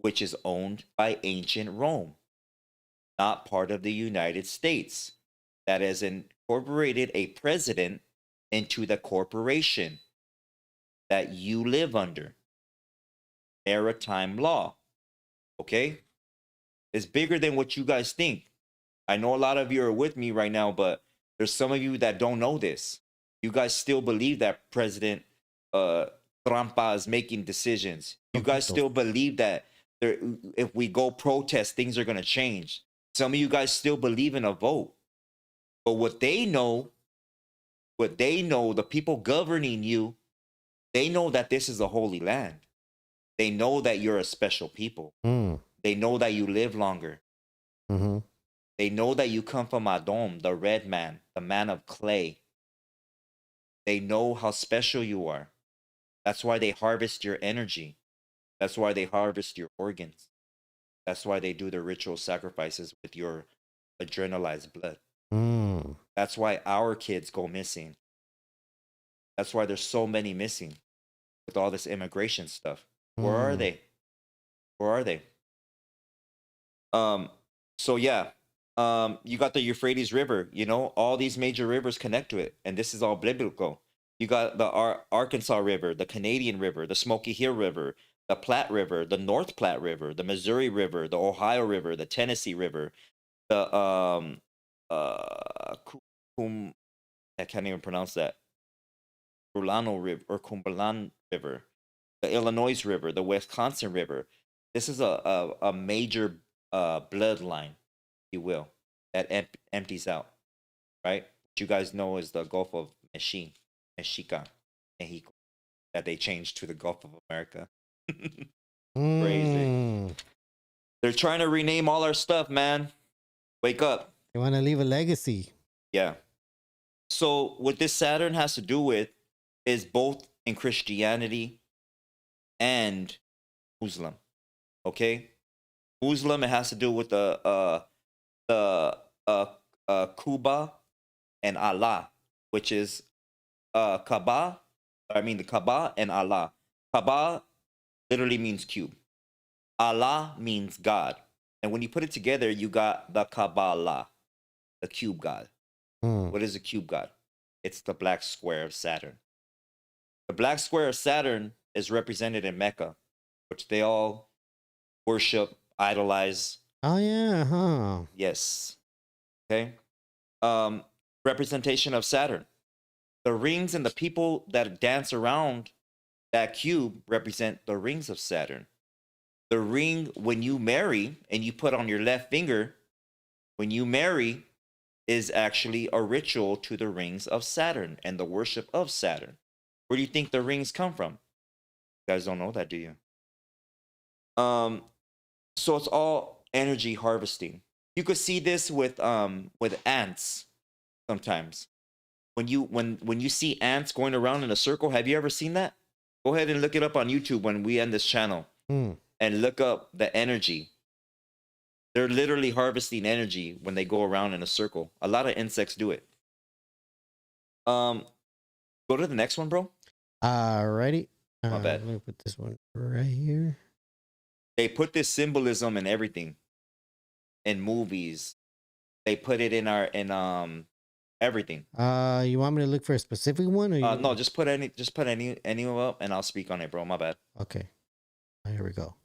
which is owned by ancient Rome, not part of the United States, that has incorporated a president into the corporation that you live under. Maritime law. Okay? It's bigger than what you guys think. I know a lot of you are with me right now, but there's some of you that don't know this. You guys still believe that President Trump is making decisions. You guys still believe that if we go protest, things are going to change. Some of you guys still believe in a vote. But what they know, the people governing you, they know that this is a holy land. They know that you're a special people. They know that you live longer. They know that you come from Adom, the red man, the man of clay. They know how special you are. That's why they harvest your energy. That's why they harvest your organs. That's why they do the ritual sacrifices with your adrenalized blood. That's why our kids go missing. That's why there's so many missing with all this immigration stuff. Where are they? Where are they? So yeah, you got the Euphrates River, you know, all these major rivers connect to it, and this is all biblical. You got the Arkansas River, the Canadian River, the Smoky Hill River, the Platte River, the North Platte River, the Missouri River, the Ohio River, the Tennessee River, the I can't even pronounce that. Cumberland River or Cumberland River, the Illinois River, the Wisconsin River. This is a major bloodline, if you will, that empties out, right? What you guys know is the Gulf of Mexico, that they changed to the Gulf of America. Crazy. They're trying to rename all our stuff, man. Wake up. They want to leave a legacy. Yeah. So what this Saturn has to do with is both in Christianity and Muslim. Okay? Muslim, it has to do with the Kuba and Allah, which is Kaaba. I mean the Kaaba and Allah. Kaaba literally means cube. Allah means God. And when you put it together, you got the Kabbalah, the cube God. What is a cube God? It's the black square of Saturn. The black square of Saturn is represented in Mecca, which they all worship, idolize. Oh yeah, huh? Yes. Okay. Representation of Saturn. The rings and the people that dance around that cube represent the rings of Saturn. The ring, when you marry and you put on your left finger, when you marry, is actually a ritual to the rings of Saturn and the worship of Saturn. Where do you think the rings come from? You guys don't know that, do you? So it's all energy harvesting. You could see this with ants sometimes. When you see ants going around in a circle, have you ever seen that? Go ahead and look it up on YouTube when we end this channel and look up the energy. They're literally harvesting energy when they go around in a circle. A lot of insects do it. Go to the next one, bro. Alrighty. My bad. Let me put this one right here. They put this symbolism in everything. In movies. They put it in everything. You want me to look for a specific one, or no, just put any up and I'll speak on it, bro. My bad. Okay. Here we go.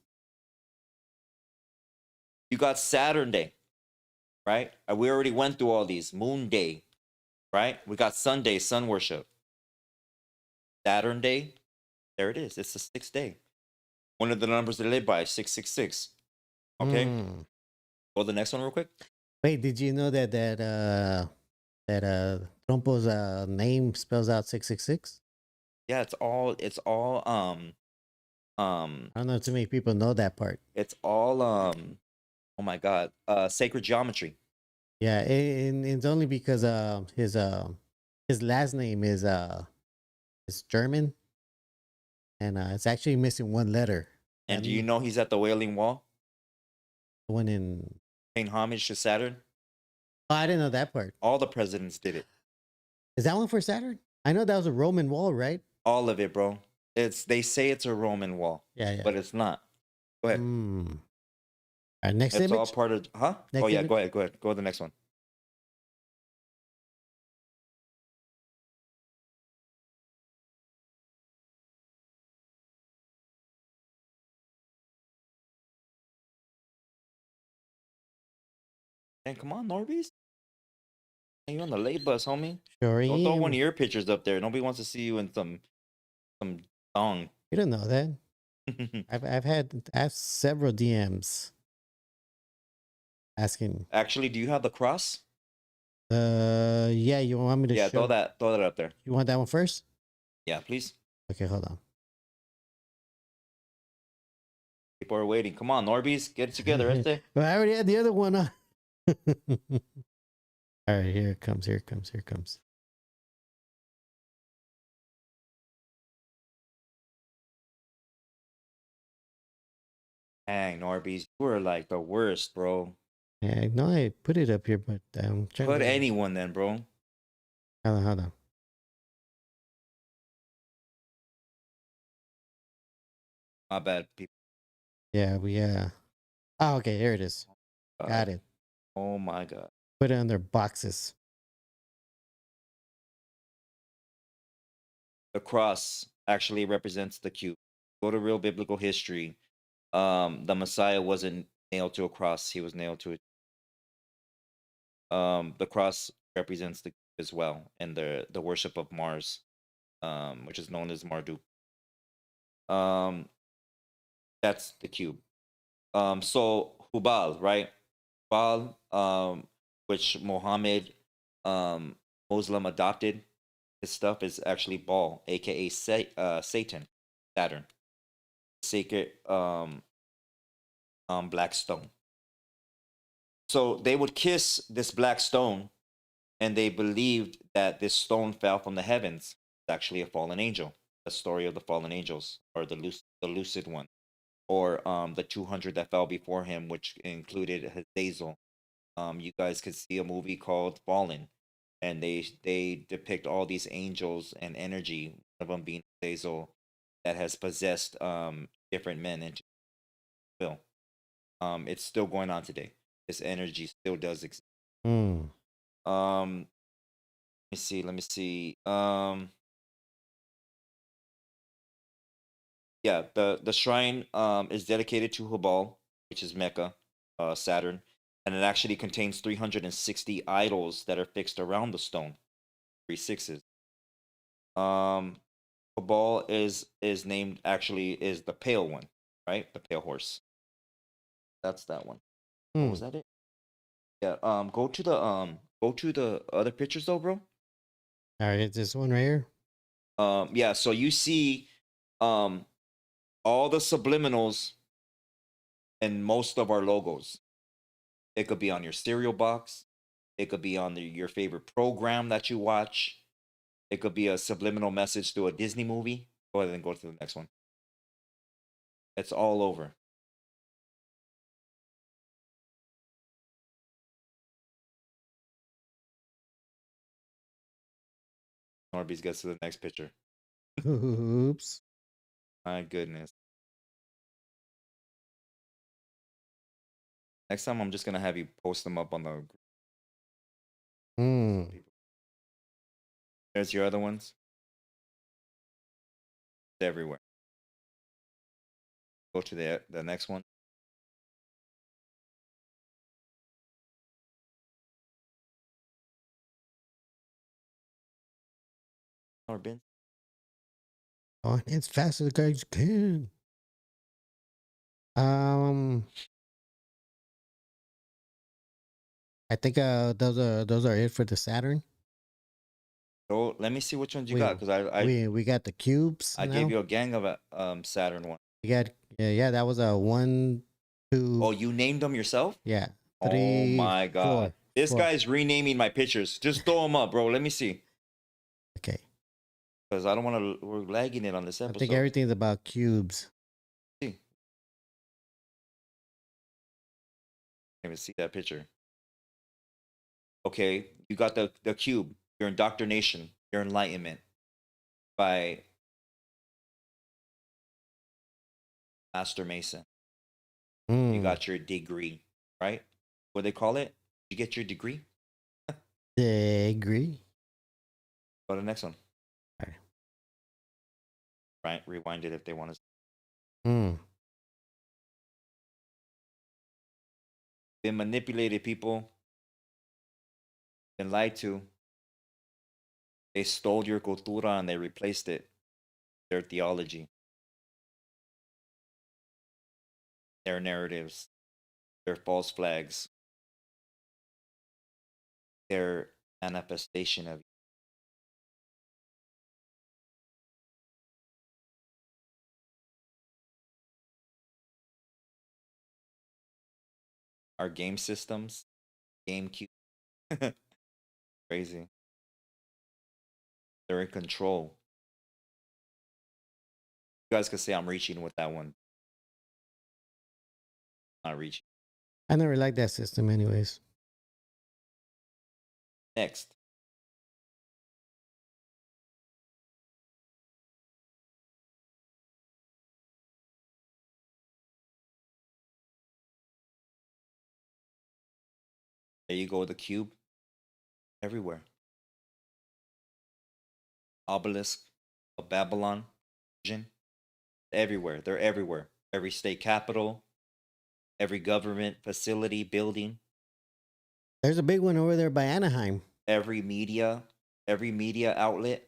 You got Saturn Day, right? We already went through all these. Moon Day, right? We got Sunday, sun worship. Saturn Day, there it is. It's the 6th day. One of the numbers they live by, 666. Okay. Go to the next one real quick. Wait, did you know that Trompo's name spells out 666? Yeah, it's all I don't know if too many people know that part. It's all oh my god, sacred geometry. Yeah, and it's only because his last name is German, and it's actually missing one letter. And do you know he's at the Wailing Wall? The one in paying homage to Saturn? Oh, I didn't know that part. All the presidents did it. Is that one for Saturn? I know that was a Roman wall, right? All of it, bro. They say it's a Roman wall, Yeah, yeah. but it's not. Go ahead. Mm. All right, next It's all image. part of, huh? Next Oh yeah, image. go ahead. Go ahead. Go to the next one. And come on, Norbeez. You on the late bus, homie. Sure Don't throw one am. of your pictures up there. Nobody wants to see you in some thong. You don't know that. I've several DMs asking. Actually, do you have the cross? Yeah, you want me to Yeah, show? throw that up there. You want that one first? Yeah, please. Okay, hold on. People are waiting. Come on, Norbeez, get it together, este. Well, I already had the other one on. All right, here it comes. Here it comes. Here it comes. Dang, Norbeez, you were like the worst, bro. Yeah, no, I put it up here, but I'm trying Put to. anyone then, bro. Hold on, hold on. My bad, people. Yeah, Oh, okay, here it is. Got it. Oh my god. Put it on their boxes. The cross actually represents the cube. Go to real biblical history. The Messiah wasn't nailed to a cross; he was nailed to a. The cross represents the cube as well, and the worship of Mars, which is known as Marduk. Um, that's the cube. So Hubal, right? Hubal, which Mohammed, Muslim adopted, his stuff is actually Baal, aka Satan, Saturn, sacred black stone. So they would kiss this black stone, and they believed that this stone fell from the heavens. It's actually a fallen angel. The story of the fallen angels, or the lucid one, or the 200 that fell before him, which included Hazazel. You guys could see a movie called Fallen, and they depict all these angels and energy. One of them being Hazazel, that has possessed different men into will. It's still going on today. This energy still does exist. Hmm. Let me see. Let me see. Yeah, the shrine is dedicated to Hubal, which is Mecca, Saturn, and it actually contains 360 idols that are fixed around the stone. Three sixes. Um, Hubal is named actually is the pale one, right? The pale horse. That's that one. Oh, Hmm. was that it? Yeah. Go to the other pictures though, bro. All right, it's this one right here. Yeah. So you see, um, all the subliminals in most of our logos. It could be on your cereal box. It could be on your favorite program that you watch. It could be a subliminal message through a Disney movie. Go ahead and go to the next one. It's all over. Norby's gets to the next picture. Oops. My goodness. Next time, I'm just gonna have you post them up on the. Hmm. There's your other ones. It's everywhere. Go to the next one. Norbin. Oh, it's fast as the guys can. Um, I think those are it for the Saturn. So let me see which ones you We got, because we got the cubes I gave now. you a gang of Saturn one. We got yeah, that was a 1, 2, Oh, you named them yourself? yeah, Oh 3, my god. 4, This 4. guy's renaming my pictures. Just throw them up, bro. Let me see. Okay, Because I don't want to. We're lagging it on this I think episode. everything's about cubes. See. Can't even see that picture. Okay, you got the cube. Your indoctrination, your enlightenment by Master Mason. You Mm. got your degree, right? What they call it? You get your degree? Degree. Go to the next one. Alright. Right? Rewind it if they want to. Mm. Been manipulated, people. Been lied to. They stole your cultura and they replaced it. Their theology. Their narratives. Their false flags. Their manifestation of our game systems. GameCube. Crazy. They're in control. You guys could say I'm reaching with that one. Not reaching. I never liked that system, anyways. Next. There you go, the cube. Everywhere. Obelisk of Babylon. Vision. Everywhere. They're everywhere. Every state capital, every government facility, building, There's a big one over there by Anaheim. every media outlet.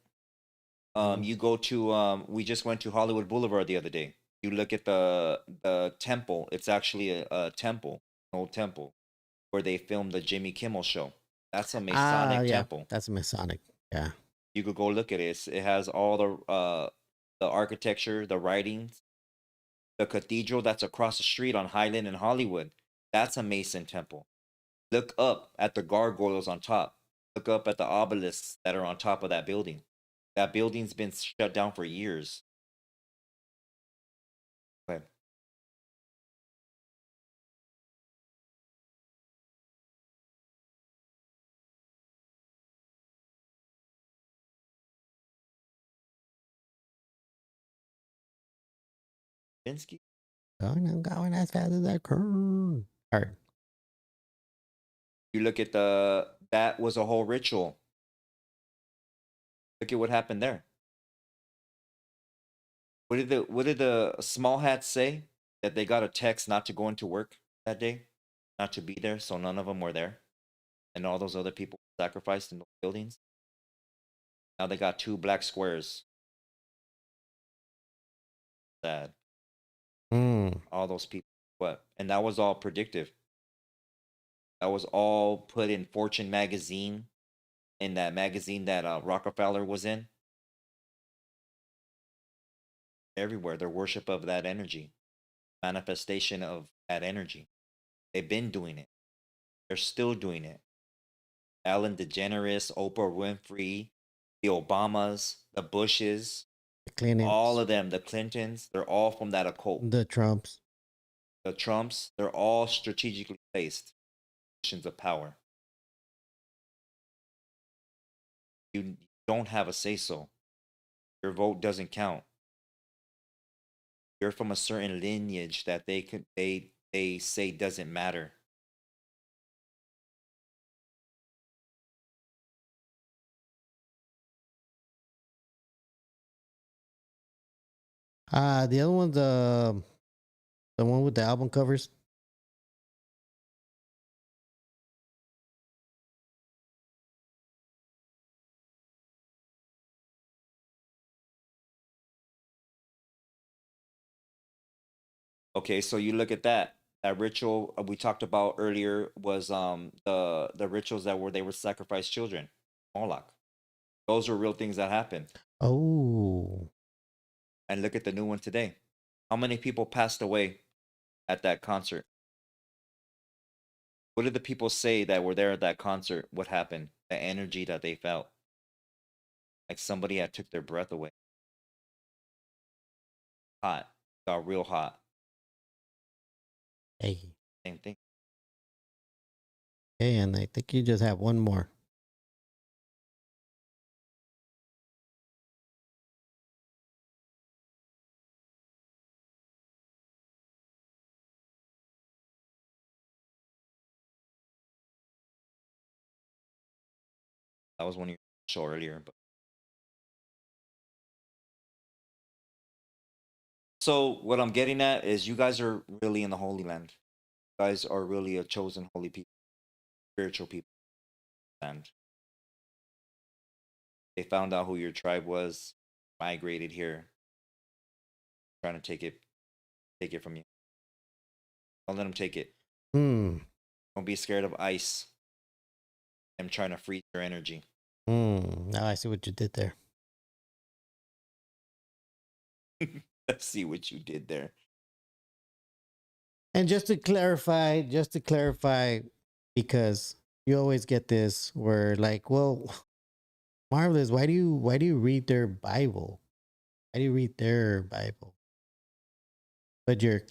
You go to we just went to Hollywood Boulevard the other day. You look at the temple. It's actually a temple, an old temple, where they filmed the Jimmy Kimmel show. That's a Masonic Yeah, temple. that's Masonic. Yeah. You could go look at it. It has all the architecture, the writings, the cathedral that's across the street on Highland and Hollywood. That's a Mason temple. Look up at the gargoyles on top. Look up at the obelisks that are on top of that building. That building's been shut down for years. Okay. Pinsky? I'm going as fast as I can. All right. You look at that was a whole ritual. Look at what happened there. What did the small hats say? That they got a text not to go into work that day, not to be there, so none of them were there, and all those other people sacrificed in those buildings. Now they got two black squares. Sad. Mm. All those people. What? And that was all predictive. That was all put in Fortune magazine, in that magazine that Rockefeller was in. Everywhere, their worship of that energy, manifestation of that energy. They've been doing it. They're still doing it. Ellen DeGeneres, Oprah Winfrey, the Obamas, the Bushes, The Clintons, all of them, the Clintons, they're all from that occult. the Trumps. The Trumps, they're all strategically placed positions of power. You don't have a say so. Your vote doesn't count. You're from a certain lineage that they say doesn't matter. The other one's the one with the album covers. Okay, so you look at that. That ritual we talked about earlier was the rituals that were they would sacrifice children. Moloch. Those are real things that happen. Oh, And look at the new one today. How many people passed away at that concert? What did the people say that were there at that concert? What happened? The energy that they felt. Like somebody had took their breath away. Hot. Got real hot. hey, Same thing. hey, and I think you just have one more. That was one you show earlier. But so what I'm getting at is you guys are really in the Holy Land. You guys are really a chosen holy people, spiritual people. And they found out who your tribe was, migrated here, trying to take it from you. Don't let them take it. Hmm. Don't be scared of ice. I'm trying to freeze your energy. Now I see what you did there. Let's see what you did there. And just to clarify, because you always get this where like, well, Marvelous, why do you read their Bible? Why do you read their Bible? But you're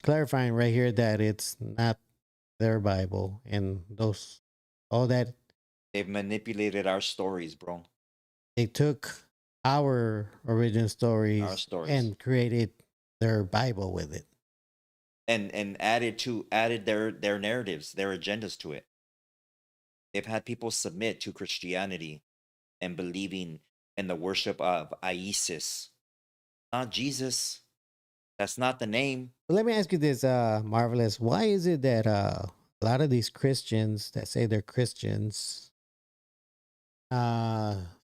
clarifying right here that it's not their Bible and those all that They've manipulated our stories, bro. they took our original Our stories stories. and created their Bible with it. And added their narratives, their agendas to it. They've had people submit to Christianity and believing in the worship of Isis, not Jesus. That's not the name. But let me ask you this, Marvelous. Why is it that a lot of these Christians that say they're Christians,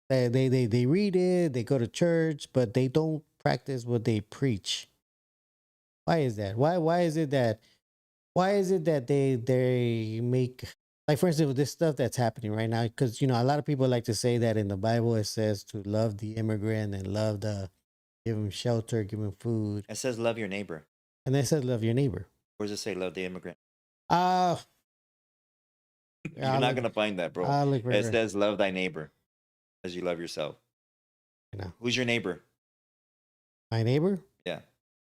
they read it, they go to church, but they don't practice what they preach? Why is that? Why is it that they make, like, for instance, with this stuff that's happening right now? Because a lot of people like to say that in the Bible it says to love the immigrant and give them shelter, give them food, It says love your neighbor. and then it says love your neighbor. Where does it say love the immigrant? Uh You're not gonna find that, bro. I'll look It for says love thy neighbor as you love yourself. Who's your neighbor? my neighbor. Yeah.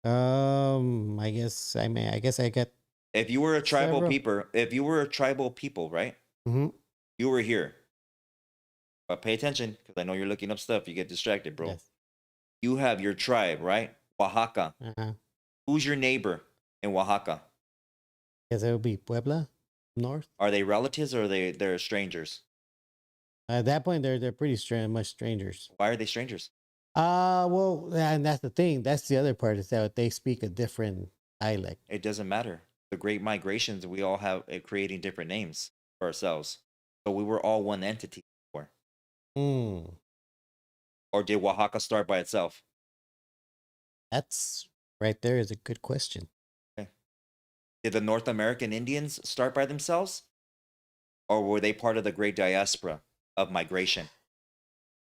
I guess I got. If you were a tribal Several. people, right? Mm-hmm. You were here. But pay attention, because I know you're looking up stuff. You get distracted, bro. Yes. You have your tribe, right? Oaxaca. Uh-huh. Who's your neighbor in Oaxaca? Guess it would be Puebla, north. Are they relatives or are they're strangers? At that point, they're pretty much strangers. Why are they strangers? Well, and that's the thing. That's the other part is that they speak a different dialect. It doesn't matter. The Great Migrations, we all have creating different names for ourselves. So we were all one entity before. Or did Oaxaca start by itself? That's right there is a good question. Okay. Did the North American Indians start by themselves? Or were they part of the great diaspora of migration?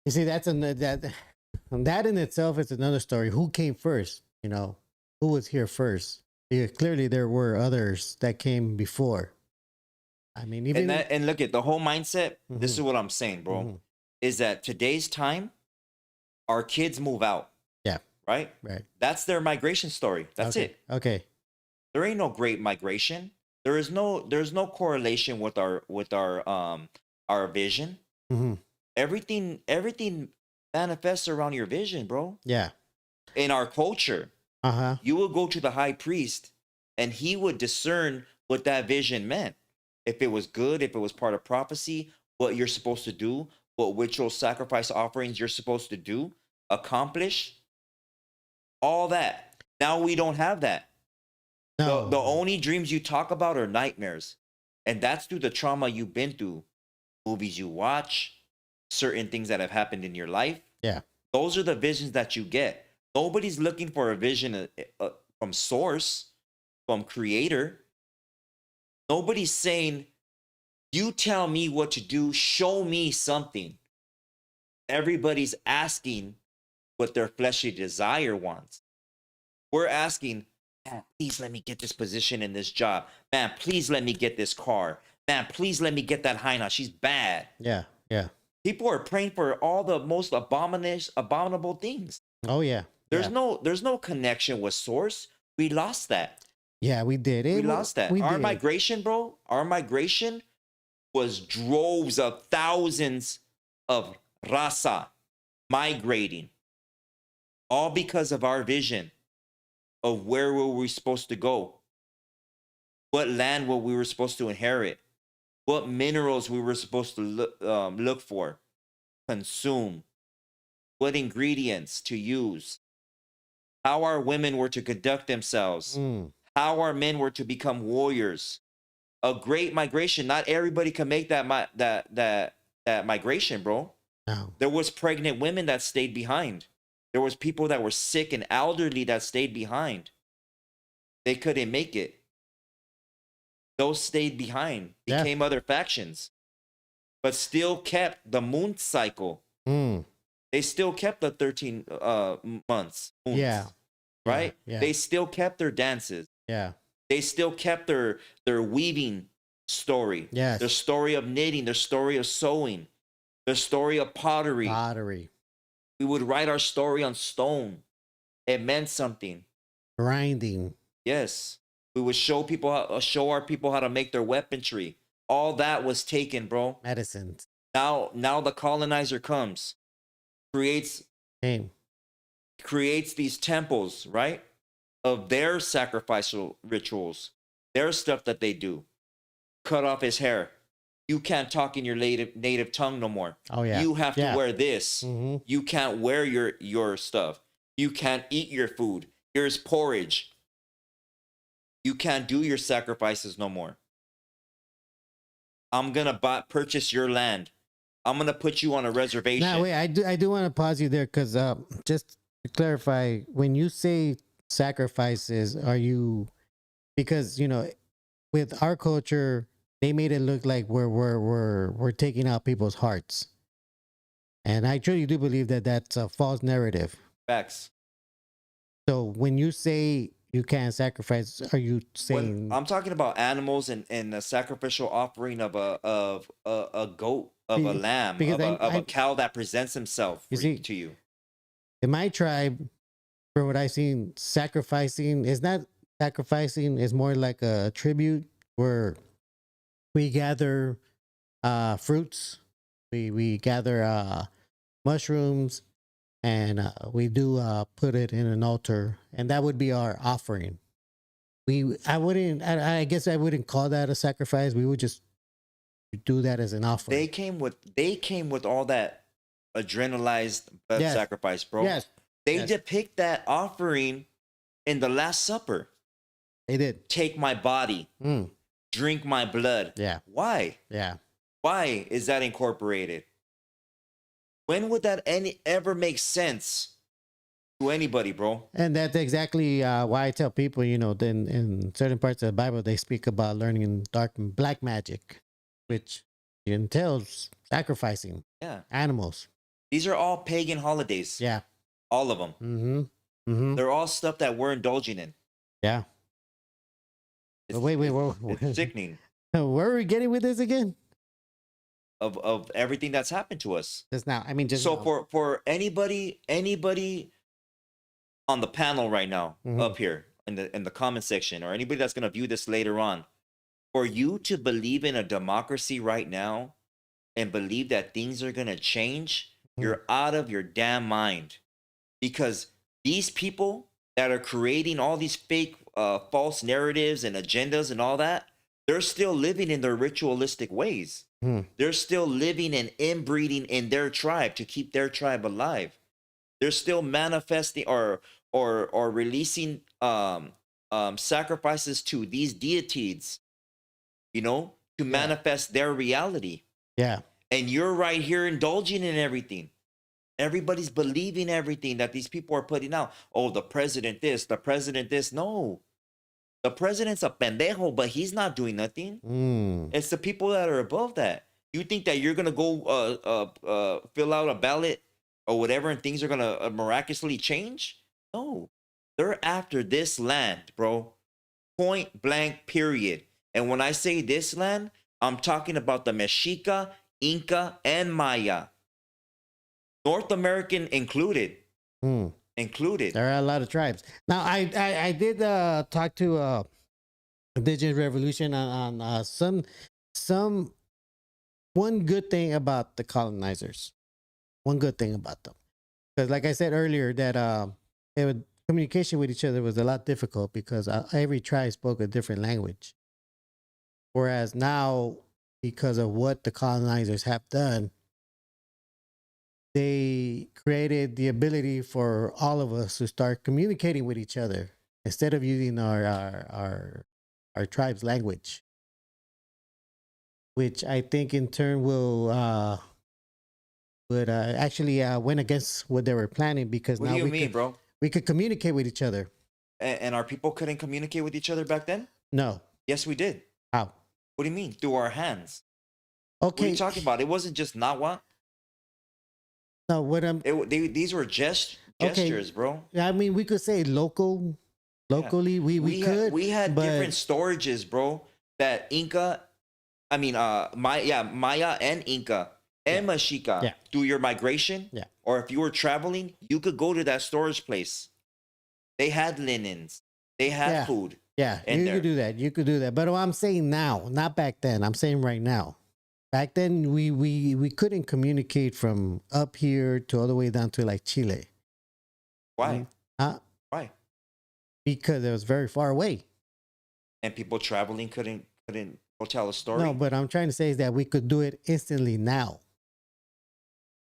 You see, that in itself is another story. Who came first? Who was here first? Because clearly there were others that came before. I mean, even and look at the whole mindset. This is what I'm saying, bro. Is that today's time, our kids move out. Yeah. Right? Right. That's their migration story. That's it. Okay. There ain't no great migration. There's no correlation with our vision. Everything manifests around your vision, bro. Yeah. In our culture, you will go to the high priest and he would discern what that vision meant. If it was good, if it was part of prophecy, what you're supposed to do, what ritual sacrifice offerings you're supposed to do, accomplish, all that. Now we don't have that. No. The only dreams you talk about are nightmares. And that's through the trauma you've been through. Movies you watch, certain things that have happened in your life. Yeah. Those are the visions that you get. Nobody's looking for a vision from source, from creator. Nobody's saying, you tell me what to do, show me something. Everybody's asking what their fleshly desire wants. We're asking, man, please let me get this position in this job. Man, please let me get this car. Man, please let me get that hyena. She's bad. Yeah. Yeah. People are praying for all the most abominable things. Oh yeah. There's no connection with source. We lost that. Yeah, we did. We lost that. Our migration, bro, was droves of thousands of raza migrating. All because of our vision of where were we supposed to go. What land we were supposed to inherit. What minerals we were supposed to look for. consume, what ingredients to use, how our women were to conduct themselves, how our men were to become warriors. A great migration. Not everybody can make that migration, bro. No. There was pregnant women that stayed behind. There was people that were sick and elderly that stayed behind. They couldn't make it. Those stayed behind, Yeah. became other factions, but still kept the moon cycle. They still kept the 13 months. Moons, Yeah. right? Yeah. They still kept their dances. Yeah. They still kept their weaving story. Yes. Their story of knitting, their story of sewing, their story of pottery. Pottery. We would write our story on stone. It meant something. Grinding. Yes. We would show our people how to make their weaponry. All that was taken, bro. Medicines. Now the colonizer comes, creates these temples, right? Of their sacrificial rituals, their stuff that they do. Cut off his hair. You can't talk in your native tongue no more. Oh yeah. You have to wear this. Mm-hmm. You can't wear your stuff. You can't eat your food. Here's porridge. You can't do your sacrifices no more. I'm gonna purchase your land. I'm gonna put you on a reservation. Now wait, I do want to pause you there because just to clarify, when you say sacrifices, are you, because you know, with our culture, they made it look like we're taking out people's hearts, and I truly do believe that that's a false narrative. Facts. So when you say you can't sacrifice, are you saying? I'm talking about animals and the sacrificial offering of a goat, of a lamb, of a cow that presents himself to you. In my tribe, from what I've seen, sacrificing is not sacrificing, is more like a tribute where we gather fruits, we gather mushrooms, and we do put it in an altar, and that would be our offering. I guess I wouldn't call that a sacrifice. We would just do that as an offering. They came with all that adrenalized sacrifice, bro. Yes. They depict that offering in the Last Supper. They did. Take my body, drink my blood. Yeah. Why? Yeah. Why is that incorporated? When would that ever make sense to anybody, bro? And that's exactly why I tell people, you know, then in certain parts of the Bible, they speak about learning dark and black magic, which entails sacrificing animals. These are all pagan holidays. Yeah. All of them. Mm-hmm. Mm-hmm. They're all stuff that we're indulging in. Yeah. Wait. It's sickening. Where are we getting with this again? Of everything that's happened to us. Just now. I mean, just so now. for anybody on the panel right now, up here in the comment section, or anybody that's gonna view this later on, for you to believe in a democracy right now and believe that things are gonna change, you're out of your damn mind. Because these people that are creating all these fake false narratives and agendas and all that, they're still living in their ritualistic ways. They're still living and inbreeding in their tribe to keep their tribe alive. They're still manifesting or releasing sacrifices to these deities, you know, to manifest their reality. Yeah. And you're right here indulging in everything. Everybody's believing everything that these people are putting out. Oh, the president this, the president this. No. The president's a pendejo, but he's not doing nothing. It's the people that are above that. You think that you're going to go fill out a ballot or whatever and things are going to miraculously change? No. They're after this land, bro. Point blank, period. And when I say this land, I'm talking about the Mexica, Inca, and Maya. North American included. Included. There are a lot of tribes. Now, I did talk to Indigenous Revolution on some one good thing about the colonizers. One good thing about them, because like I said earlier, that communication with each other was a lot difficult because every tribe spoke a different language. Whereas now, because of what the colonizers have done, they created the ability for all of us to start communicating with each other instead of using our tribe's language, which I think in turn will would actually went against what they were planning, because What do now you mean, bro? we could communicate with each other. And our people couldn't communicate with each other back then? No, Yes, we did. how? What do you mean? Through our hands. What are Okay, you talking about? It wasn't just Nawa. no, what I'm These were gestures, bro. I mean, we could say locally, we could. We had but different storages, bro. That Inca, I mean, Maya and Inca and Mexica, Yeah. through your migration, Yeah. or if you were traveling, you could go to that storage place. They had linens, they had Yeah. food. Yeah, in you there. could do that. You could do that. But what I'm saying now, not back then. I'm saying right now. Back then, we couldn't communicate from up here to all the way down to like Chile. Why? Huh? Why? Because it was very far away. And people traveling couldn't go tell a story. No, but I'm trying to say is that we could do it instantly now.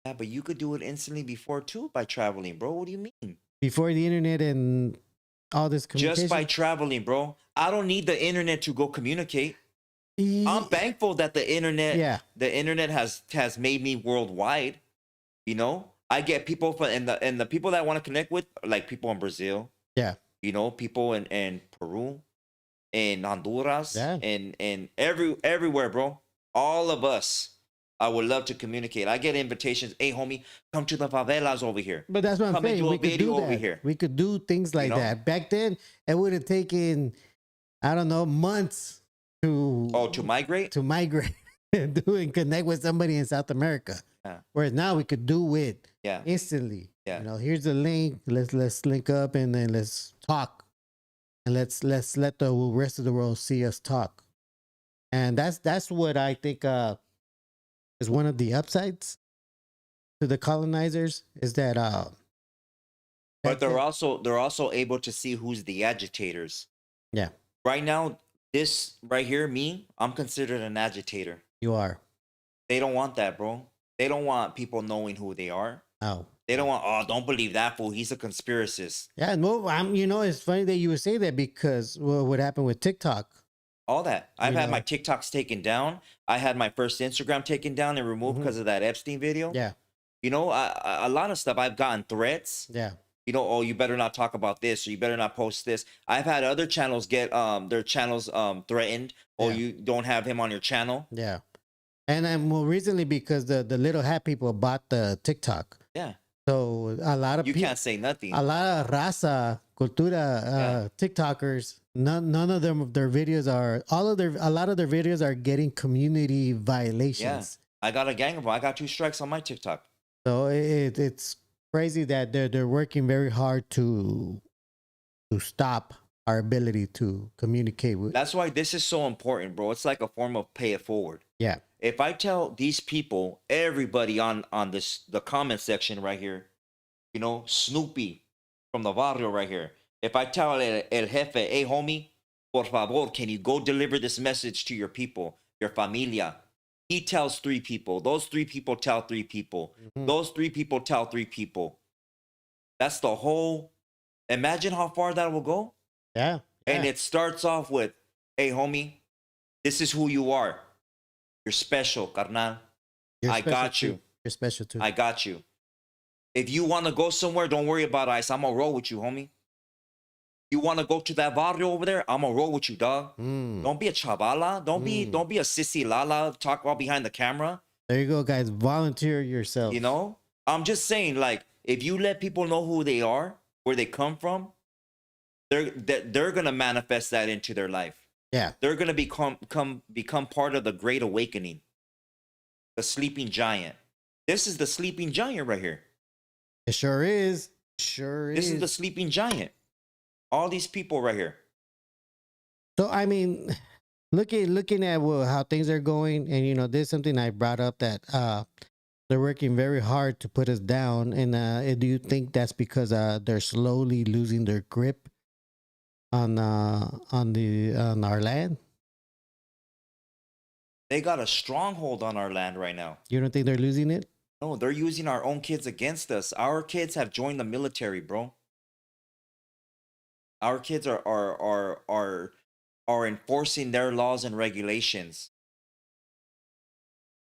Yeah, but you could do it instantly before too by traveling, bro. What do you mean? Before the internet and all this communication. Just by traveling, bro. I don't need the internet to go communicate. I'm thankful that the internet, the internet has made me worldwide. You know, I get people from and the people that I want to connect with, like people in Brazil. Yeah. You know, people in Peru, in Honduras, and everywhere, bro. All of us. I would love to communicate. I get invitations. Hey, homie, come to the favelas over here. But that's what I'm Come and saying. do a We could video do over that. here. We could do things like know? that. Back then, it would have taken, I don't know, months to to migrate. to migrate and do and connect with somebody in South America. Yeah. Whereas now we could do it Yeah. instantly. Yeah. You know, here's the link. Let's link up and then let's talk, and let's let the rest of the world see us talk. And that's what I think is one of the upsides to the colonizers, is that But they're also able to see who's the agitators. Yeah. Right now, this right here, me, I'm considered an agitator. You are. They don't want that, bro. They don't want people knowing who they are. Oh. They don't want, oh, don't believe that fool. He's a conspiracist. Yeah, no, you know, it's funny that you would say that, because what happened with TikTok. All that. I've You had know. my TikToks taken down. I had my first Instagram taken down and removed because of that Epstein video. Yeah. You know, a lot of stuff. I've gotten threats. Yeah. You know, oh, you better not talk about this, or you better not post this. I've had other channels get their channels threatened. Oh, Yeah. you don't have him on your channel. Yeah. And then more recently, because the little hat people bought the TikTok. Yeah. So a lot of You people, can't say nothing. a lot of raza, cultura, TikTokers, none of them, their videos are, a lot of their videos are getting community violations. I got a gang of them. I got 2 strikes on my TikTok. So it's crazy that they're working very hard to stop our ability to communicate with. That's why this is so important, bro. It's like a form of pay it forward. Yeah. If I tell these people, everybody on the comment section right here, you know, Snoopy from the barrio right here. If I tell el jefe, hey homie, por favor, can you go deliver this message to your people, your familia? He tells 3 people. Those 3 people tell 3 people. Those 3 people tell 3 people. That's the whole. Imagine how far that will go. Yeah. And it starts off with, hey homie, this is who you are. You're special, carnal. I got you. You're special too. I got you. If you want to go somewhere, don't worry about ice. I'm going to roll with you, homie. You want to go to that barrio over there? I'm going to roll with you, dog. Don't be a chavala. Don't be a sissy lala. Talk all behind the camera. There you go, guys. Volunteer yourself. You know? I'm just saying, like, if you let people know who they are, where they come from, they're going to manifest that into their life. Yeah. They're going to become part of the Great Awakening. The sleeping giant. This is the sleeping giant right here. It sure is. Sure is. This is the sleeping giant. All these people right here. So, I mean, looking at how things are going, and, you know, there's something I brought up that they're working very hard to put us down. And do you think that's because they're slowly losing their grip on our land? They got a stronghold on our land right now. You don't think they're losing it? No, they're using our own kids against us. Our kids have joined the military, bro. Our kids are enforcing their laws and regulations.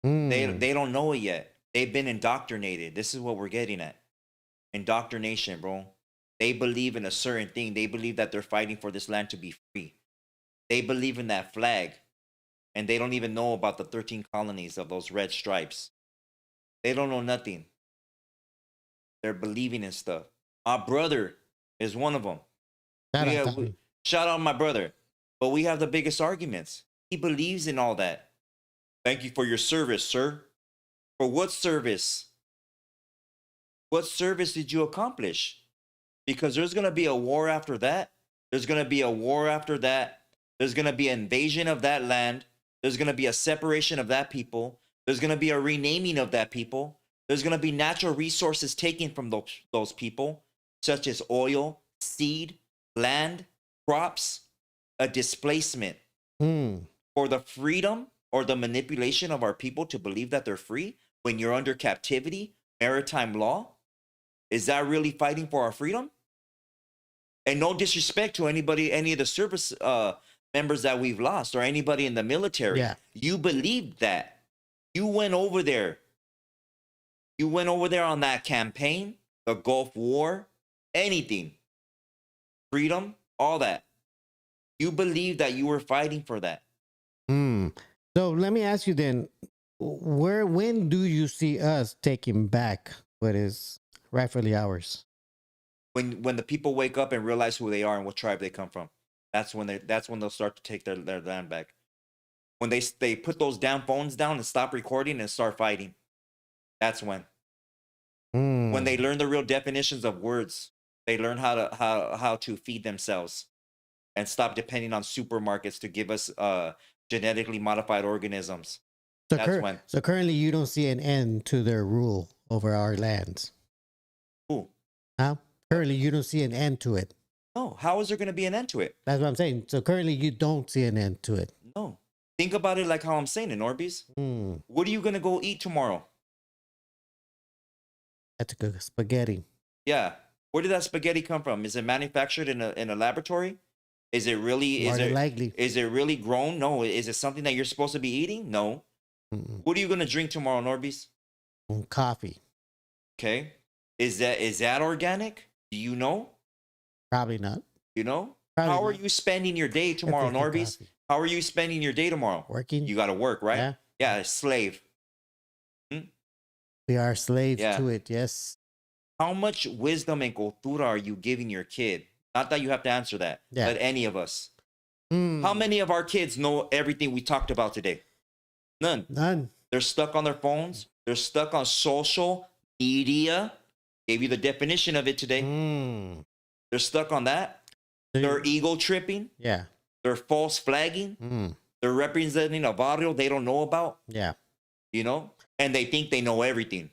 They don't know it yet. They've been indoctrinated. This is what we're getting at. Indoctrination, bro. They believe in a certain thing. They believe that they're fighting for this land to be free. They believe in that flag. And they don't even know about the 13 colonies of those red stripes. They don't know nothing. They're believing in stuff. My brother is one of them. Shout out my brother. But we have the biggest arguments. He believes in all that. Thank you for your service, sir. For what service? What service did you accomplish? Because there's going to be a war after that. There's going to be a war after that. There's going to be an invasion of that land. There's going to be a separation of that people. There's going to be a renaming of that people. There's going to be natural resources taken from those people, such as oil, seed, land, crops, a displacement. For the freedom or the manipulation of our people to believe that they're free when you're under captivity, maritime law. Is that really fighting for our freedom? And no disrespect to anybody, any of the service members that we've lost or anybody in the military. Yeah. You believed that. You went over there. You went over there on that campaign, the Gulf War, anything. Freedom, all that. You believed that you were fighting for that. So let me ask you then, when do you see us taking back what is rightfully ours? When the people wake up and realize who they are and what tribe they come from. That's when they'll start to take their land back. When they put those damn phones down and stop recording and start fighting. That's when. When they learn the real definitions of words. They learn how to feed themselves and stop depending on supermarkets to give us genetically modified organisms. So currently you don't see an end to their rule over our lands. Ooh. Huh? Currently you don't see an end to it. No. How is there going to be an end to it? That's what I'm saying. So currently you don't see an end to it. No. Think about it like how I'm saying it, NORBEEZ. What are you going to go eat tomorrow? That's a good spaghetti. Yeah. Where did that spaghetti come from? Is it manufactured in a laboratory? Is it really likely? Is it really grown? No. Is it something that you're supposed to be eating? No. What are you going to drink tomorrow, NORBEEZ? Coffee. Okay. Is that organic? Do you know? Probably not. You know? Probably How are not. you spending your day tomorrow, NORBEEZ? Coffee. How are you spending your day tomorrow? Working. You got to work, right? Yeah. Yeah, slave. We are slaves Yeah. to it. Yes. How much wisdom and cultura are you giving your kid? Not that you have to answer that, Yeah. but any of us. How many of our kids know everything we talked about today? None. None. They're stuck on their phones. They're stuck on social media. Gave you the definition of it today. They're stuck on that. They're ego tripping. Yeah. They're false flagging. They're representing a barrio they don't know about. Yeah. You know? And they think they know everything.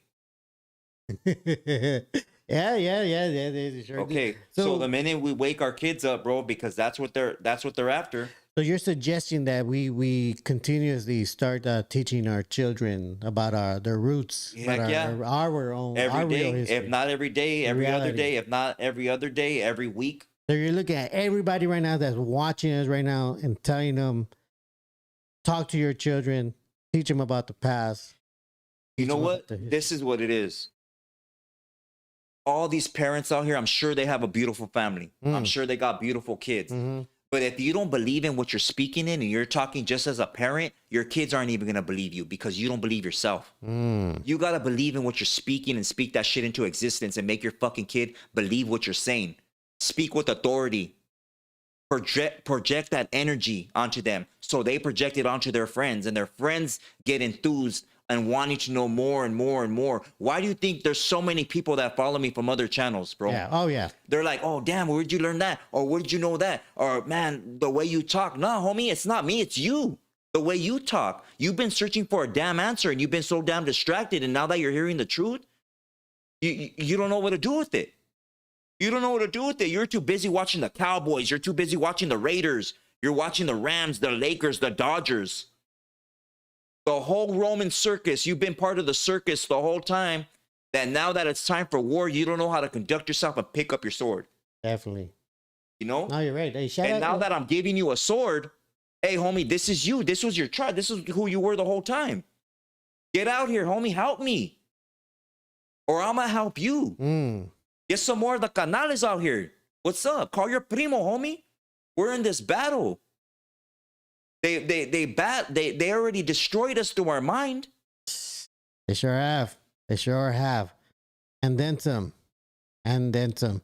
yeah. They sure Okay. do. So the minute we wake our kids up, bro, because that's what they're after. So you're suggesting that we continuously start teaching our children about their roots, Heck about yeah. our own Every our real day, history. if not every day, every other Reality. day, if not every other day, every week. So you're looking at everybody right now that's watching us right now and telling them, talk to your children, teach them about the past. You teach know them what? about the history. This is what it is. All these parents out here, I'm sure they have a beautiful family. I'm sure they got beautiful kids. But if you don't believe in what you're speaking in and you're talking just as a parent, your kids aren't even going to believe you because you don't believe yourself. You got to believe in what you're speaking and speak that shit into existence and make your fucking kid believe what you're saying. Speak with authority. Project that energy onto them so they project it onto their friends and their friends get enthused and wanting to know more and more and more. Why do you think there's so many people that follow me from other channels, bro? Yeah. Oh yeah. They're like, oh, damn, where'd you learn that? Or where'd you know that? Or, man, the way you talk. Nah, homie, it's not me, it's you. The way you talk. You've been searching for a damn answer and you've been so damn distracted. And now that you're hearing the truth, you don't know what to do with it. You don't know what to do with it. You're too busy watching the Cowboys. You're too busy watching the Raiders. You're watching the Rams, the Lakers, the Dodgers. The whole Roman circus, you've been part of the circus the whole time. That now that it's time for war, you don't know how to conduct yourself and pick up your sword. Definitely. You know? No, you're right. Hey, shout And out. now that I'm giving you a sword, hey, homie, this is you. This was your tribe. This is who you were the whole time. Get out here, homie. Help me. Or I'm going to help you. Get some more of the canales out here. What's up? Call your primo, homie. We're in this battle. They already destroyed us through our mind. They sure have. They sure have. And then some. And then some.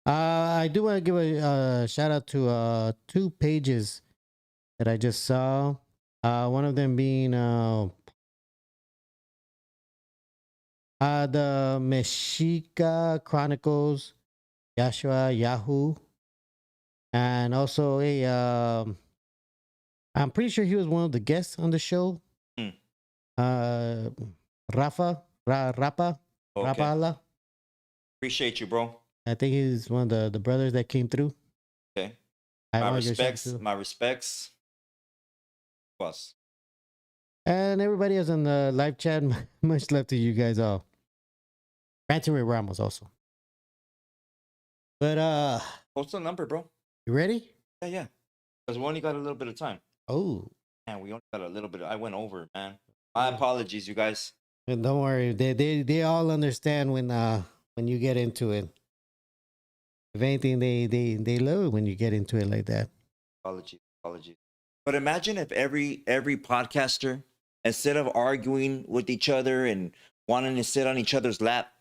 I do want to give a shout out to 2 pages that I just saw. One of them being the Mexica Chronicles, Joshua Yahoo, and also I'm pretty sure he was one of the guests on the show. Rapa. Okay. Appreciate you, bro. I think he's one of the brothers that came through. Okay. My respects. Plus. And everybody else on the live chat, much love to you guys all. Ranting with Ramos also. But what's the number, bro? You ready? Yeah. Because we only got a little bit of time. Oh. Man, we only got a little bit. I went over, man. My apologies, you guys. And don't worry, they all understand when you get into it. If anything, they love it when you get into it like that. Apologies. But imagine if every podcaster, instead of arguing with each other and wanting to sit on each other's lap,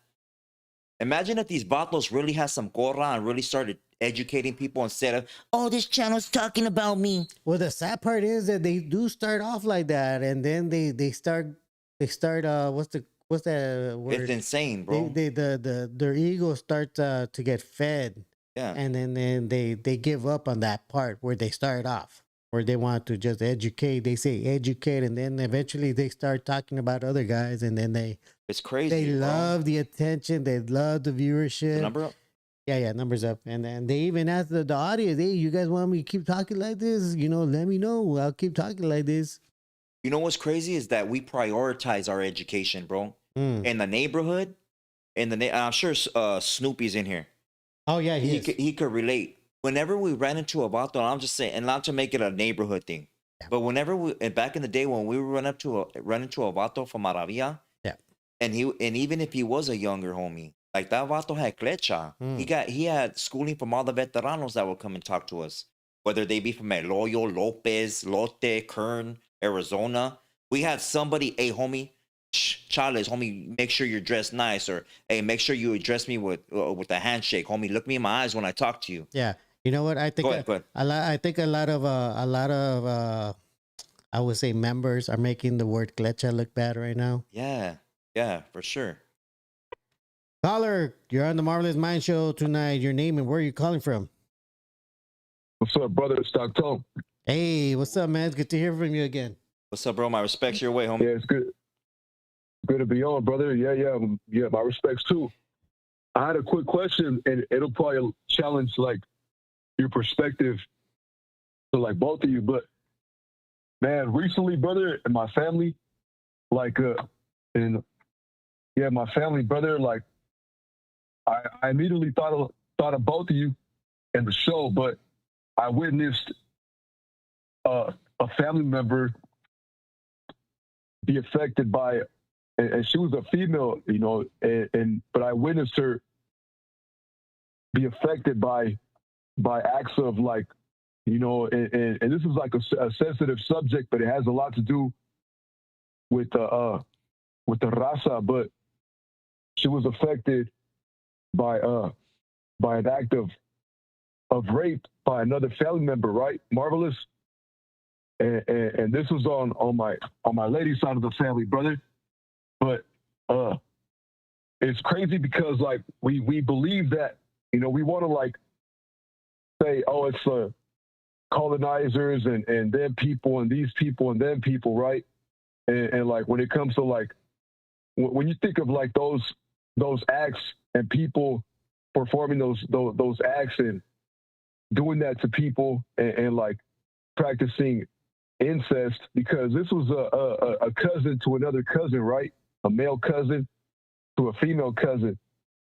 imagine if these vatos really had some corra and really started educating people instead of, oh, this channel's talking about me. Well, the sad part is that they do start off like that, and then they start what's that word? It's insane, bro. Their ego starts to get fed. Yeah. And then they give up on that part where they start off, where they want to just educate. They say educate, and then eventually they start talking about other guys, and then it's crazy. They love the attention. They love the viewership. The number up? Yeah, numbers up. And then they even ask the audience, hey, you guys want me to keep talking like this? Let me know. I'll keep talking like this. You know what's crazy is that we prioritize our education, bro. In the neighborhood, I'm sure Snoopy's in here. Oh yeah, he could relate. Whenever we ran into a vato, I'm just saying, and not to make it a neighborhood thing, but whenever back in the day when we would run into a vato from Maravilla, and even if he was a younger homie, like that vato had clecha. He had schooling from all the veteranos that would come and talk to us, whether they be from Eloyo, Lopez, Lote, Kern, Arizona. We had somebody, hey homie, Charles, homie, make sure you're dressed nice, or hey, make sure you address me with a handshake, homie. Look me in my eyes when I talk to you. Yeah, you know what? I think go ahead. I think a lot of I would say members are making the word clecha look bad right now. Yeah, for sure. Caller, you're on the Marvelous Mind Show tonight. Your name and where are you calling from? What's up, brother? It's Stockton. Hey, what's up, man? It's good to hear from you again. What's up, bro? My respects your way, homie. Yeah, it's good. Good to be on, brother. Yeah. My respects too. I had a quick question, and it'll probably challenge like your perspective to like both of you. But man, recently, brother, and my family, my family, brother, like I immediately thought of both of you and the show, but I witnessed a family member be affected by, and she was a female, but I witnessed her be affected by acts of like, and this is like a sensitive subject, but it has a lot to do with the raza, but she was affected by an act of rape by another family member, right? Marvelous. And this was on my lady's side of the family, brother. But it's crazy because like we believe that, we want to like say, oh, it's colonizers and them people and these people and them people, right? And like when it comes to like when you think of like those acts and people performing those acts and doing that to people and like practicing incest because this was a cousin to another cousin, right? A male cousin to a female cousin,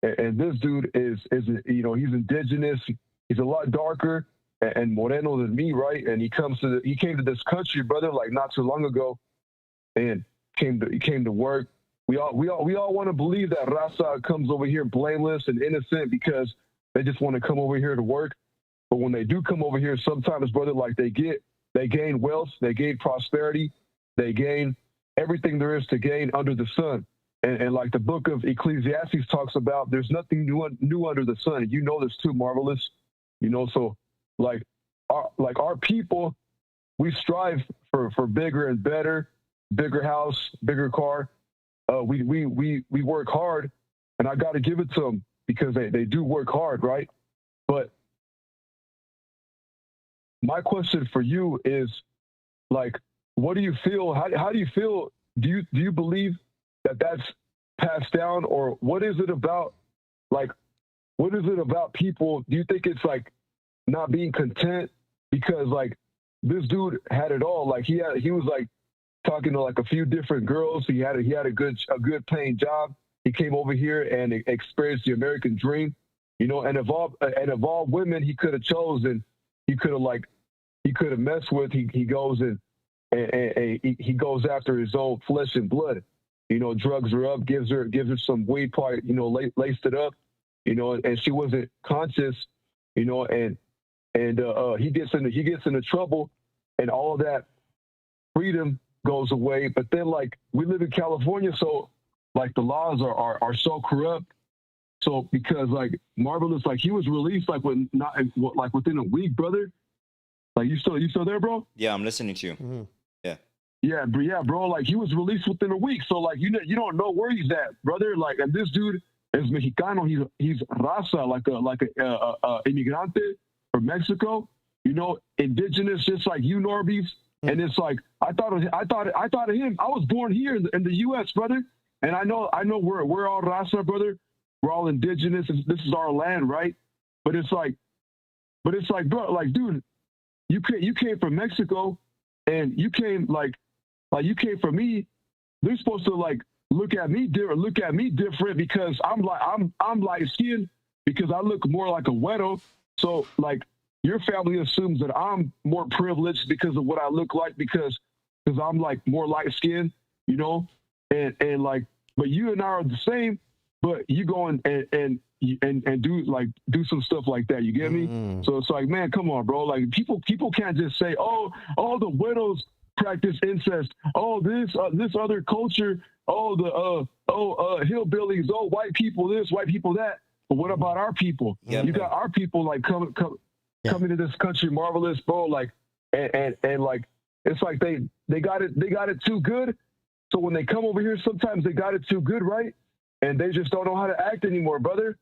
and this dude is he's indigenous. He's a lot darker and moreno than me, right? And he came to this country, brother, like not too long ago, and he came to work. We all want to believe that Raza comes over here blameless and innocent because they just want to come over here to work. But when they do come over here, sometimes, brother, like they gain wealth, they gain prosperity, they gain everything there is to gain under the sun. And like the book of Ecclesiastes talks about, there's nothing new under the sun. You know this too, Marvelous. So like our people, we strive for bigger and better, bigger house, bigger car. We work hard, and I got to give it to them because they do work hard, right? But my question for you is, like, what do you feel? How do you feel? Do you believe that that's passed down, or what is it about? Like, what is it about people? Do you think it's like not being content because like this dude had it all? Like he was like talking to like a few different girls. He had a good paying job. He came over here and experienced the American dream, and of all women he could have chosen, he could have messed with. He goes and he goes after his own flesh and blood. Drugs her up, gives her some weed, part, laced it up, and she wasn't conscious, and he gets into trouble, and all of that freedom goes away. But then, like, we live in California, so like the laws are so corrupt. So because like Marvelous, like he was released like within a week, brother. Like you still there, bro? Yeah, I'm listening to you. Mm-hmm. Yeah, bro. Like he was released within a week. So like you don't know where he's at, brother. Like, and this dude is Mexicano. He's raza, like a inmigrante from Mexico. Indigenous, just like you, NORBEEZ. Mm-hmm. And it's like I thought of him. I was born here in the U.S., brother. And I know we're all raza, brother. We're all indigenous. This is our land, right? But it's like, bro, like, dude, you came from Mexico, and you came like you came from me. They're supposed to like look at me different because I'm light skinned because I look more like a güero. So like your family assumes that I'm more privileged because of what I look like because I'm like more light skinned, and like, but you and I are the same, but you go and do some stuff like that. You get me? Mm-hmm. So it's like, man, come on, bro. Like people can't just say, oh, all the widows practice incest. Oh, this other culture. Oh, the hillbillies. Oh, white people this, white people that. But what about our people? Yeah, you got our people like coming to this country, Marvelous, bro. Like and like it's like they got it too good. So when they come over here, sometimes they got it too good, right? And they just don't know how to act anymore, brother.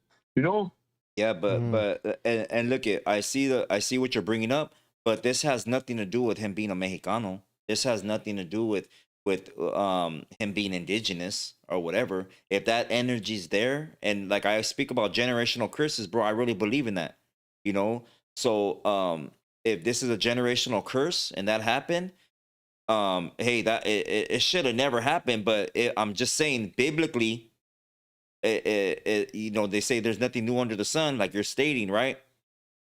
Yeah, but and look I see what you're bringing up, but this has nothing to do with him being a Mexicano. This has nothing to do with him being indigenous or whatever. If that energy's there, and like I speak about generational curses, bro, I really believe in that. So if this is a generational curse and that happened, hey, that it should have never happened. But I'm just saying, biblically, they say there's nothing new under the sun, like you're stating, right?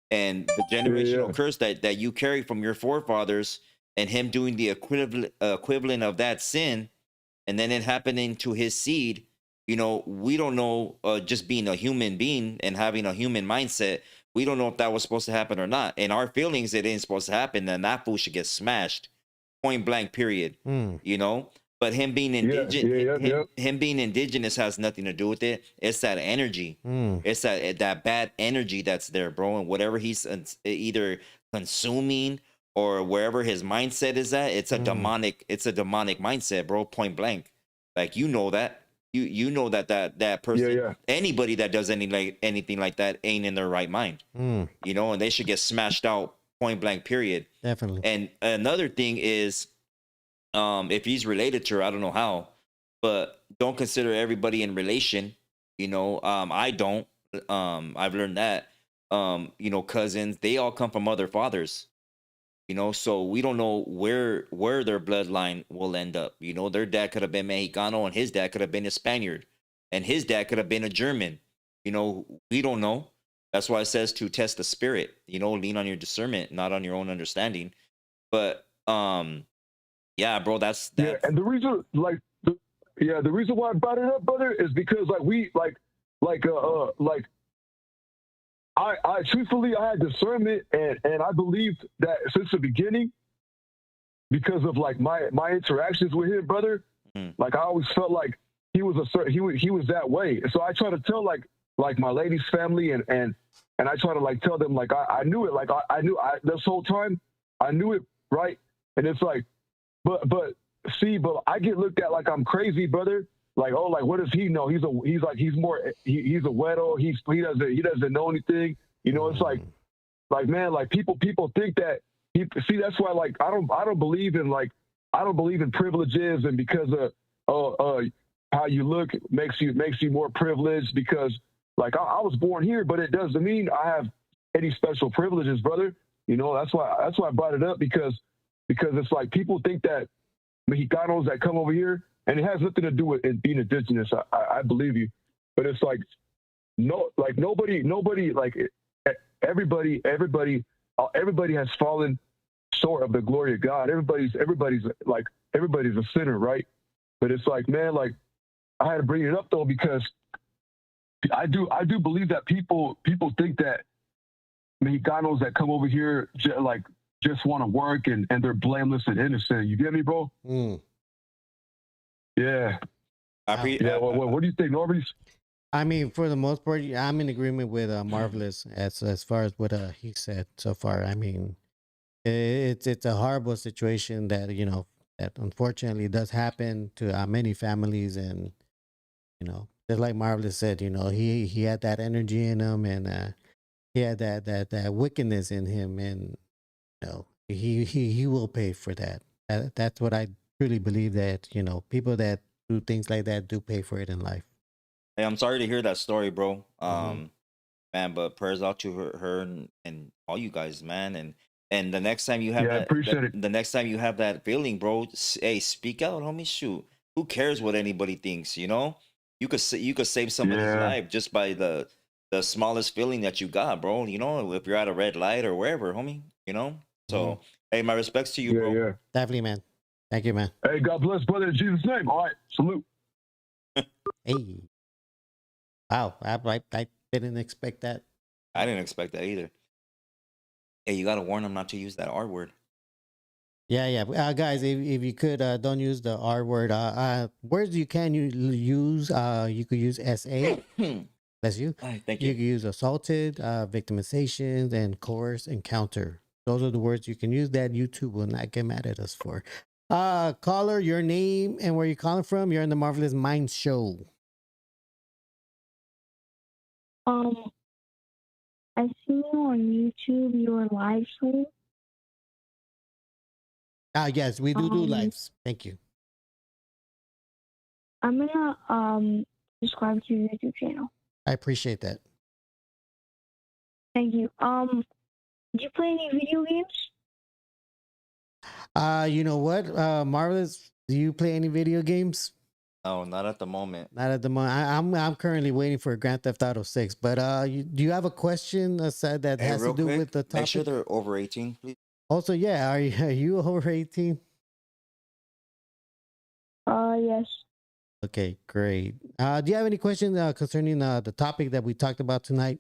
And the generational curse that you carry from your forefathers, and him doing the equivalent of that sin, and then it happening to his seed. We don't know, just being a human being and having a human mindset, we don't know if that was supposed to happen or not. In our feelings, it ain't supposed to happen, then that fool should get smashed, point blank, period. But him being him being indigenous has nothing to do with it. It's that energy. It's that bad energy that's there, bro. And whatever he's either consuming or wherever his mindset is at, it's a demonic mindset, bro. Point blank. Like that. You know that person, anybody that does anything like that ain't in their right mind. And they should get smashed out, point blank, period. Definitely. And another thing is, if he's related to her, I don't know how, but don't consider everybody in relation. I don't. I've learned that. Cousins, they all come from other fathers. You know, so we don't know where their bloodline will end up. You know, their dad could have been Mexicano and his dad could have been a Spaniard and his dad could have been a German. You know, we don't know. That's why it says to test the spirit. You know, lean on your discernment, not on your own understanding. But yeah, bro, that's Yeah, and the reason, like, the reason why I brought it up, brother, is because I truthfully, I had discernment, and I believed that since the beginning, because of like my interactions with him, brother. Like I always felt like he was he was that way. And so I try to tell like my lady's family and I try to like tell them like I knew it, like I knew this whole time I knew it, right? And it's like, but I get looked at like I'm crazy, brother. Like, oh, like what does he know? He's a weirdo. He doesn't know anything. You know, it's like man, like people think that see, that's why like I don't believe in privileges and because of how you look makes you more privileged, because like I was born here, but it doesn't mean I have any special privileges, brother. You know, that's why I brought it up, because it's like people think that Mexicanos that come over here, and it has nothing to do with it being indigenous. I believe you, but it's like nobody like everybody has fallen short of the glory of God. Everybody's a sinner, right? But it's like, man, like I had to bring it up though, because I do believe that people think that Mexicanos that come over here just want to work and they're blameless and innocent. You get me, bro? Yeah. What do you think, NORBEEZ? I mean, for the most part, I'm in agreement with Marvelous as far as what he said so far. I mean, it's a horrible situation that that unfortunately does happen to many families, and just like Marvelous said, he had that energy in him, and he had that wickedness in him, and he will pay for that. That's what I truly believe, that people that do things like that do pay for it in life. Hey, I'm sorry to hear that story, bro. Mhm. Man, but prayers out to her and all you guys, man. And the next time you have Yeah, I appreciate it. the next time you have that feeling, bro, hey, speak out, homie. Shoot, who cares what anybody thinks? You know, you could save somebody's Yeah. life just by the smallest feeling that you got, bro. You know, if you're at a red light or wherever, homie. You know, so hey, my respects to you, Yeah, bro. yeah. Definitely, man. Thank you, man. Hey, God bless, brother, in Jesus' name. All right, salute. Hey, wow, I didn't expect that. I didn't expect that either. Hey, you gotta warn them not to use that R word. Yeah. Guys, if you could, don't use the R word. Words you can use. You could use SA. Bless you. Thank You you. could use assaulted, victimizations, and coerce encounter. Those are the words you can use that YouTube will not get mad at us for. Caller, your name and where you calling from. You're in the Marvelous Mindz show. I seen you on YouTube, your live stream. Yes, we do lives. Thank you. I'm gonna subscribe to your YouTube channel. I appreciate that. Thank you. Do you play any video games? You know what, Marvelous? Do you play any video games? No, not at the moment. Not at the moment. I'm currently waiting for Grand Theft Auto 6. But do you have a question aside that Hey, has to real do quick, with the topic? make sure they're over 18, please. Also, yeah, are you over 18? Yes. Okay, great. Do you have any questions concerning the topic that we talked about tonight?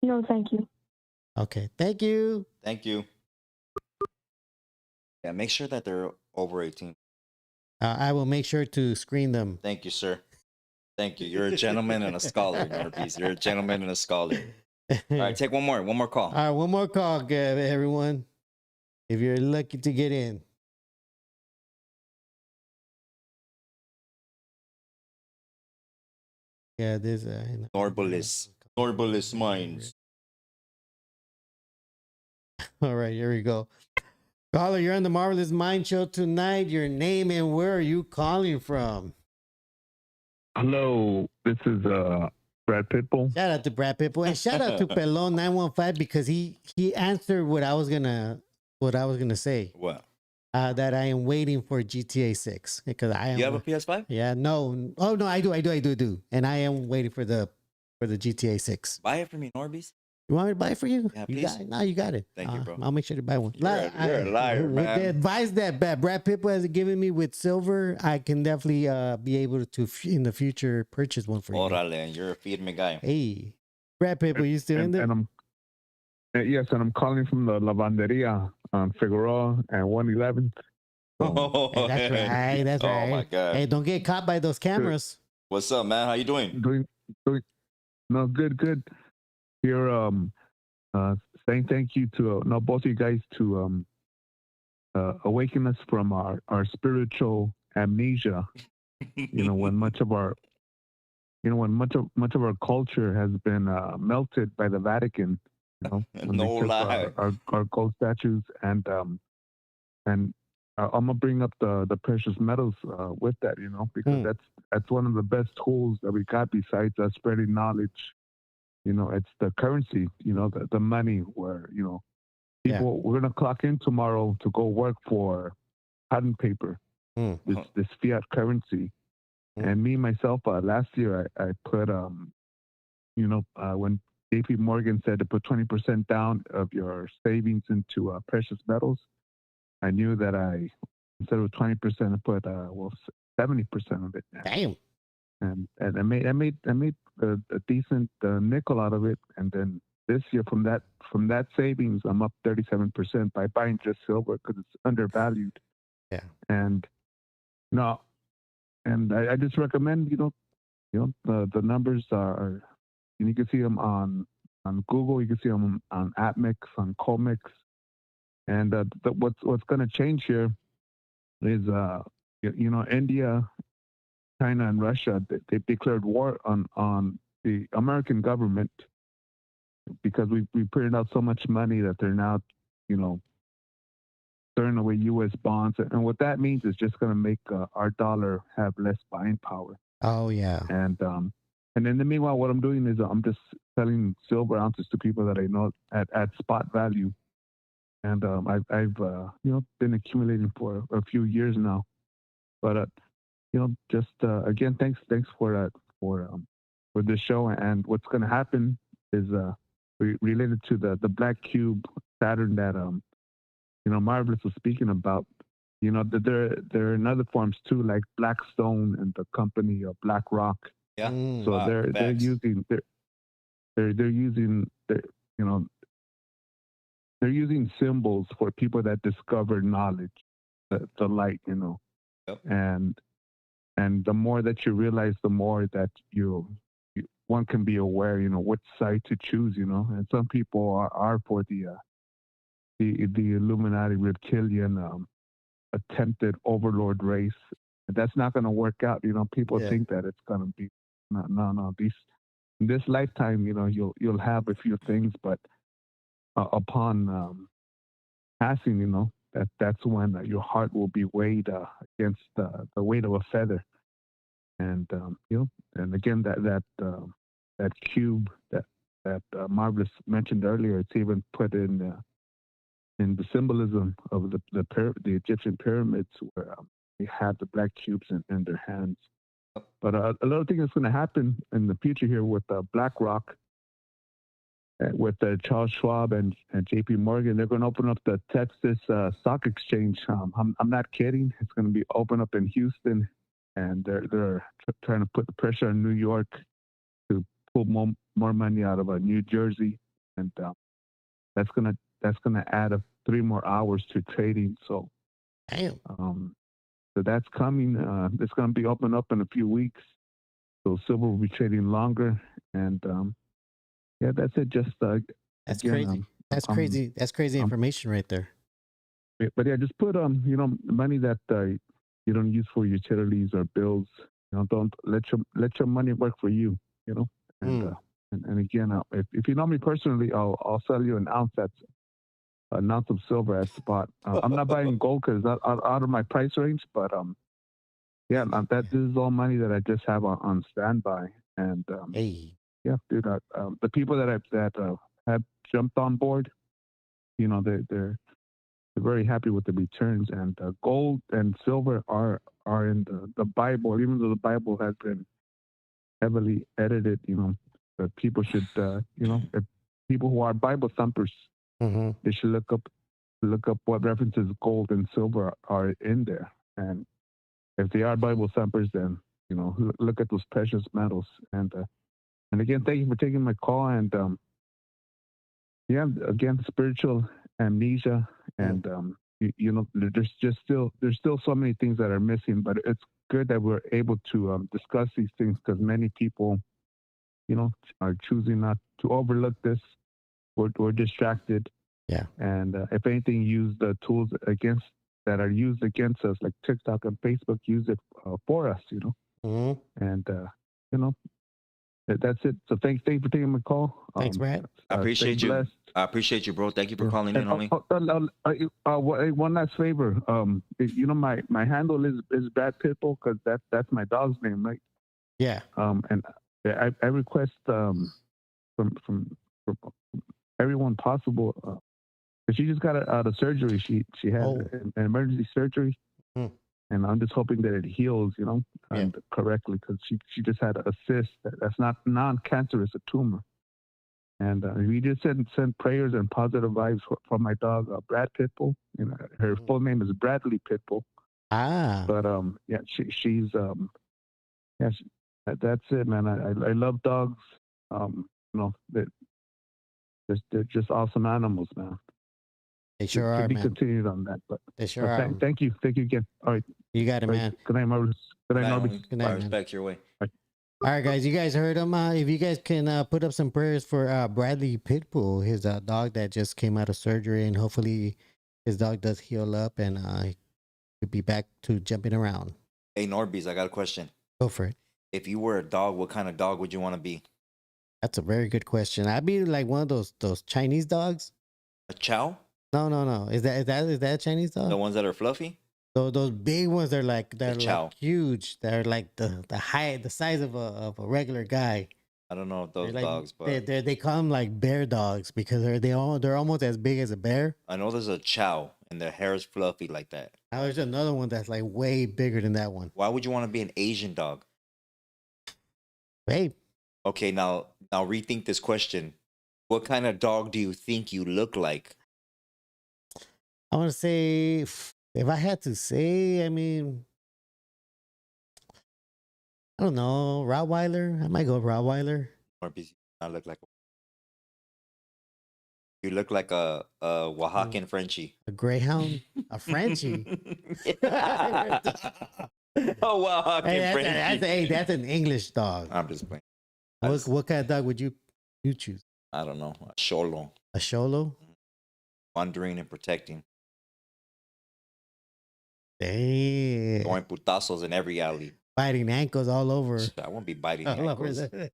No, thank you. Okay, thank you. Thank you. Yeah, make sure that they're over 18. I will make sure to screen them. Thank you, sir. Thank you. You're a gentleman and a scholar, NORBEEZ. You're a gentleman and a scholar. All right, take one more call. All right, one more call, everyone. If you're lucky to get in. Yeah, there's Norberless Minds. All right, here we go. Caller, you're on the Marvelous Mind Show tonight. Your name and where are you calling from? Hello, this is Brad Pitbull. Shout out to Brad Pitbull and shout out to Pelon 915 because he answered what I was gonna say. What? That I am waiting for GTA 6 because I am. You have a PS5? Yeah, no. Oh no, I do, and I am waiting for the GTA 6. Buy it for me, Norbeez. You want me to buy it for you? Yeah, you please. got it. No, you got it. Thank you, bro. I'll make sure to buy one. You're a liar, with man. the advice that Brad Pitbull has given me with silver, I can definitely be able to in the future purchase one for you. Órale, you're a feed me guy. Hey, Brad Pitbull, you still in there? And I'm calling from the Lavanderia on Figueroa and 111. Hey, that's right. That's right. Oh my god. Hey, don't get caught by those cameras. What's up, man? How you doing? Doing no good. Here saying thank you to both of you guys to awaken us from our spiritual amnesia. When much of our culture has been melted by the Vatican. When No they took lie. our gold statues and I'm gonna bring up the precious metals with that, because that's one of the best tools that we got besides spreading knowledge. It's the currency, the money where people we're gonna clock in tomorrow to go work for patent paper, this fiat currency. And me myself, last year I put when JP Morgan said to put 20% down of your savings into precious metals, I knew that instead of 20%, I put 70% of it. Damn. And I made a decent nickel out of it. And then this year, from that savings, I'm up 37% by buying just silver because it's undervalued. Yeah. And I just recommend the numbers are, and you can see them on Google, you can see them on AppMix, on Comix. And what's going to change here is, India, China, and Russia, they declared war on the American government because we printed out so much money that they're now, throwing away U.S. bonds. And what that means is just going to make our dollar have less buying power. Oh, yeah. And in the meanwhile, what I'm doing is I'm just selling silver ounces to people that I know at spot value. And I've been accumulating for a few years now. But just again, thanks for this show. And what's going to happen is related to the black cube Saturn that Marvelous was speaking about. There are in other forms too, like Blackstone and the company BlackRock. Yeah. So they're using symbols for people that discover knowledge, the light, Yep. And the more that you realize, the more that one can be aware, which side to choose, and some people are for the Illuminati reptilian attempted overlord race. That's not going to work out. People think that it's going to be no. In this lifetime, you'll have a few things, but upon passing, that's when your heart will be weighed against the weight of a feather. And and again that cube that Marvelous mentioned earlier, it's even put in the symbolism of the Egyptian pyramids where they have the black cubes in their hands. But another thing that's going to happen in the future here with BlackRock, with Charles Schwab and J.P. Morgan, they're going to open up the Texas Stock Exchange. I'm not kidding. It's going to be open up in Houston, and they're trying to put the pressure on New York to pull more money out of New Jersey, and that's gonna add up 3 more hours to trading. So, Damn. So that's coming. It's gonna be open up in a few weeks. So silver will be trading longer, and that's it. Just That's again, crazy. That's crazy. That's crazy information right there. But just put money that you don't use for utilities or bills. Don't let your money work for you. And again, if you know me personally, I'll sell you an ounce of silver at spot. I'm not buying gold because it's out of my price range. But this is all money that I just have on standby. And Hey. yeah, dude. The people that have jumped on board, you know, they're very happy with the returns. And gold and silver are in the Bible, even though the Bible has been heavily edited. You know, that people should, you know, if people who are Bible thumpers, Mm-hmm. they should look up what references gold and silver are in there. And if they are Bible thumpers, then you know, look at those precious metals. And again, thank you for taking my call. And yeah, again, spiritual amnesia, and you know, there's still so many things that are missing. But it's good that we're able to discuss these things, because many people, you know, are choosing not to overlook this. We're distracted. Yeah. And if anything, use the tools against that are used against us, like TikTok and Facebook, use it for us, you know. Mm-hmm. And you know, that's it. So thanks for taking my call. Thanks, Brad. I appreciate stay you. blessed. I appreciate you, bro. Thank you for Yeah. calling in, homie. One last favor. You know, my handle is Brad Pitbull, because that's my dog's name, right? Yeah. And I request from everyone possible. She just got out of surgery. She had an emergency surgery, and I'm just hoping that it heals, you know, and correctly, because she just had a cyst that's not non-cancerous, a tumor. And we just send prayers and positive vibes for my dog, Brad Pitbull. You know, her full name is Bradley Pitbull. Ah. But yeah, she's yeah, that's it, man. I love dogs. You know, they're just awesome animals, man. They sure To are, be man. continued on that, but They sure are. thank you again. All right, You got it, all right. man. Good night, Marvis. Good night, Norby. Good night, man. Respect your way. All right, guys, you guys heard him. If you guys can put up some prayers for Bradley Pitbull, his dog that just came out of surgery, and hopefully his dog does heal up and he could be back to jumping around. Hey, NORBEEZ, I got a question. Go for it. If you were a dog, what kind of dog would you want to be? That's a very good question. I'd be like one of those Chinese dogs. A chow? No. Is that a Chinese dog? The ones that are fluffy? Those big ones, they're like chow. huge. They're like the size of a regular guy. I don't know if those Like, dogs, but they call them like bear dogs because they're almost as big as a bear. I know there's a chow and their hair is fluffy like that. Now there's another one that's like way bigger than that one. Why would you want to be an Asian dog? Hey, Okay, now rethink this question. What kind of dog do you think you look like? I want to say, if I had to say, I mean, I don't know, Rottweiler. I might go Rottweiler. Or do you not look like you look like a Oaxacan Frenchie. A Greyhound, a Frenchie. A Oaxacan Frenchie. That's an English dog. I'm just playing. What kind of dog would you choose? I don't know. A Xolo. A Xolo? Wandering and protecting. Damn. Throwing putazos in every alley. Biting ankles all over. I won't be biting All over ankles. the-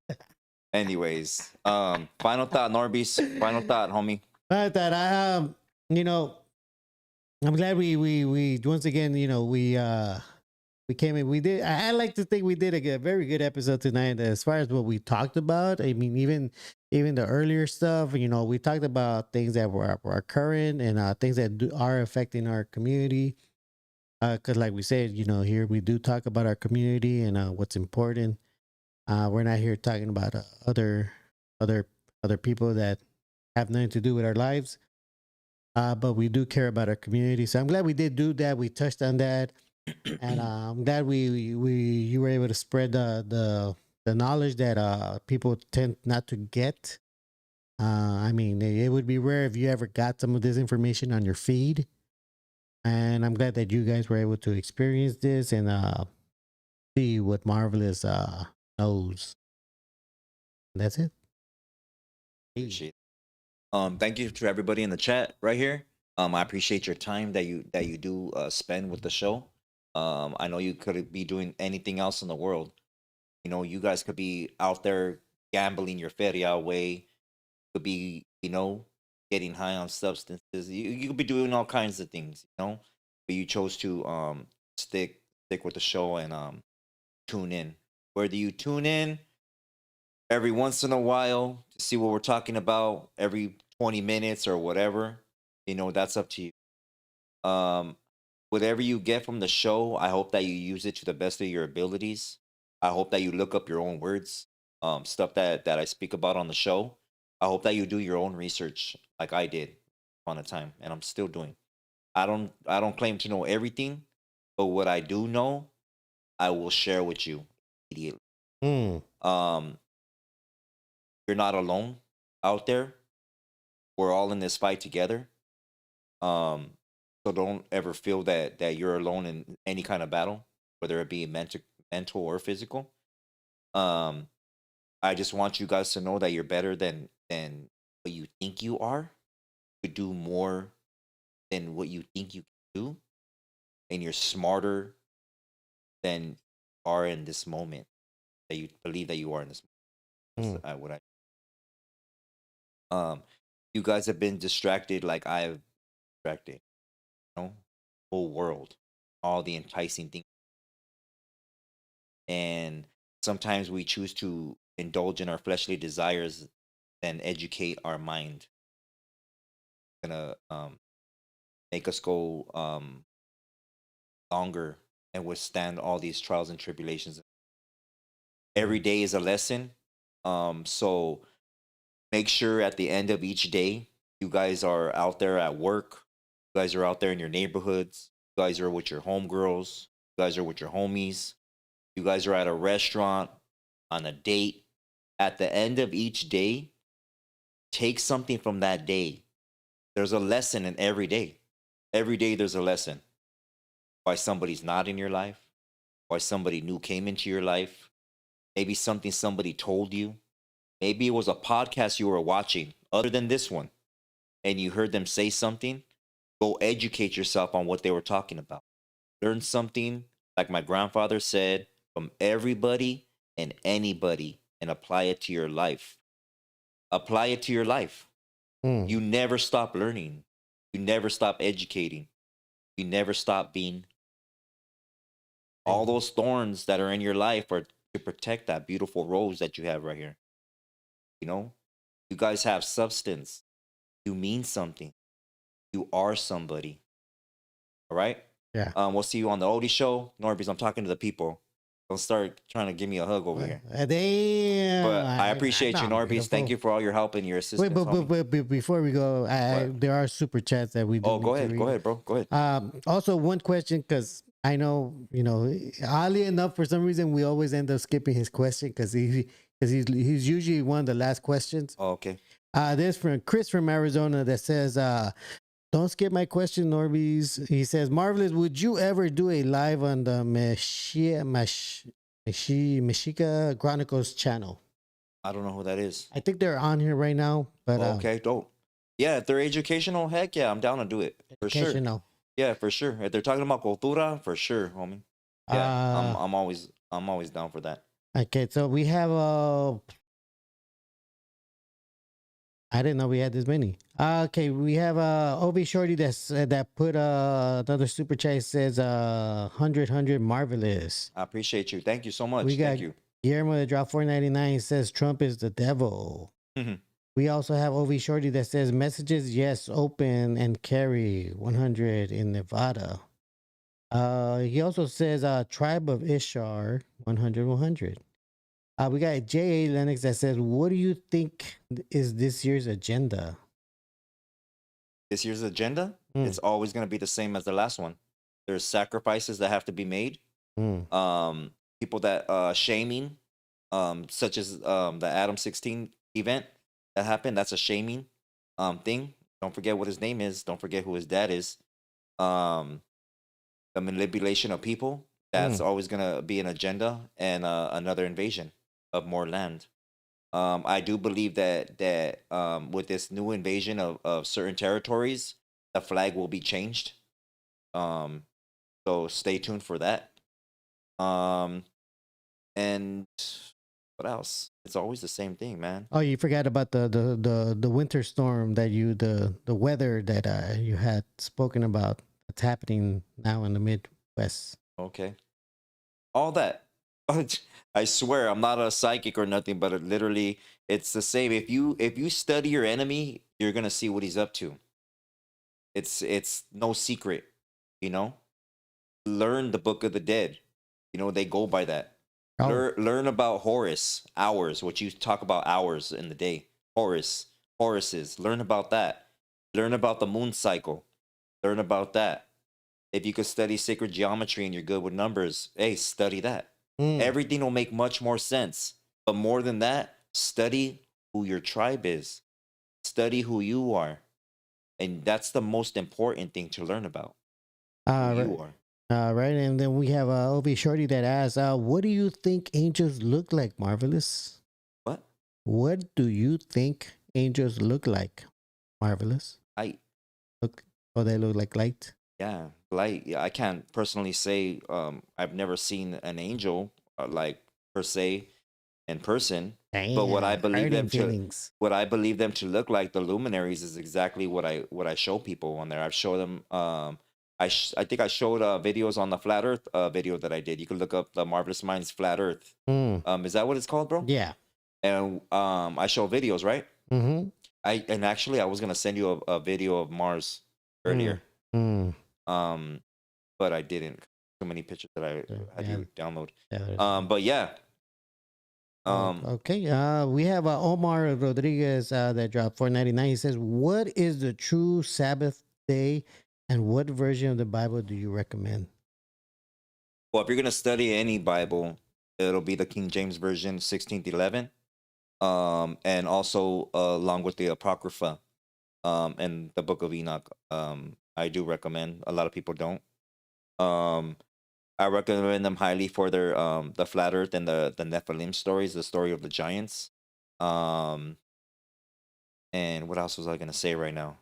Anyways, final thought, NORBEEZ. Final thought, homie. But that you know, I'm glad we once again, you know, we came in. We did. I like to think we did a very good episode tonight as far as what we talked about. I mean, even the earlier stuff. You know, we talked about things that were current and things that are affecting our community. Because, like we said, you know, here we do talk about our community and what's important. We're not here talking about other people that have nothing to do with our lives. But we do care about our community. So I'm glad we did do that. We touched on that. And I'm glad you were able to spread the knowledge that people tend not to get. I mean, it would be rare if you ever got some of this information on your feed. And I'm glad that you guys were able to experience this and see what Marvelous knows. That's it. Appreciate it. Thank you to everybody in the chat right here. I appreciate your time that you do spend with the show. I know you could be doing anything else in the world. You know, you guys could be out there gambling your feria away. Could be, you know, getting high on substances. You could be doing all kinds of things, you know. But you chose to stick with the show and tune in. Whether you tune in every once in a while to see what we're talking about, every 20 minutes or whatever, that's up to you. Whatever you get from the show, I hope that you use it to the best of your abilities. I hope that you look up your own words, stuff that I speak about on the show. I hope that you do your own research like I did on a time, and I'm still doing. I don't claim to know everything, but what I do know, I will share with you immediately. Mm. You're not alone out there. We're all in this fight together. Um, so don't ever feel that you're alone in any kind of battle, whether it be mental or physical. Um, I just want you guys to know that you're better than what you think you are. You do more than what you think you can do, and you're smarter than you are in this moment. That you believe that you are in this moment. That's what you guys have been distracted like I've distracted. Whole world, all the enticing things, and sometimes we choose to indulge in our fleshly desires and educate our mind. Gonna make us go longer and withstand all these trials and tribulations. Every day is a lesson. So make sure at the end of each day, you guys are out there at work. You guys are out there in your neighborhoods. You guys are with your homegirls. You guys are with your homies. You guys are at a restaurant, on a date. At the end of each day, take something from that day. There's a lesson in every day. Every day there's a lesson. Why somebody's not in your life, why somebody new came into your life, maybe something somebody told you. Maybe it was a podcast you were watching other than this one, and you heard them say something. Go educate yourself on what they were talking about. Learn something, like my grandfather said, from everybody and anybody, and apply it to your life. Apply it to your life. Mm. You never stop learning. You never stop educating. You never stop being. All those thorns that are in your life are to protect that beautiful rose that you have right here. You guys have substance. You mean something. You are somebody. All right? Yeah. We'll see you on the Odie show. NORBEEZ, I'm talking to the people. Don't start trying to give me a hug over here. Damn. But I appreciate you, know, NORBEEZ. Thank you for all your help and your assistance. Wait, before we go, there are super chats that we do. Oh, go need to ahead. read. Go ahead, bro. Go ahead. Also, one question, because I know, oddly enough, for some reason, we always end up skipping his question because he's usually one of the last questions. Oh, okay. There's from Chris from Arizona that says, don't skip my question, NORBEEZ. He says, Marvelous, would you ever do a live on the Mexica Chronicles channel? I don't know who that is. I think they're on here right now. But okay, dope. Yeah, if they're educational, heck yeah, I'm down to do it. For sure. Yeah, for sure. If they're talking about cultura, for sure, homie. Yeah, I'm always down for that. Okay, so we have I didn't know we had this many. Okay, we have Obi Shorty that put another super chat, says 100 marvelous. I appreciate you. Thank you so much. Thank you. Guillermo that dropped $4.99 says Trump is the devil. We also have Ovi Shorty that says messages, yes, open and carry 100 in Nevada. He also says Tribe of Ishar 100. We got J.A. Lennox that says, what do you think is this year's agenda? This year's agenda? It's always going to be the same as the last one. There's sacrifices that have to be made. People that shaming, such as the Adam 16 event that happened. That's a shaming thing. Don't forget what his name is. Don't forget who his dad is. The manipulation of people. That's always going to be an agenda, and another invasion of more land. I do believe that with this new invasion of certain territories, the flag will be changed. So stay tuned for that. And what else? It's always the same thing, man. Oh, you forgot about the winter storm that the weather that you had spoken about. That's happening now in the Midwest. Okay. All that. I swear I'm not a psychic or nothing, but it literally it's the same. If you study your enemy, you're gonna see what he's up to. It's no secret, you know. Learn the Book of the Dead. You know they go by that. Oh, Learn about Horus hours. What you talk about hours in the day. Horuses. Learn about that. Learn about the moon cycle. Learn about that. If you could study sacred geometry and you're good with numbers, hey, study that. Everything will make much more sense. But more than that, study who your tribe is. Study who you are. And that's the most important thing to learn about. Who right. you are. Right, and then we have Obi Shorty that asks, "What do you think angels look like, Marvelous? What? What do you think angels look like, Marvelous? I Look, oh, they look like light. Yeah, light. Yeah, I can't personally say I've never seen an angel like per se in person. But what I believe them feelings. to what I believe them to look like, the luminaries, is exactly what I show people on there. I've showed them. I think I showed videos on the flat Earth video that I did. You can look up the Marvelous Minds Flat Earth. Is that what it's called, bro? Yeah. And I show videos, right? Mm-hmm. Actually I was gonna send you a video of Mars earlier. But I didn't. So many pictures that I had to download. But yeah. Okay. We have Omar Rodriguez that dropped $4.99. He says, "What is the true Sabbath day, and what version of the Bible do you recommend?" Well, if you're gonna study any Bible, it'll be the King James Version, 1611, and also along with the Apocrypha, and the Book of Enoch. I do recommend. A lot of people don't. I recommend them highly for their the Flat Earth and the Nephilim stories, the story of the giants. And what else was I gonna say right now?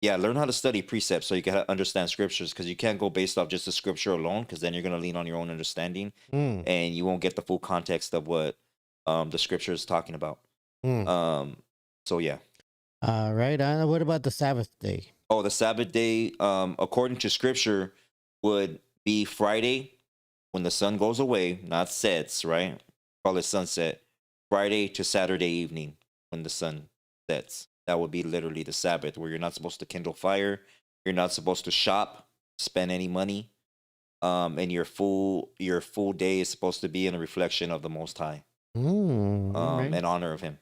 Yeah, learn how to study precepts so you can understand scriptures, because you can't go based off just the scripture alone, because then you're gonna lean on your own understanding, and you won't get the full context of what the scripture is talking about. So yeah. All right. What about the Sabbath day? Oh, the Sabbath day, according to scripture, would be Friday when the sun goes away, not sets, right? Call it sunset. Friday to Saturday evening when the sun sets. That would be literally the Sabbath, where you're not supposed to kindle fire. You're not supposed to shop, spend any money. And your full day is supposed to be in a reflection of the Most High. Right. In honor of Him.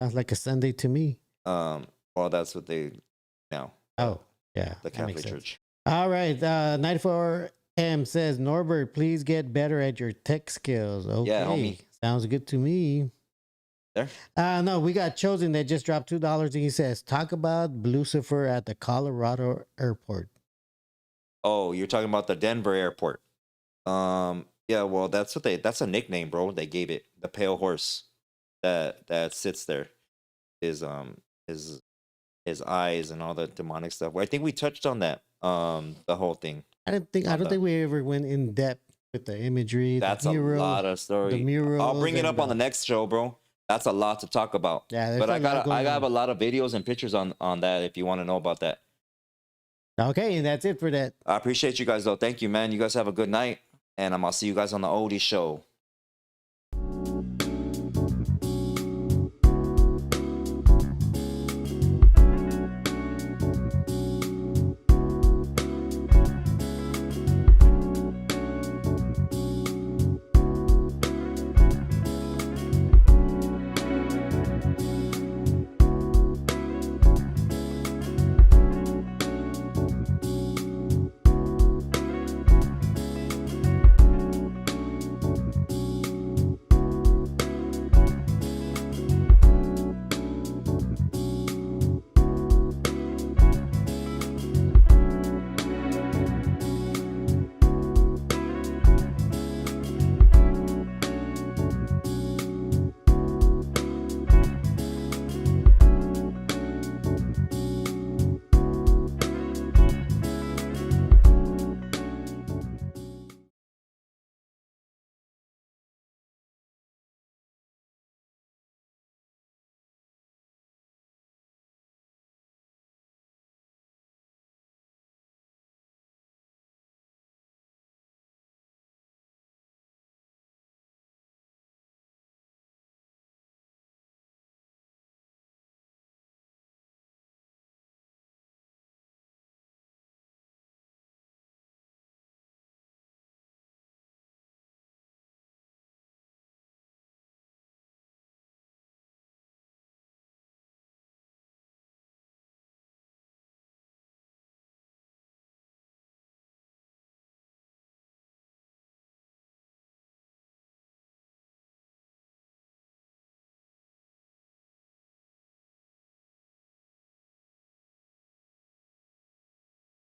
Sounds like a Sunday to me. Well, that's what they now. Oh, yeah. The Catholic Church. All right. 94M says, "Norbert, please get better at your tech skills." Okay. Yeah, homie. Sounds good to me. There? No, we got Chosen that just dropped $2, and he says, "Talk about Lucifer at the Colorado airport." Oh, you're talking about the Denver airport. Yeah, well, that's a nickname, bro. They gave it, the pale horse that sits there. His eyes and all the demonic stuff. Well, I think we touched on that. The whole thing. I don't think we ever went in depth with the imagery. That's the mural, a lot of story. The murals. I'll bring it up on the next show, bro. That's a lot to talk about. Yeah, but I got a lot of videos and pictures on that if you want to know about that. Okay, and that's it for that. I appreciate you guys though. Thank you, man. You guys have a good night, and I'll see you guys on the oldie show.